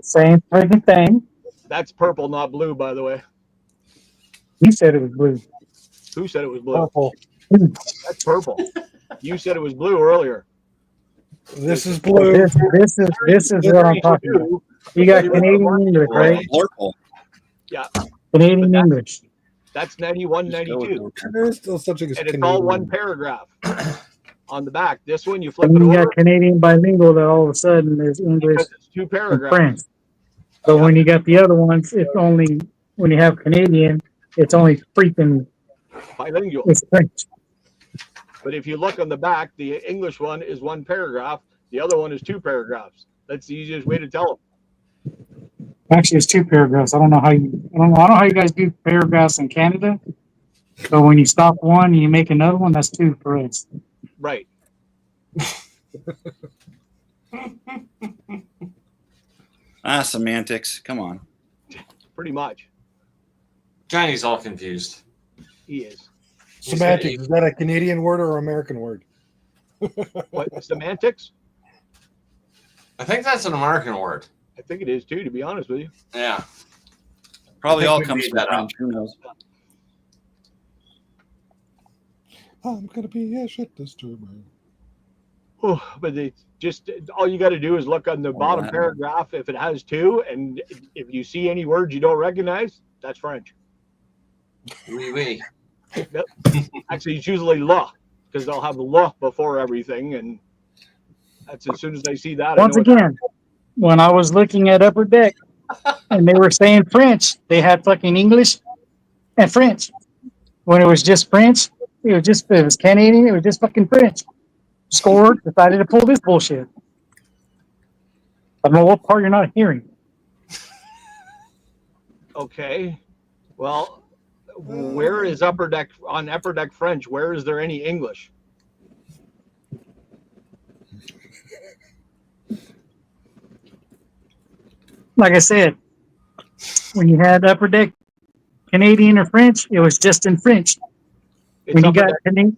Same freaking thing. That's purple, not blue, by the way. You said it was blue. Who said it was blue? Purple. That's purple. You said it was blue earlier. This is blue. This is what I'm talking about. You got Canadian English, right? Purple. Yeah. Canadian English. That's 91, 92. There's still such a And it's Canadian. all one paragraph on the back. This one, you flip And it you over. got Canadian bilingual that all of a sudden is English Because it's 2 and paragraphs. French. But when you got the other ones, it's only, when you have Canadian, it's only freaking, Bilingual. it's French. But if you look on the back, the English one is 1 paragraph. The other one is 2 paragraphs. That's the easiest way to tell them. Actually, it's 2 paragraphs. I don't know how how you guys do paragraphs in Canada. But when you stop one and you make another one, that's 2 for us. Right. Semantics. Come on. Pretty much. Johnny's all confused. He is. Semantics. Is that a Canadian word or American word? What? Semantics? I think that's an American word. I think it is too, to be honest with you. Yeah. Probably I think all we comes made from that French. Who knows? I'm gonna be a shit disturber. Oh, but it's just all you got to do is look on the bottom wow. paragraph if it has 2, and if you see any words you don't recognize, that's French. Oui, oui. Actually, it's usually "la" because they'll have "la" before everything, and that's as soon as I see that. Once again, when I was looking at Upper Deck and they were saying French, they had fucking English and French. When it was just French, it was Canadian, it was just fucking French. Scored, decided to pull this bullshit. I don't know what part you're not hearing. Okay, well, where is Upper Deck on Upper Deck French? Where is there any English? Like I said, when you had Upper Deck Canadian or French, it was just in French. When you got Canadian,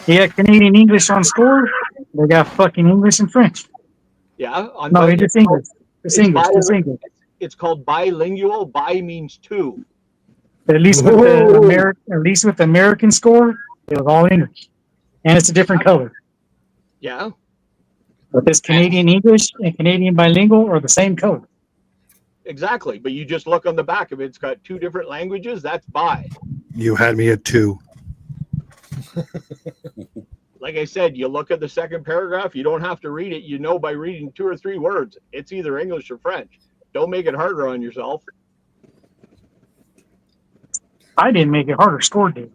Canadian English on score, they got fucking English and French. Yeah, No, it's just English. It's English. Just English. It's called bilingual. Bi means 2. But at least with the American score, it was all English, and it's a different color. Yeah. But this Canadian English and Canadian bilingual are the same color. Exactly. But you just look on the back of it. It's got 2 different languages. That's bi. You had me at 2. Like I said, you look at the second paragraph. You don't have to read it. You know by reading 2 or 3 words. It's either English or French. Don't make it harder on yourself. I didn't make it harder. Score did.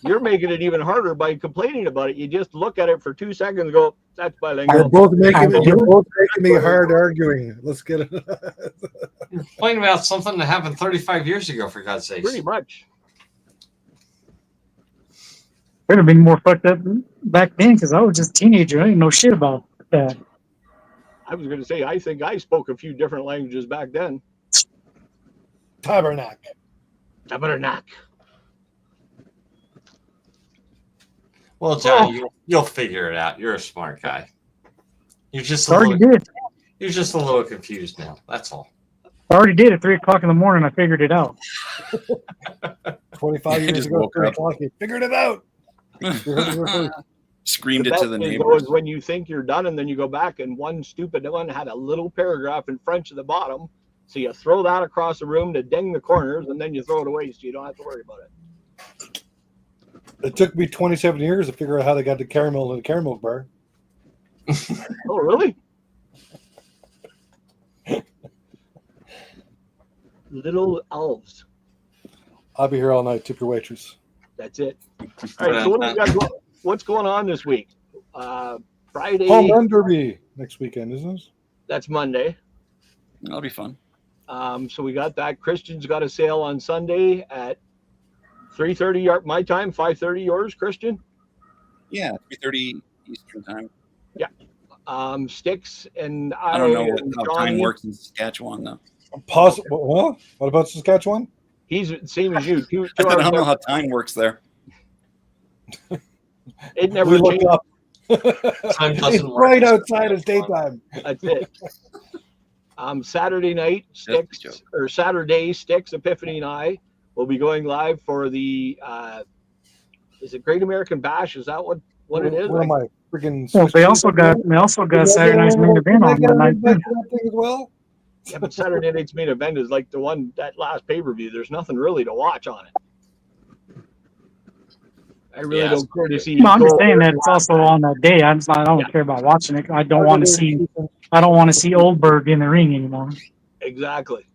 You're making it even harder by complaining about it. You just look at it for 2 seconds and go, that's bilingual. You're both making me hard arguing. Let's get it. You're complaining about something that happened 35 years ago, for God's sakes. Pretty much. It'd have been more fucked up back then because I was just a teenager. I didn't know shit about that. I was going to say, I think I spoke a few different languages back then. Tabernacle. Well, Johnny, you'll figure it out. You're a smart guy. You're just You're just a little confused now. That's all. I already did at 3 o'clock in the morning. I figured it out. 25 years ago, 3 o'clock, you figured it out. Screamed it to the neighbors. Was when you think you're done and then you go back and one stupid one had a little paragraph in French at the bottom. So you throw that across the room to ding the corners and then you throw it away so you don't have to worry about it. It took me 27 years to figure out how they got the caramel in the caramel bar. Oh, really? Little elves. I'll be here all night. Tip your waitress. That's it. All right. So what do we got what's going on this week? Friday. Home Run Derby next weekend, isn't it? That's Monday. That'll be fun. So we got that. Christian's got a sale on Sunday at 3:30 my time, 5:30 yours, Christian? Yeah, 3:30 Eastern time. Yeah. Sticks and I don't know how time works in Saskatchewan, though. Possible. Well, what about Saskatchewan? He's the same as you. I don't know how time works there. It never changes. Up. Time doesn't work. Right outside of daytime. That's it. Saturday night, Sticks, or Saturday, Sticks, Epiphany, and I will be going live for the, is it Great American Bash? Is that what it is? What am I freaking? Well, they also got Saturday night's main event on that night too. As well. Yeah, but Saturday night's main event is like the one, that last pay-per-view. There's nothing really to watch on it. I really don't care to see. No, I'm just saying that it's also on that day. I don't care about watching it. I don't want to see Oldberg in the ring anymore. Exactly.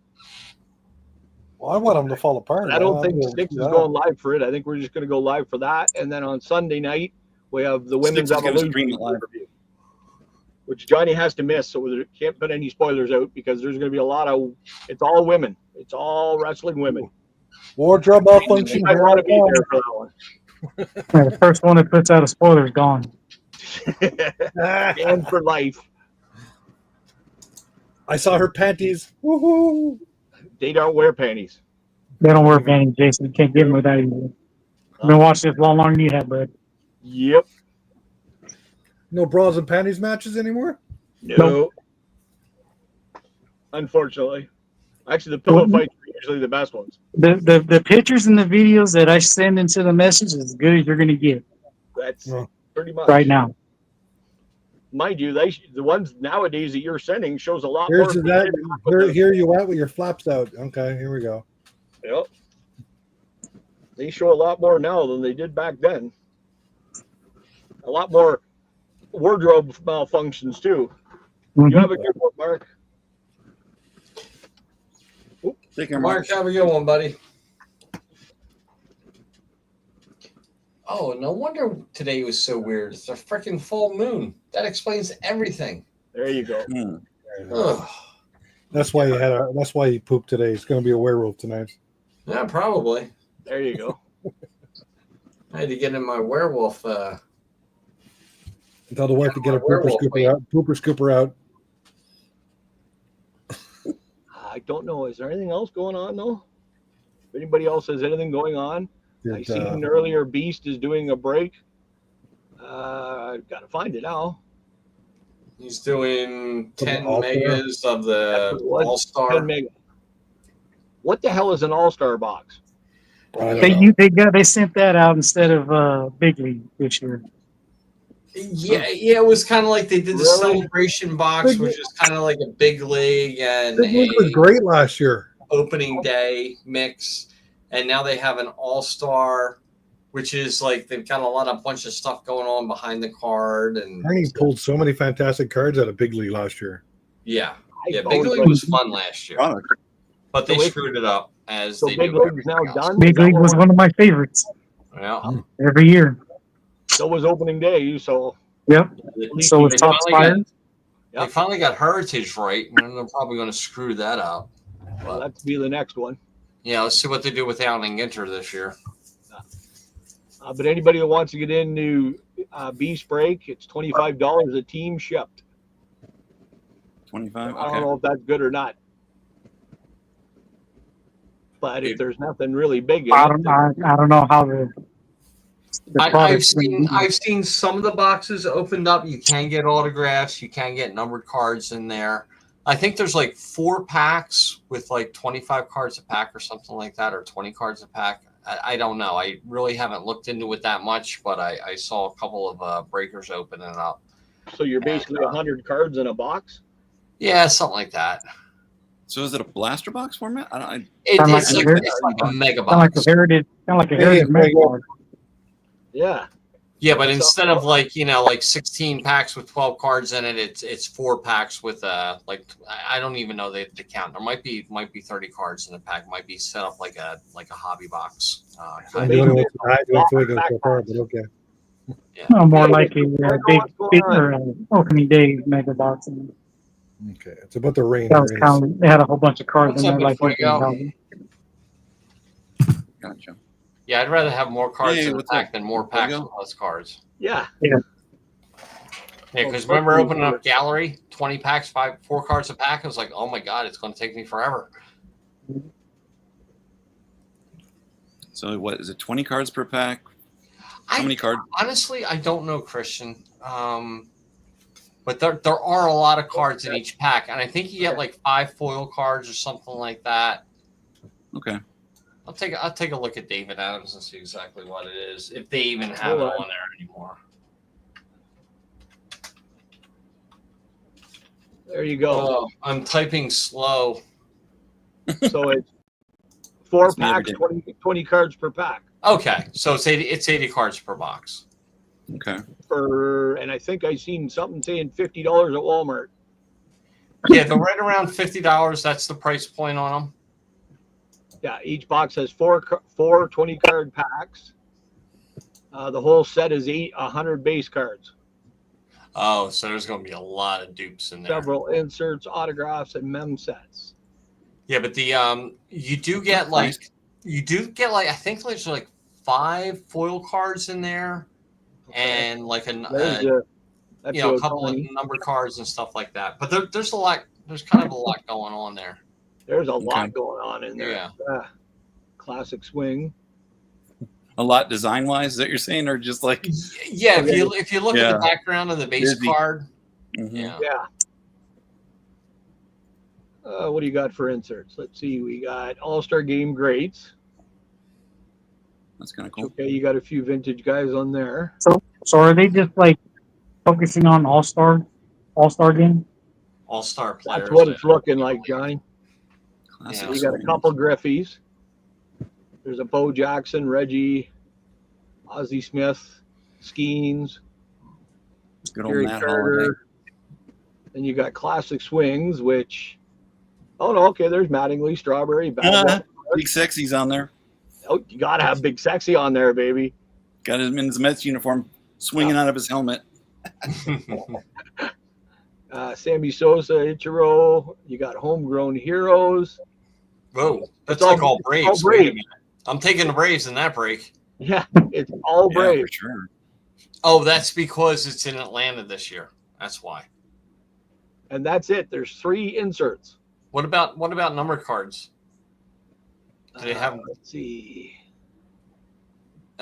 Well, I want them to fall apart. I don't think Sticks is going live for it. I think we're just going to go live for that. And then on Sunday night, we have the Women's Evolution pay-per-view, which Johnny has to miss, so we can't put any spoilers out because there's going to be a lot of. It's all women. It's all wrestling women. Wardrobe malfunction. I want to be there for that one. Yeah, the first one that puts out a spoiler is gone. And for life. I saw her panties. Woohoo! They don't wear panties. They don't wear panties, Jason. You can't get them without you. I've been watching this long longer than you have, bud. Yep. No bras and panties matches anymore? No. Nope. Unfortunately. Actually, the pillow fights are usually the best ones. The pictures and the videos that I send into the message is as good as you're going to get. That's pretty much. Right now. Mind you, the ones nowadays that you're sending shows a lot Here you at with your flaps out. Okay, here we go. Yep. They show a lot more now than they did back then. A lot more wardrobe malfunctions too. Mm-hmm. You have a good one, Mark. Take care, Mark, have a good one, buddy. Oh, no wonder today was so weird. It's a freaking full moon. That explains everything. There you go. That's why that's why he pooped today. He's going to be a werewolf tonight. Yeah, probably. There you go. I had to get in my werewolf. Tell the wife to get a pooper scooper out. I don't know. Is there anything else going on though? If anybody else has anything going on, I seen earlier Beast is doing a break. I've got to find it now. He's doing 10 megas of the All-Star. 10 mega. What the hell is an All-Star box? They sent that out instead of Big League this year. Yeah, it was kind of like they did the Really? celebration box, which is kind of like a big league and Big League was great last year. opening day mix, and now they have an all-star, which is like they've got a bunch of stuff going on behind the card, and Arnie pulled so many fantastic cards out of Big League last year. yeah, Big always League like- was fun last year, Product. but they So screwed it up as So they Big do League's now everything else. done. Big League was one of my favorites Yeah, every year. So was opening day. So Yep. least So you it's they top finally spire. they finally got Heritage right, and they're probably going to screw that up. well, that's be the next one. Yeah, let's see what they do with Allen and Ginter this year. But anybody that wants to get into Beast Break, it's $25 a team shipped. 25. I don't Okay. know if that's good or not. But if there's nothing really big in I it, don't I don't know how the I've product's seen some of the boxes opened up. You can get autographs. You can get numbered cards in there. I think there's like 4 packs with like 25 cards a pack or something like that, or 20 cards a pack. I don't know. I really haven't looked into it that much, but I saw a couple of breakers opening up. so you're basically 100 cards in a box. Yeah, something like that. So is it a blaster box format? Kinda like It's a like, very- it's like a mega kind of like a box. heritage, kind of like a Hey, heritage there you go. card. Yeah. Yeah, but instead of like 16 packs with 12 cards in it, it's 4 packs with like I don't even know the count. There might be 30 cards in the pack. Might be set up like a hobby box. I'm Kind doing of. it with the so far, but okay. No, more like a big, what's going big on? opening day mega box. And Okay, it's about the range. that was kind of, they had a whole bunch of cards What's in up, there, like before you go? opening day. Gotcha. Yeah, I'd rather have more cards Hey, in the what's pack up? than more There you packs go. with less cards. Yeah. Yeah, because remember opening up Gallery, 20 packs, 4 cards a pack. I was like, oh my god, it's going to take me forever. So what is it? 20 cards per pack? How many cards? Honestly, I don't know, Christian. But there are a lot of cards in each pack, and I think you get like 5 foil cards or something like that. Okay. I'll take a look at David Adams and see exactly what it is, if they even have it on there anymore. There you go. Oh, I'm typing slow. So it's 4 That's me every packs, day. 20 cards per pack. Okay, so it's 80 cards per box. Okay. And I think I seen something saying $50 at Walmart. Yeah, they're right around $50. That's the price point on them. Yeah, each box has four 20 card packs. The whole set is 100 base cards. Oh, so there's going to be a lot of dupes in there. Several inserts, autographs, and mem sets. Yeah, but the you do get like I think there's like 5 foil cards in there, and like a couple of number cards and stuff like that. But there's a lot. There's kind of a lot going on there. There's a lot going on in there. Yeah. Classic swing. A lot design wise, is that you're saying, or just like Yeah, if you look at Yeah. the background of the base Busy. card, Mhm. yeah. What do you got for inserts? Let's see. We got All-Star Game greats. That's kind of cool. Okay, you got a few vintage guys on there. So are they just like focusing on all-star game? All-star players. That's what it's looking like, Johnny. Classic We got a swing. couple Griffies. There's a Bo Jackson, Reggie, Ozzie Smith, Skeens, Good old Gary Matt Holiday. Carter. Then you got classic swings, which okay, there's Mattingly, Strawberry, Bad. Big Sexy's on there. Oh, you gotta have Big Sexy on there, baby. Got him in his Mets uniform, swinging out of his helmet. Sammy Sosa, Ichiro. You got homegrown heroes. Whoa, that's all- like all it's Braves. all Wait a Braves. minute. I'm taking the Braves in that break. Yeah, it's all Yeah, brave. for sure. Oh, that's because it's in Atlanta this year. That's why. And that's it. There's 3 inserts. What about number cards? Do they have? Let's see.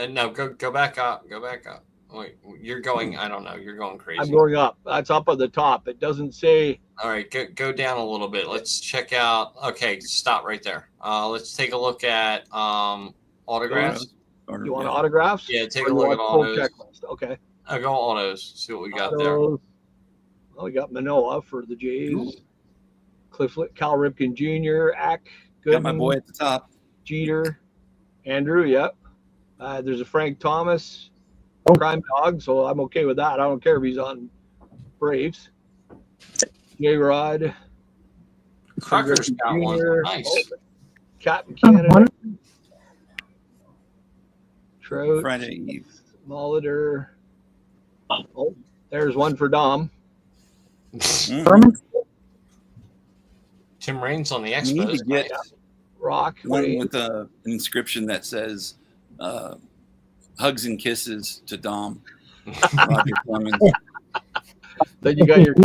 No, go back up. Go back up. Wait, you're going. I don't know. You're going crazy. I'm going up. That's up at the top. It doesn't say. All right, go down a little bit. Let's check out. Okay, stop right there. Let's take a look at autographs. Or- You want yeah. autographs? Yeah, take Or a you look at want all full those. checklist? Okay. I'll go autos. See what we got there. Autos. Well, we got Manoa for the Jays. Ooh. Cal Ripken Jr., Ack, Got my Gooden, boy at the top. Jeter, Andrew, yep. There's a Frank Thomas, Oh. Crime Dog, so I'm okay with that. I don't care if he's on Braves. J-Rod, Crocker's got one. Nice. Captain Canada, Trout, Friday Eve. Molitor. Oh, there's one for Dom. Mm. Furman? Tim Raines on the We need Expos. to get Rock. one Wayne. with an inscription that says hugs and kisses to Dom. Roger Clemens. Then you got your If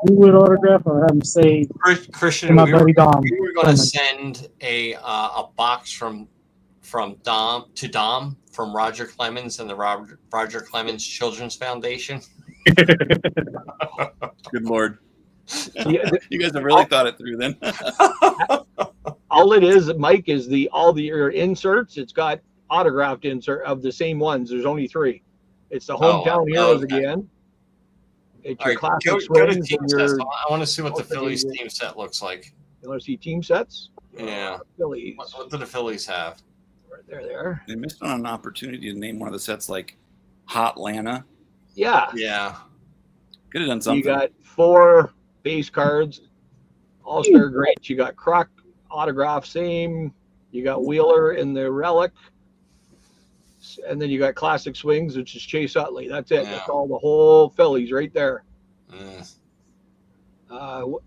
you would autograph or have him say to Christian, my we were buddy Dom. going to send a box from Dom to Dom from Roger Clemens and the Roger Clemens Children's Foundation. Good Lord. Yeah, You guys have really thought it through then. all it is, Mike, is all your inserts. It's got autographed insert of the same ones. There's only 3. It's the hometown heroes okay. again. It's All your right, classic go to swings team and sets. your. I want to see what the Okay, Phillies yeah. team set looks like. You want to see team sets? Yeah. Phillies. What do the Phillies have? Right there, they are. They missed on an opportunity to name one of the sets like Hot Lana. Yeah. Yeah. Could have done something. You got 4 base cards, All-Star greats. You got Croc autograph, same. You got Wheeler in the relic. And then you got classic swings, which is Chase Utley. That's it. Yeah. That's all the whole Phillies right there. Mm.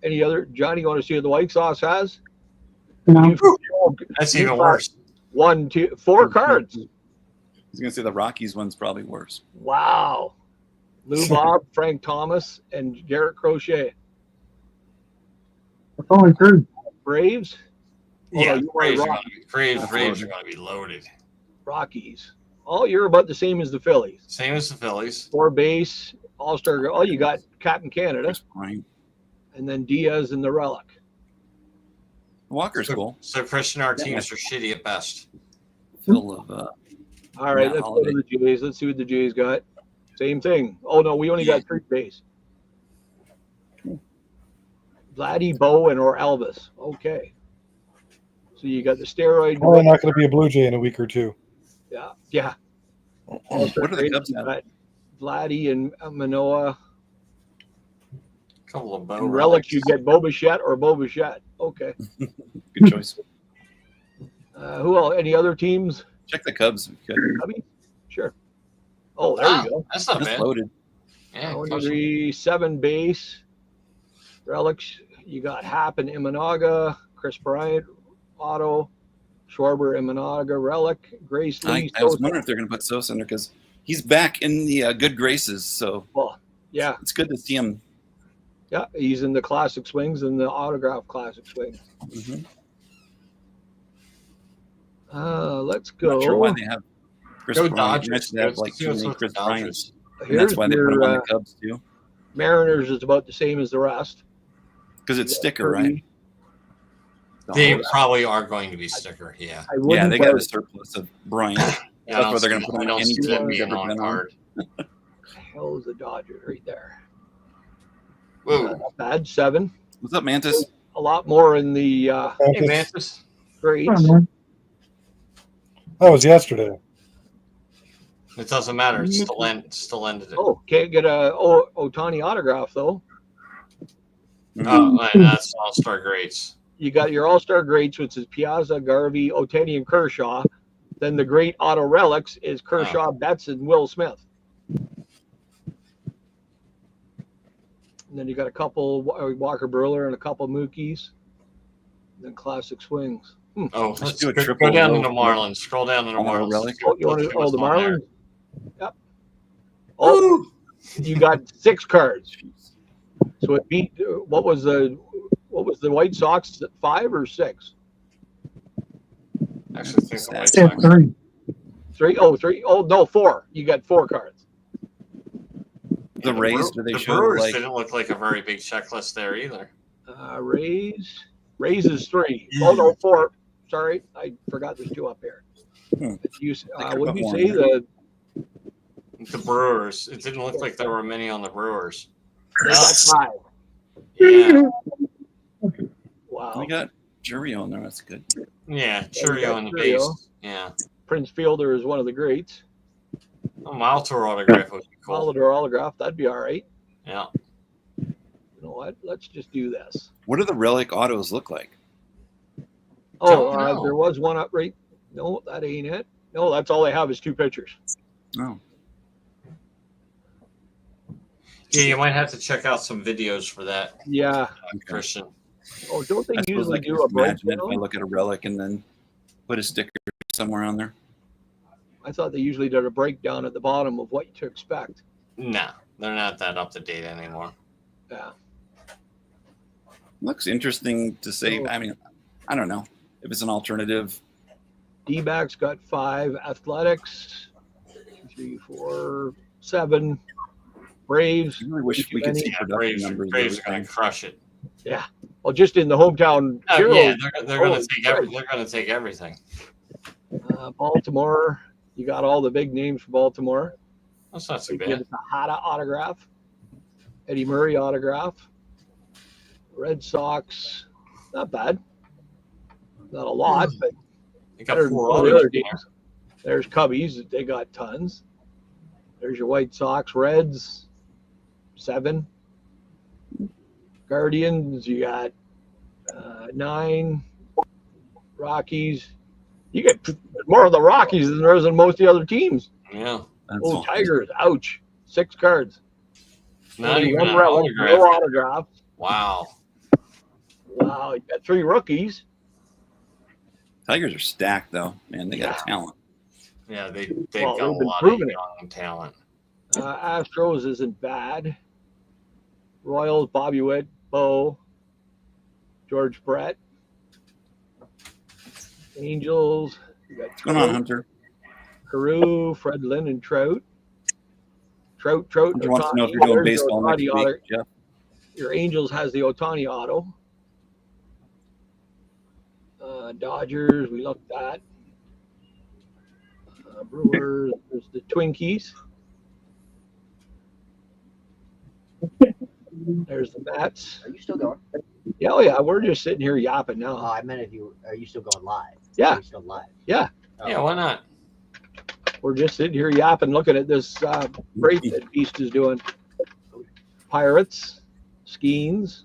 Any other, Johnny, you want to see what the White Sox has? No. That's You even got worse. 1, 2, 4 cards. I was going to say the Rockies one's probably worse. Wow. Lou Bob, Frank Thomas, and Garrett Crochet. It's only 3. Braves? Oh, Yeah, no, you Braves want are Rock- going to be loaded. Rockies. Oh, you're about the same as the Phillies. Same as the Phillies. 4 base, All-Star. Oh, you got Captain Canada, Chris Bryant. and then Diaz in the relic. Walker's So, cool. so Christian, our teams are shitty at best. Full of All right, Yeah, let's Holiday. go to the Jays. Let's see what the Jays got. Same thing. Oh, no, we only got 3 base. Vladdy, Bo, and or Elvis. Okay. So you got the steroid. Probably not going to be a Blue Jay in a week or 2. Yeah, yeah. what do the Cubs have? Got Vladdy and Manoa. Couple of bow And relics, you get Bobichette or Bobichette. Okay. Good choice. Who else? Any other teams? Check the Cubs. Good. Cubbies? Sure. Oh, there Wow, you go. that's not That's bad. loaded. Yeah, 23, base. Relics, you got Happ and Imanaga, Chris Bryant, Otto, Schwarber, Imanaga, Relic, Grace Lee. I was Sosa. wondering if they're going to put Sosa in there because he's back in the good graces. So Well, yeah, it's good to see him. yeah, he's in the classic swings and the autograph classic swings. Mhm. Let's I'm go. not sure why they have Chris Go Bryant. You Dodgers. mentioned they have like See too what's many with Chris the Bryants. Dodgers. And that's why they put him your, on the Cubs too. Mariners is about the same as the rest. Because it's You got sticker, right? They Oh, probably are going to be sticker. Yeah. I yeah, wouldn't they got a doubt- surplus of Bryant. Yeah, That's why they're going to put I him don't on any see team that he's being ever on been on. card. hell is the Dodgers right there. Whoa. Not bad. 7. What's up, Mantis? A lot more in the Hey, Mantis. grades. man. That was yesterday. It doesn't matter. It's still ended it. Oh, can't get a Otani autograph though. Oh, man, that's all-star greats. You got your All-Star greats, which is Piazza, Garvey, Otani, and Kershaw. Then the great auto relics is Kershaw, Betts, and Will Smith. And then you got a couple Walker Buehler and a couple Mookies. And then classic swings. Oh, Let's let's do a go triple down to row. the Marlins. Scroll down to the On a Marlins. relic? Oh, you want Let's to? see Oh, the what's on there. Marlins. Yep. Oh, you got 6 cards. So it beat. What was the White Sox? 5 or 6? I actually think the White Step Sox. 3. 3. Oh, 3. Oh no, 4. You got 4 cards. The Rays, do they the show Brewers like didn't look like a very big checklist there either. Rays is 3. Oh no, 4. Sorry, I forgot there's 2 up here. Hmm. You, I could what put did you more say? in there. The Brewers. It didn't look like there were many on the Brewers. They got 5. Yeah. Wow. We got jury on there. That's good. Yeah. Cheerio on the Cheerio. base. Yeah. Prince Fielder is one of the greats. Oh, Maltor autograph would be cool. Molitor autograph, that'd be all right. Yeah. You know what? Let's just do this. What do the relic autos look like? Oh, Don't know. there was one up right. No, that ain't it. No, that's all I have is 2 pictures. Oh, Yeah, you might have to check out some videos for that, Yeah. Christian. Oh, don't they I suppose usually I can do a just imagine it if I breakdown? look at a relic and then put a sticker somewhere on there. I thought they usually did a breakdown at the bottom of what to expect. No, they're not that up to date anymore. Yeah. Looks interesting to say. Oh. I mean, I don't know if it's an alternative. D-backs got 5. Athletics, 3, 4, 7. Braves. I really wish we could see Yeah, production Braves, numbers. Braves of are going everything. to crush it. Well, just in the hometown. Oh, heroes. yeah, they're going Holy to take Christ. they're going to take everything. Baltimore. You got all the big names for Baltimore. That's not too You bad. get a Hada autograph, Eddie Murray autograph, Red Sox. Not bad. Not a lot, but They got better than 4 all the autos other in there. teams. There's Cubbies. They got tons. There's your White Sox. Reds, 7. Guardians, you got 9. Rockies. You get more of the Rockies than there is in most of the other teams. Yeah. That's Oh, all. Tigers. Ouch. 6 cards. Not Only even one an relic, autograph. no autograph. Wow. Wow. You got 3 rookies. Tigers are stacked though, man. They got talent. Yeah, they've Well, got a they've been lot of proving it. young talent. Astros isn't bad. Royals, Bobby Witt, Bo, George Brett. Angels, you got What's going on, Hunter? Carew, Fred Lynn, and Trout. Trout. Hunter wants to know if you're Ohtani. doing There's baseball the next Ohtani week, auto. Jeff. Your Angels has the Ohtani auto. Dodgers, we looked at. Brewers, there's the Twinkies. There's the Mets. Are you still going? Yeah, oh yeah, we're just sitting here yapping Oh, now. I meant if you are you still going live? Yeah. Are you still live? Yeah. Oh. Yeah, why not? We're just sitting here yapping, looking at this break that Beast is doing. Pirates, Skeens,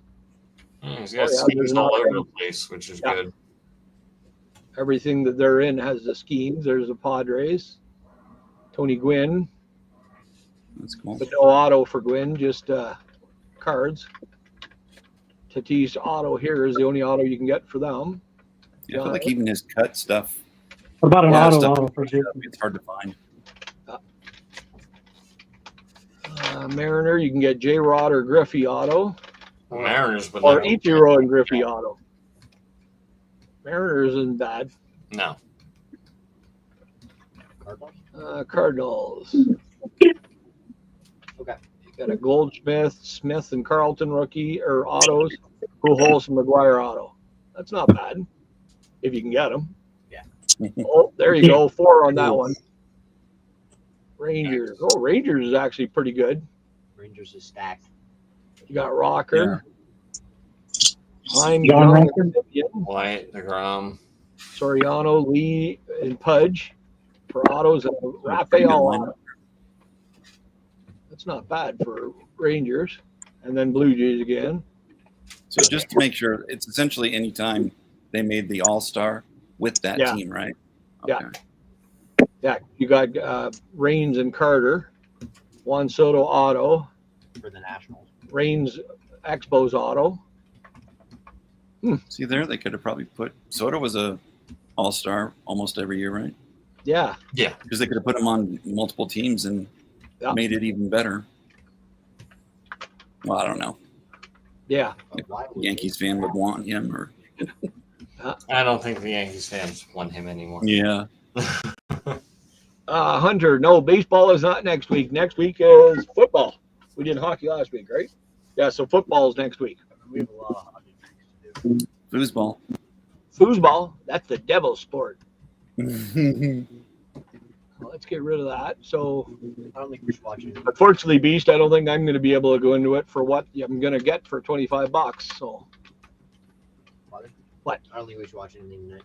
He's got yeah, schemes there's all not- over the place, which is Yeah. good. everything that they're in has the Skeens. There's the Padres, Tony Gwynn, That's cool. but no auto for Gwynn, just cards. Tatis auto here is the only auto you can get for them. Yeah, I feel like even his cut stuff, What about an Yeah, auto stuff- auto for Jason? it's hard to find. Mariner, you can get J-Rod or Griffey auto, Mariners would or never- Ichiro and Griffey auto. Mariners isn't bad. No. Cardinals? Cardinals. Okay. You got a Goldschmidt, Smith, and Carlton rookie or autos. Pujols and McGuire auto. That's not bad if you can get them. Yeah. Oh, there you go. 4 on that one. Rangers. Oh, Rangers is actually pretty good. Rangers is stacked. You got Rocker. Line, John Young, Rocker? White, DeGrom. Soriano, Lee, and Pudge for autos, and Rafael auto. That's not bad for Rangers. And then Blue Jays again. So just to make sure, it's essentially any time they made the All-Star with that Yeah. team, right? Yeah. Yeah, you got Raines and Carter, Juan Soto auto, For the Nationals. Raines Expos auto. See there, they could have probably put Soto was a All-Star almost every year, right? Yeah, Yeah. Because they could have put him on multiple teams and Yeah. made it even better. Well, I don't know. yeah. Why would Yankees fan would want him, or I don't think the Yankees fans want him anymore. yeah. Hunter, no, baseball is not next week. Next week is football. We did hockey last week, right? Yeah, so football is next week. we have a lot of hockey things to do? Foosball. Foosball, that's the devil's sport. Well, let's get rid of that. So, I don't think we should watch it. unfortunately, Beast, I don't think I'm going to be able to go into it for what I'm going to get for $25. So, Father? What? I don't think we should watch anything tonight.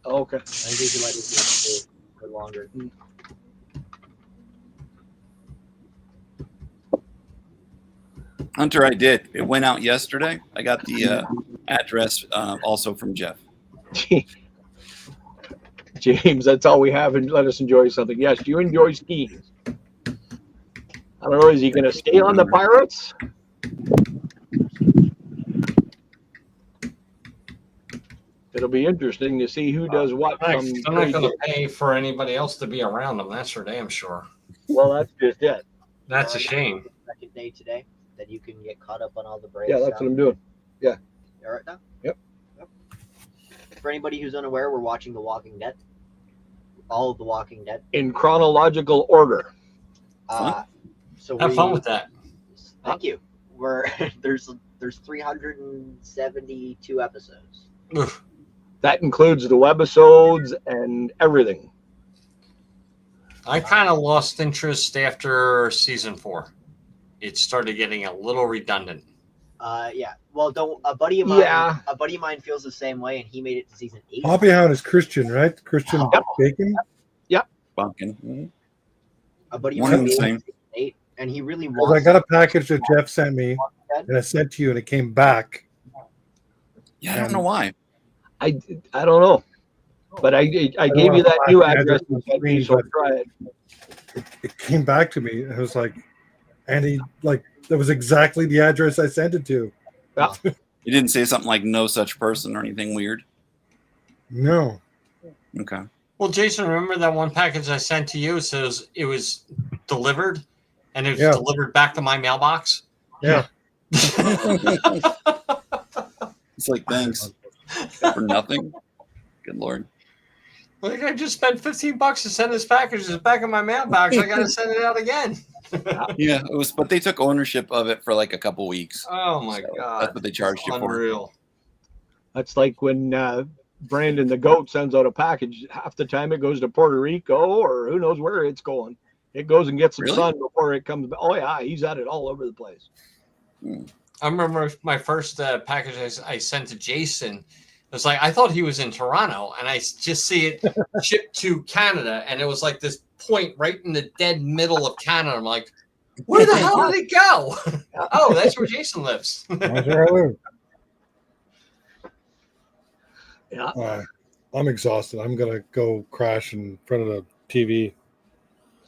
okay. I think we should let this go longer. Hunter, I did. It went out yesterday. I got the address also from Jeff. James, that's all we have, and let us enjoy something. Yes, do you enjoy skiing? I don't know. Is he going to stay on the Pirates? It'll be interesting to see who does what. They're not going to pay for anybody else to be around them. That's for damn sure. Well, that's just it. That's a shame. Second day today that you can get caught up on all the Braves. Yeah, that's what I'm doing. Yeah. You all right now? Yep. For anybody who's unaware, we're watching The Walking Dead. All of The Walking Dead. In chronological order. So Have fun with that. Thank you. We're there's 372 episodes. Oof. That includes the webisodes and everything. I kind of lost interest after season 4. It started getting a little redundant. Yeah. Well, a buddy of mine feels the same way, and he made it to season 8. Poppy Hound is Christian, right? Christian Bacon. Bumpkin. A buddy of One mine and made the it same. to season 8, and he really Well, wants. I got a package that Jeff sent me, and I sent to you, and it came back. Yeah, I don't know why. I don't know. But I gave you that new address. So try it. It came back to me, and it was like, that was exactly the address I sent it to. Yeah. You didn't say something like no such person or anything weird? No. Okay. Well, Jason, remember that one package I sent to you? It says it was delivered, and it was delivered back to my mailbox. Yeah. It's like, thanks for nothing. Good Lord. Like, I just spent $15 to send this package. It's back in my mailbox. I got to send it out again. Yeah, it was, but they took ownership of it for like a couple weeks. Oh my God. That's what they charged you for. Unreal. That's like when Brandon the goat sends out a package. Half the time it goes to Puerto Rico or who knows where it's going. It goes and gets some sun before it comes back. Oh yeah, he's at it all over the place. I remember my first package I sent to Jason. It was like, I thought he was in Toronto, and I just see it shipped to Canada, and it was like this point right in the dead middle of Canada. I'm like, where the hell did it go? Oh, that's where Jason lives. That's where I live. Yeah. I'm exhausted. I'm going to go crash in front of the TV.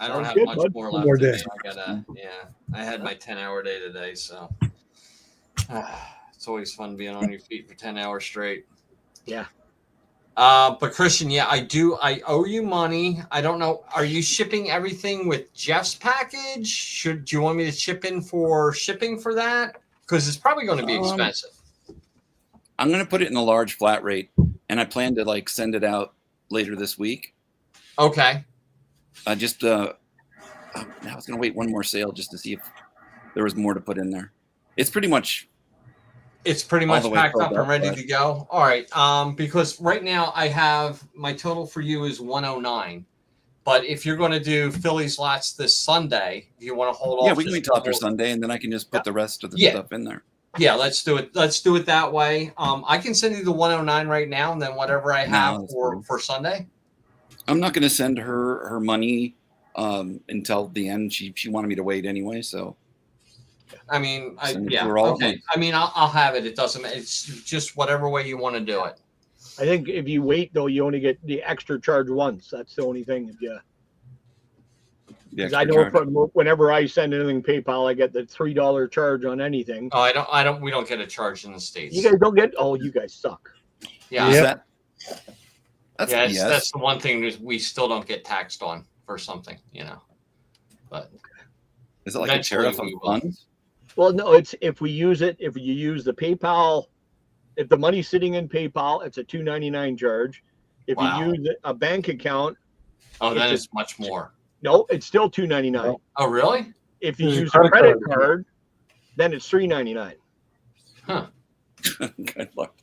I don't have much more left. Today. I had my 10-hour day today, so it's always fun being on your feet for 10 hours straight. Yeah. But Christian, I owe you money. I don't know. Are you shipping everything with Jeff's package? Do you want me to chip in for shipping for that? Because it's probably going to be expensive. I'm going to put it in a large flat rate, and I plan to send it out later this week. Okay. I was going to wait one more sale just to see if there was more to put in there. It's pretty much packed up and ready to go. All right. Because right now I have my total for you is 109. But if you're going to do Phillies lots this Sunday, if you want to hold off. Yeah, we can wait till after Sunday, and then I can just put the rest of the stuff in there. Yeah, let's do it. Let's do it that way. I can send you the 109 right now, and then whatever I have for Sunday. I'm not going to send her money until the end. She wanted me to wait anyway, so. I mean, okay. I mean, I'll have it. It doesn't matter. It's just whatever way you want to do it. I think if you wait, though, you only get the extra charge once. That's the only thing. I know whenever I send anything PayPal, I get the $3 charge on anything. Oh, we don't get a charge in the States. You guys don't get? Oh, you guys suck. Yeah. That's that's the one thing we still don't get taxed on for something, But is it like a tariff on funds? Well, no, it's if you use the PayPal, if the money's sitting in PayPal, it's a $2.99 charge. If you use a bank account, then it's much more. No, it's still $2.99. Oh, really? If you use a credit card, then it's $3.99. Huh. Good luck.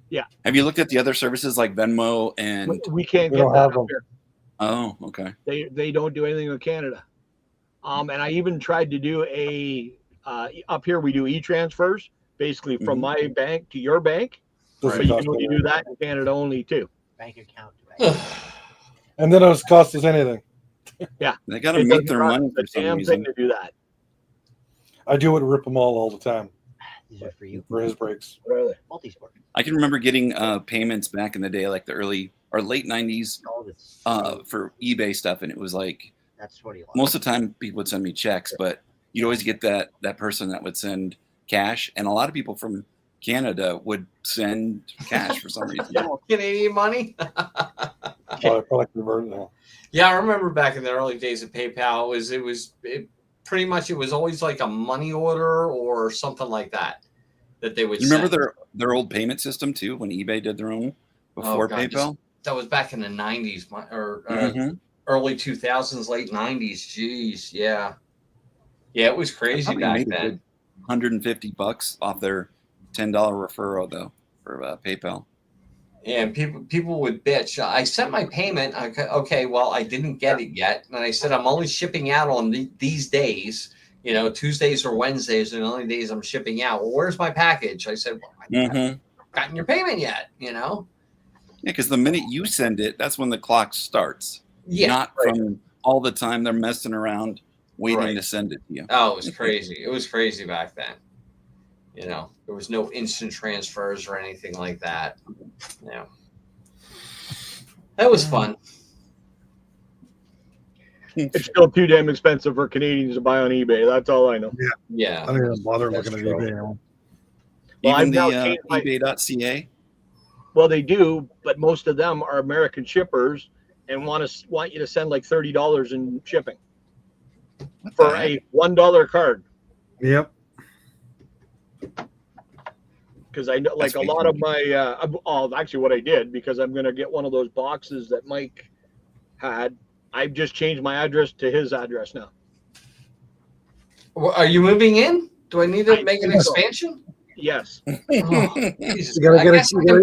Yeah. Have you looked at the other services like Venmo and? We can't get that up here. Oh, okay. They don't do anything with Canada. And I even tried to do up here we do e-transfers, basically from my bank to your bank. But you can only do that in Canada only too. Bank account to bank. And then it doesn't cost us anything. Yeah. They got to make their money for some damn reason. thing to do that. I do it with Rip 'em all the time. These are for you. For his breaks. Really? Multi-sport. I can remember getting payments back in the day, like the early or late 90s for eBay stuff. And it was like, that's what he wants. most of the time people would send me checks, but you'd always get that person that would send cash. And a lot of people from Canada would send cash for some reason. Canadian money. Yeah, I remember back in the early days of PayPal. It pretty much was always like a money order or something like that they would. You remember their old payment system too when eBay did their own before PayPal? That was back in the 90s or early 2000s, late 90s. Jeez, yeah, it was crazy back then. $150 off their $10 referral though for PayPal. Yeah, and people would bitch. I sent my payment. Okay, well, I didn't get it yet, and I said I'm only shipping out on these days. Tuesdays or Wednesdays are the only days I'm shipping out. Well, where's my package? I said, well, I haven't gotten your payment yet. Yeah, because the minute you send it, that's when the clock starts. Yeah, not from all the time they're messing around waiting to send it to you. Oh, it was crazy. It was crazy back then. There was no instant transfers or anything like that. Yeah. That was fun. It's still too damn expensive for Canadians to buy on eBay. That's all I know. Yeah. I don't even bother looking at eBay anymore. Well, even the eBay.ca? Well, they do, but most of them are American shippers and want you to send like $30 in shipping for a $1 card. Yep. Because I know, like, a lot of my, actually what I did, because I'm going to get one of those boxes that Mike had, I've just changed my address to his address now. Well, are you moving in? Do I need to make an expansion? Yes. Oh, Jesus. You gotta get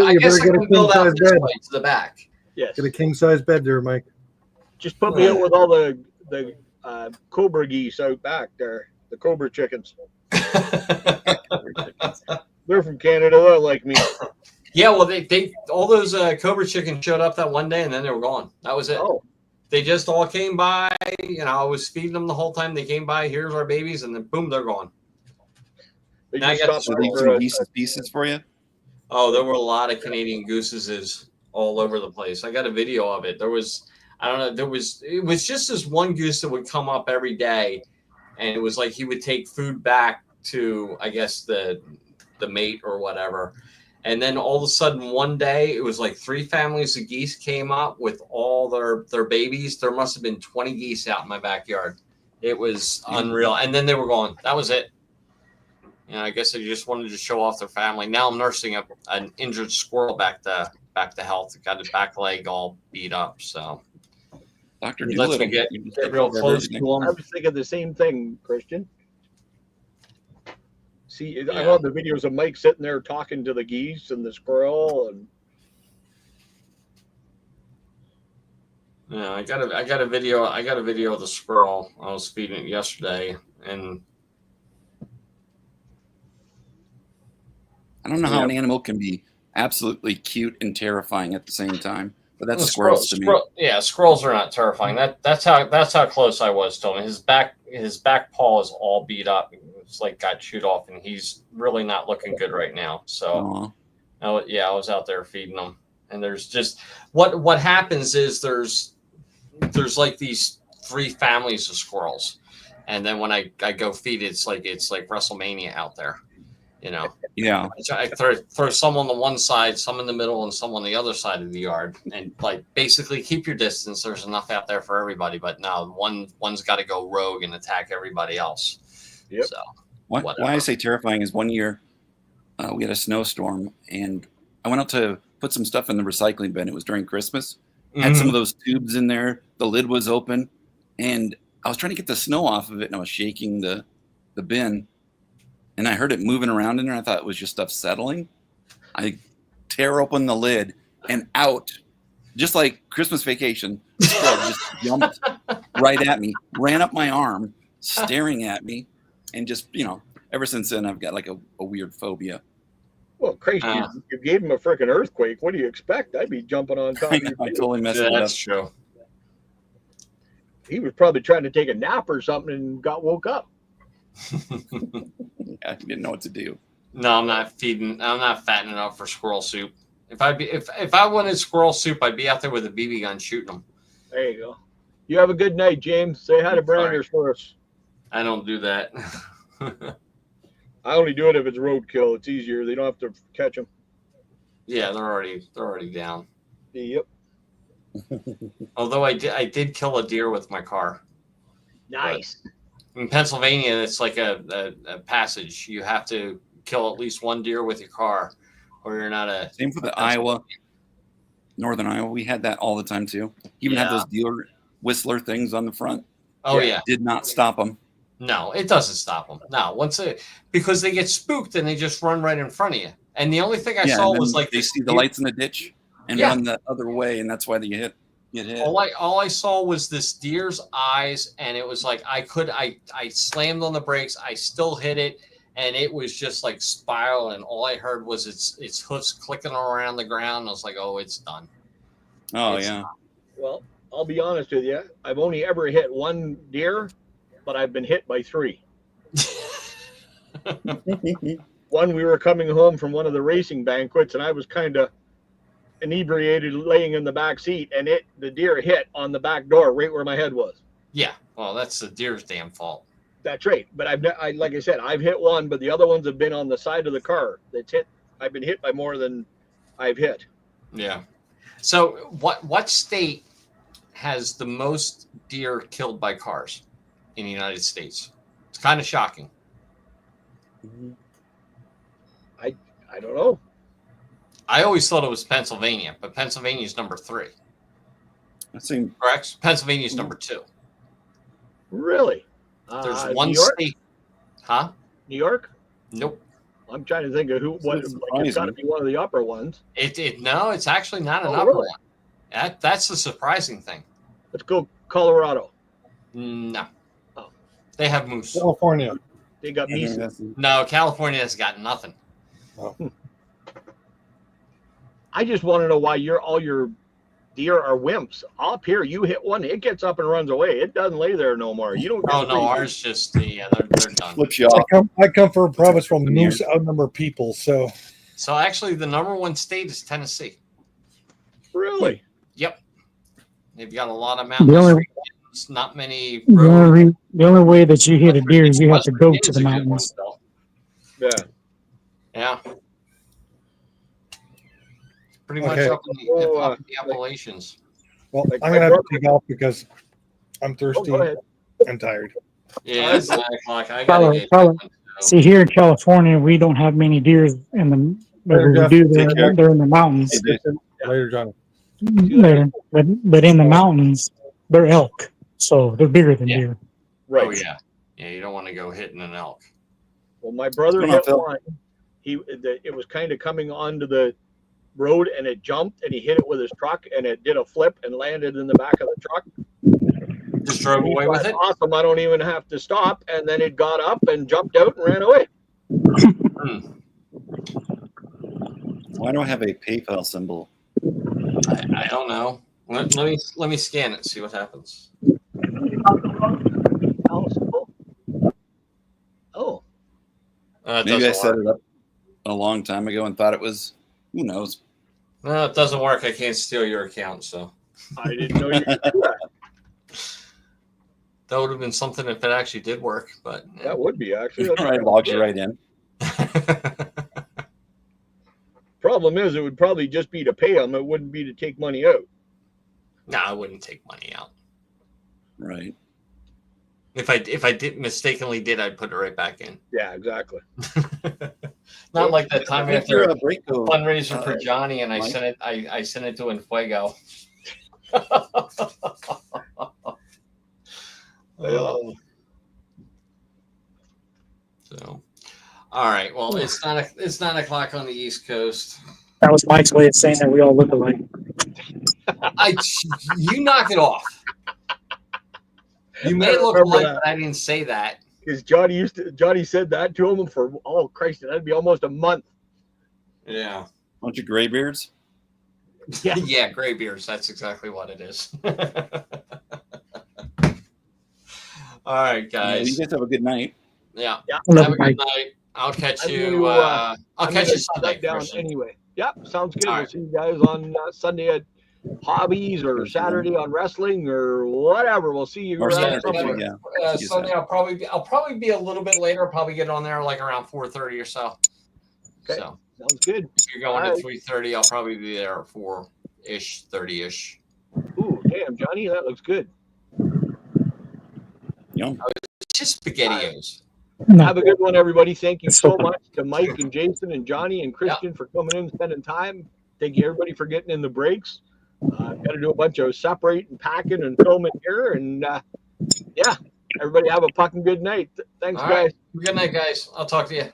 I guess I can build out this way to the back. Yes. Get a king size bed there, Mike. Just put me in with all the Cobra geese out back there, the Cobra chickens. They're from Canada, they're like me. Yeah, well, they all those Cobra chickens showed up that one day and then they were gone. That was it. Oh. They just all came by. I was feeding them the whole time they came by. Here's our babies, and then boom, they're gone. They now just So they some pieces for you? Oh, there were a lot of Canadian gooses all over the place. I got a video of it. It was just this one goose that would come up every day, and it was like he would take food back to, I guess, the mate or whatever. And then all of a sudden one day it was like 3 families of geese came up with all their babies. There must have been 20 geese out in my backyard. It was unreal. And then they were gone. That was it. I guess they just wanted to show off their family. Now I'm nursing an injured squirrel back to health. It got his back leg all beat up. So Dr. Let's get real close to him. I was thinking the same thing, Christian. See, I love the videos of Mike sitting there talking to the geese and the squirrel, and I got a video of the squirrel. I was feeding it yesterday, and I don't know how an animal can be absolutely cute and terrifying at the same time, but that's squirrels to me. Yeah, squirrels are not terrifying. That's how close I was to him. His back paw is all beat up. It's like got chewed off, and he's really not looking good right now. So, I was out there feeding him, and there's just what happens is there's like these 3 families of squirrels, and then when I go feed it, it's like WrestleMania out there. Yeah. I throw some on the one side, some in the middle, and some on the other side of the yard, and like basically keep your distance. There's enough out there for everybody, but now one's got to go rogue and attack everybody else. Yep. So why I say terrifying is one year we had a snowstorm, and I went out to put some stuff in the recycling bin. It was during Christmas. Had some of those tubes in there. The lid was open, and I was trying to get the snow off of it, and I was shaking the bin. And I heard it moving around in there. I thought it was just stuff settling. I tear open the lid, and out just like Christmas Vacation. Just jumped right at me, ran up my arm, staring at me, and just, ever since then I've got like a weird phobia. Well, Christ, you gave him a freaking earthquake. What do you expect? I'd be jumping on top of you. I totally messed it up. That's true. He was probably trying to take a nap or something and woke up. I didn't know what to do. No, I'm not fattening up for squirrel soup. If I wanted squirrel soup, I'd be out there with a BB gun shooting them. There you go. You have a good night, James. Say hi to Branders for us. I don't do that. I only do it if it's roadkill. It's easier. They don't have to catch them. Yeah, they're already down. Yep. Although I did kill a deer with my car. Nice. But in Pennsylvania, it's like a passage. You have to kill at least one deer with your car, or you're not a. Same for the Iowa, Northern Iowa. We had that all the time too. Even had those deer whistler things on the front. Oh yeah. Did not stop them. No, it doesn't stop them. No, because they get spooked and they just run right in front of you. And the only thing I saw was like they see the lights in the ditch and run the other way, and that's why they get hit. All I saw was this deer's eyes, and it was like I slammed on the brakes, I still hit it, and it was just like spiraling. All I heard was its hoofs clicking around the ground. I was like, oh, it's done. Oh, it's yeah. done. Well, I'll be honest with you. I've only ever hit one deer, but I've been hit by three. One, we were coming home from one of the racing banquets, and I was kind of inebriated, laying in the back seat, and the deer hit on the back door, right where my head was. Yeah, well, that's the deer's damn fault. That's right. But like I said, I've hit one, but the other ones have been on the side of the car. I've been hit by more than I've hit. Yeah. So, what state has the most deer killed by cars in the United States? It's kind of shocking. I don't know. I always thought it was Pennsylvania, but Pennsylvania's number 3. Correct? Pennsylvania's number 2. Really? There's one state. Huh? New York? Nope. I'm trying to think of it's got to be one of the upper ones. No, it's actually not an upper one. That's the surprising thing. Let's go Colorado. No. Oh. They have moose. California. They got meese. No, California has got nothing. Oh. I just want to know why all your deer are wimps. Up here, you hit one, it gets up and runs away. It doesn't lay there no more. You don't. Oh no, ours just they're done. Flips you off. I come from a province where moose outnumber people, so. So actually, the number 1 state is Tennessee. Really? Yep. They've got a lot of mountains. Not many roads. The only way that you hit a deer is you have to go to the mountains. Yeah. Yeah. Pretty much up in the Appalachians. Well, I'm going to have to take off because I'm thirsty and tired. Yeah, it's 9 o'clock. I got to get See, here in California, we don't have many deer in the. They're in the mountains. Later, Johnny. But in the mountains, they're elk, so they're bigger than deer. Right. Oh yeah. Yeah, you don't want to go hitting an elk. Well, my brother hit one. It was kind of coming onto the road, and it jumped, and he hit it with his truck, and it did a flip and landed in the back of the truck. Just drove away with it? Awesome, I don't even have to stop. And then it got up and jumped out and ran away. Why do I have a PayPal symbol? I don't know. Let me scan it and see what happens. Oh. Maybe I set it up a long time ago and thought it was, who knows? No, it doesn't work. I can't steal your account, so. I didn't know you could do that. That would have been something if it actually did work, but that would be actually. Right, logged you right in. Problem is, it would probably just be to pay them. It wouldn't be to take money out. No, I wouldn't take money out. Right. If I did mistakenly I'd put it right back in. Yeah, exactly. Not like that time after a fundraiser for Johnny, and I Mike? sent it to Enfuego. So, all right. Well, it's 9 o'clock on the East Coast. That was Mike's way of saying that we all look alike. You knock it off. You may look like, but I didn't say that. Because Johnny said that to him for, oh Christ, that'd be almost a month. Yeah. Bunch of graybeards. Yeah, graybeards. That's exactly what it is. All right, guys. You guys have a good night. Yeah. Yeah. Have a good night. I'll catch you. I'll catch you Sunday. Down anyway. Yep. Sounds good. We'll see you guys on Sunday at Hobbies or Saturday on wrestling or whatever. We'll see you Or around Saturday, somewhere. Sunday. I'll probably be a little bit later. I'll probably get on there like around 4:30 or so. Okay. So sounds good. if you're going at 3:30, I'll probably be there at 4-ish, 30-ish. Ooh, damn, Johnny, that looks good. Yum. It's just SpaghettiOs. Have a good one, everybody. Thank you so much to Mike and Jason and Johnny and Christian for coming in and spending time. Thank you, everybody, for getting in the breaks. Got to do a bunch of separating, packing, and filming here. And yeah, everybody have a fucking good night. Thanks, guys. Good night, guys. I'll talk to you.